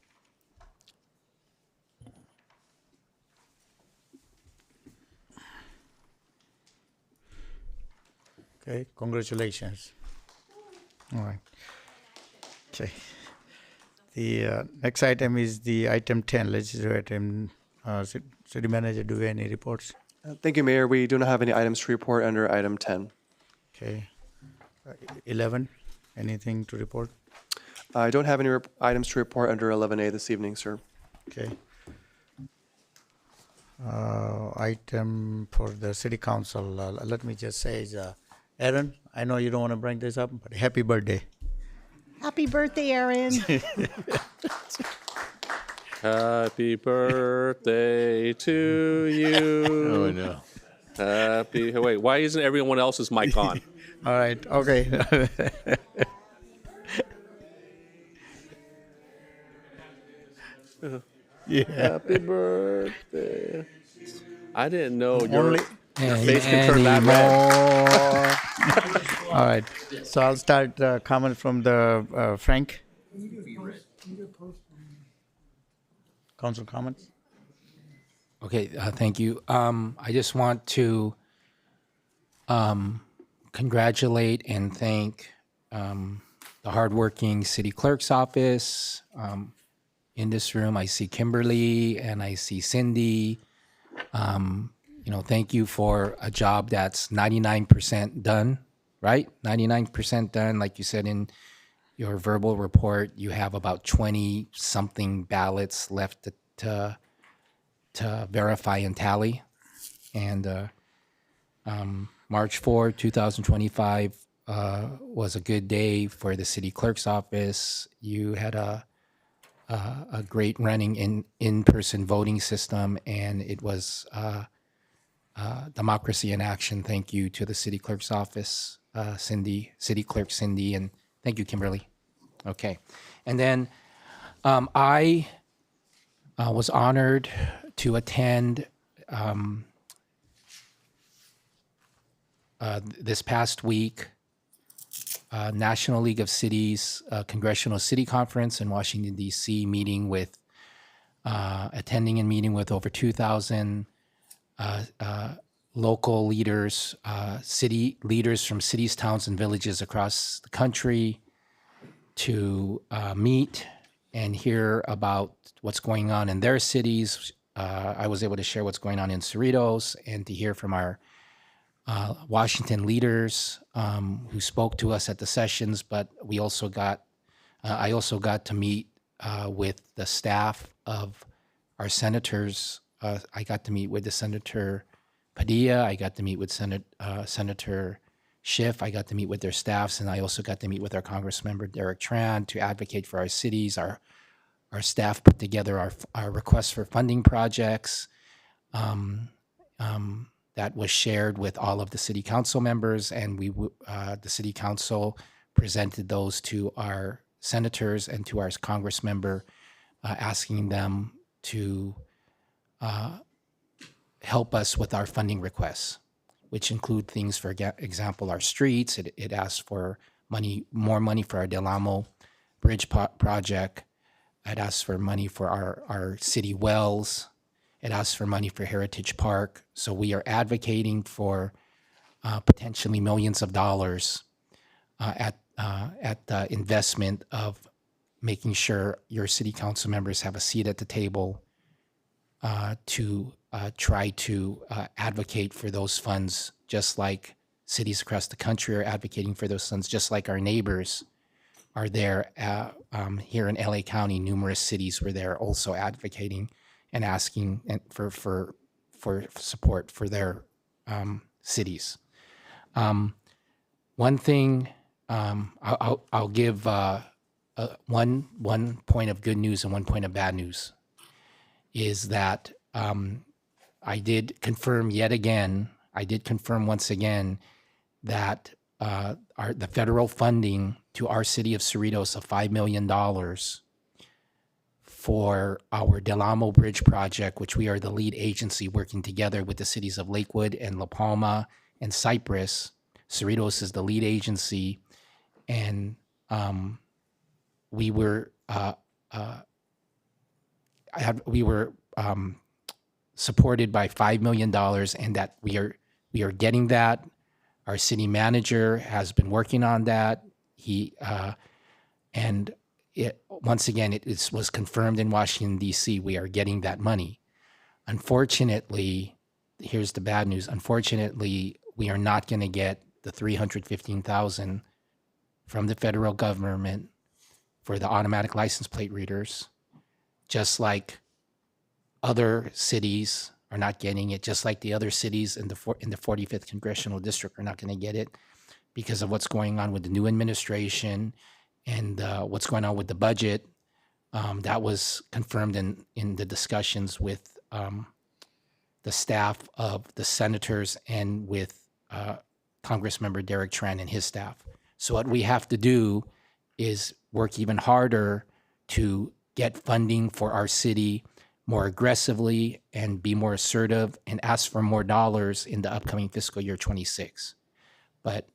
Okay, congratulations. All right. Okay. The next item is the item 10, legislative item. City manager, do we have any reports? Thank you, Mayor. We do not have any items to report under item 10. Okay. 11, anything to report? I don't have any items to report under 11A this evening, sir. Okay. Item for the city council, let me just say, is Aaron, I know you don't want to bring this up, but happy birthday. Happy birthday, Aaron. Happy birthday to you. Oh, no. Happy, wait, why isn't everyone else's mic on? All right, okay. Yeah. Happy birthday. I didn't know your Only- face can turn that red. All right, so I'll start comment from the Frank. Council comments? Okay, thank you. I just want to congratulate and thank the hardworking city clerk's office. In this room, I see Kimberly and I see Cindy. Thank you for a job that's 99% done, right? 99% done. Like you said in your verbal report, you have about 20-something ballots left to verify and tally. And March 4, 2025, was a good day for the city clerk's office. You had a great running in-person voting system, and it was democracy in action. Thank you to the city clerk's office, city clerk Cindy, and thank you, Kimberly. Okay, and then I was honored to attend this past week National League of Cities Congressional City Conference in Washington, D.C., attending and meeting with over 2,000 local leaders, city leaders from cities, towns, and villages across the country to meet and hear about what's going on in their cities. I was able to share what's going on in Cerritos and to hear from our Washington leaders who spoke to us at the sessions, but we also got, I also got to meet with the staff of our senators. I got to meet with the Senator Padilla. I got to meet with Senator Schiff. I got to meet with their staffs, and I also got to meet with our Congressmember Derek Tran to advocate for our cities. Our staff put together our requests for funding projects. That was shared with all of the city council members, and the city council presented those to our senators and to our Congress member, asking them to help us with our funding requests, which include things, for example, our streets. It asks for more money for our Del Amo Bridge project. It asks for money for our city wells. It asks for money for Heritage Park. So we are advocating for potentially millions of dollars at the investment of making sure your city council members have a seat at the table to try to advocate for those funds, just like cities across the country are advocating for those funds, just like our neighbors are there here in LA County. Numerous cities were there also advocating and asking for support for their cities. One thing I'll give one point of good news and one point of bad news is that I did confirm once again that the federal funding to our city of Cerritos of $5 million for our Del Amo Bridge project, which we are the lead agency working together with the cities of Lakewood and La Palma and Cypress. Cerritos is the lead agency, and we were supported by $5 million, and that we are getting that. Our city manager has been working on that. Once again, it was confirmed in Washington, D.C., we are getting that money. Unfortunately, here's the bad news. Unfortunately, we are not going to get the $315,000 from the federal government for the automatic license plate readers, just like other cities are not getting it, just like the other cities in the 45th Congressional District are not going to get it because of what's going on with the new administration and what's going on with the budget. That was confirmed in the discussions with the staff of the senators and with Congressmember Derek Tran and his staff. So what we have to do is work even harder to get funding for our city more aggressively and be more assertive and ask for more dollars in the upcoming fiscal year 26. But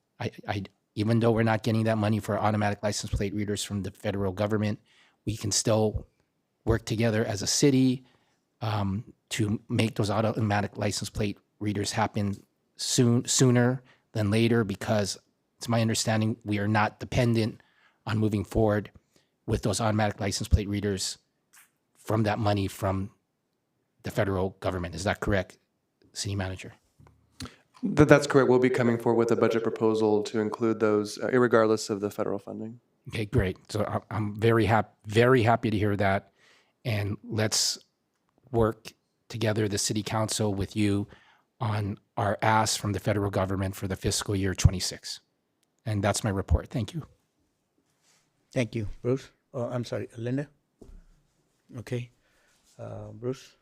even though we're not getting that money for automatic license plate readers from the federal government, we can still work together as a city to make those automatic license plate readers happen sooner than later, because it's my understanding we are not dependent on moving forward with those automatic license plate readers from that money from the federal government. Is that correct, City Manager? That's correct. We'll be coming forward with a budget proposal to include those, irregardless of the federal funding. Okay, great. So I'm very happy to hear that. And let's work together, the City Council, with you on our ask from the federal government for the fiscal year 26. And that's my report. Thank you. Thank you, Bruce. Oh, I'm sorry, Linda. Okay, Bruce.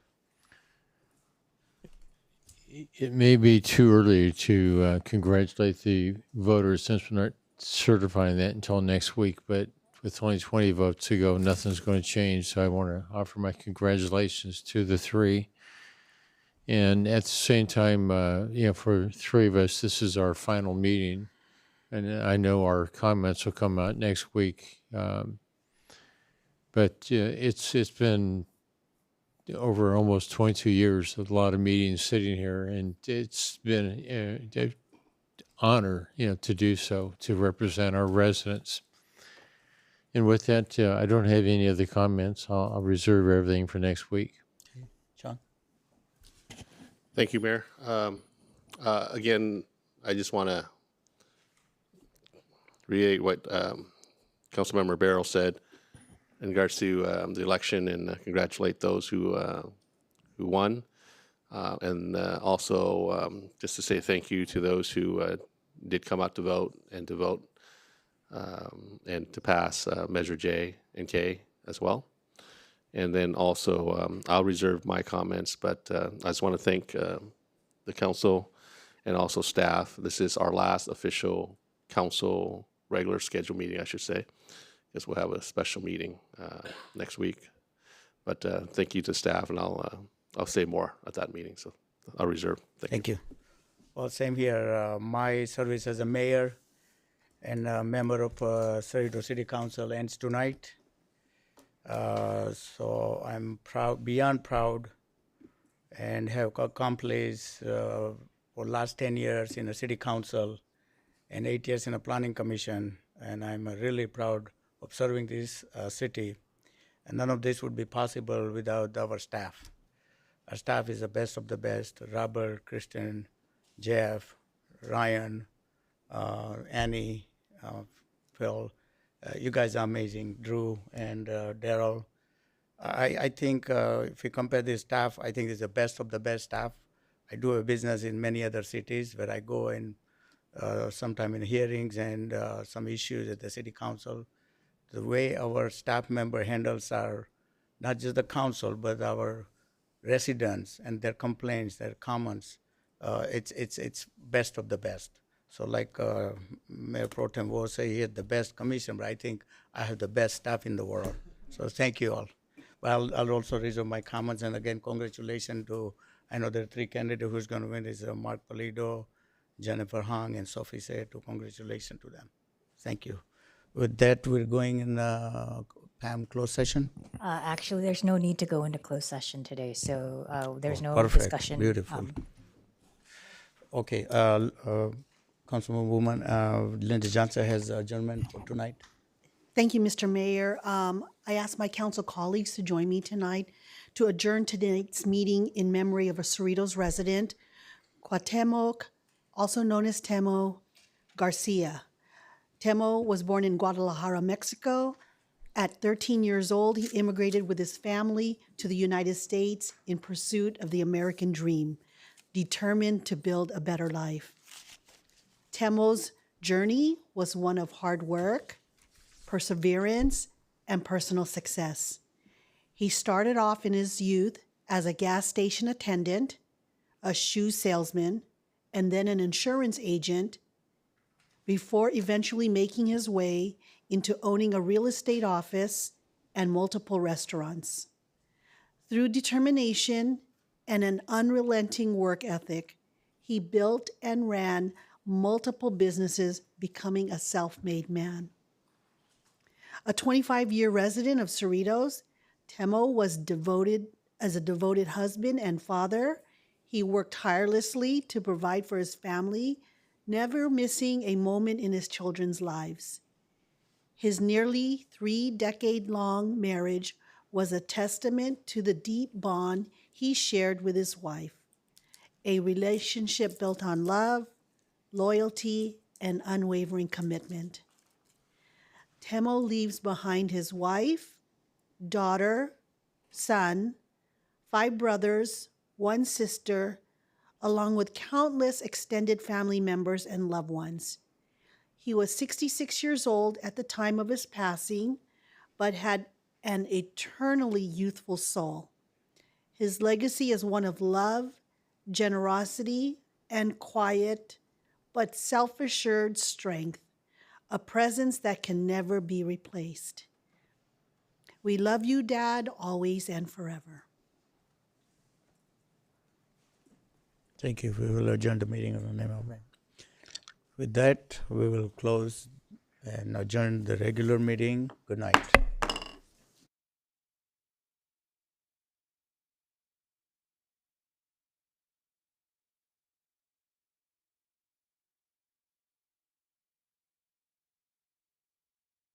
It may be too early to congratulate the voters since we're not certifying that until next week, but with only 20 votes to go, nothing's going to change. So I want to offer my congratulations to the three. And at the same time, for three of us, this is our final meeting. And I know our comments will come out next week. But it's been over almost 22 years, a lot of meetings sitting here, and it's been an honor, to do so, to represent our residents. And with that, I don't have any other comments. I'll reserve everything for next week. John. Thank you, Mayor. Again, I just want to reiterate what Councilmember Barrow said in regards to the election, and congratulate those who won, and also just to say thank you to those who did come out to vote and to pass Measure J and K as well. And then also, I'll reserve my comments, but I just want to thank the council and also staff. This is our last official council regular scheduled meeting, I should say, because we'll have a special meeting next week. But thank you to staff, and I'll say more at that meeting. So I'll reserve. Thank you. Well, same here. My service as a mayor and a member of Cerritos City Council ends tonight. So I'm proud, beyond proud, and have accomplished for last 10 years in the city council and 8 years in a planning commission. And I'm really proud of serving this city. And none of this would be possible without our staff. Our staff is the best of the best. Robert, Kristen, Jeff, Ryan, Annie, Phil. You guys are amazing. Drew and Daryl. I think if you compare this staff, I think it's the best of the best staff. I do a business in many other cities where I go and sometime in hearings and some issues at the city council. The way our staff member handles our, not just the council, but our residents and their complaints, their comments, it's best of the best. So like Mayor Pro Tem will say, he had the best commission, but I think I have the best staff in the world. So thank you all. Well, I'll also reserve my comments, and again, congratulations to, I know there are three candidates who's going to win, is Mark Polido, Jennifer Hong, and Sophie Say. To congratulations to them. Thank you. With that, we're going in Pam closed session. Actually, there's no need to go into closed session today, so there's no Perfect. discussion. Beautiful. Okay, Councilwoman Linda Johnson has adjournment for tonight. Thank you, Mr. Mayor. I ask my council colleagues to join me tonight to adjourn tonight's meeting in memory of a Cerritos resident, Cuauhtemoc, also known as Temo Garcia. Temo was born in Guadalajara, Mexico. At 13 years old, he immigrated with his family to the United States in pursuit of the American dream, determined to build a better life. Temo's journey was one of hard work, perseverance, and personal success. He started off in his youth as a gas station attendant, a shoe salesman, and then an insurance agent, before eventually making his way into owning a real estate office and multiple restaurants. Through determination and an unrelenting work ethic, he built and ran multiple businesses, becoming a self-made man. A 25-year resident of Cerritos, Temo was devoted as a devoted husband and father. He worked tirelessly to provide for his family, never missing a moment in his children's lives. His nearly 3-decade-long marriage was a testament to the deep bond he shared with his wife, a relationship built on love, loyalty, and unwavering commitment. Temo leaves behind his wife, daughter, son, 5 brothers, 1 sister, along with countless extended family members and loved ones. He was 66 years old at the time of his passing, but had an eternally youthful soul. His legacy is one of love, generosity, and quiet, but self-assured strength, a presence that can never be replaced. We love you, Dad, always and forever. Thank you. We will adjourn the meeting in the name of man. With that, we will close and adjourn the regular meeting. Good night.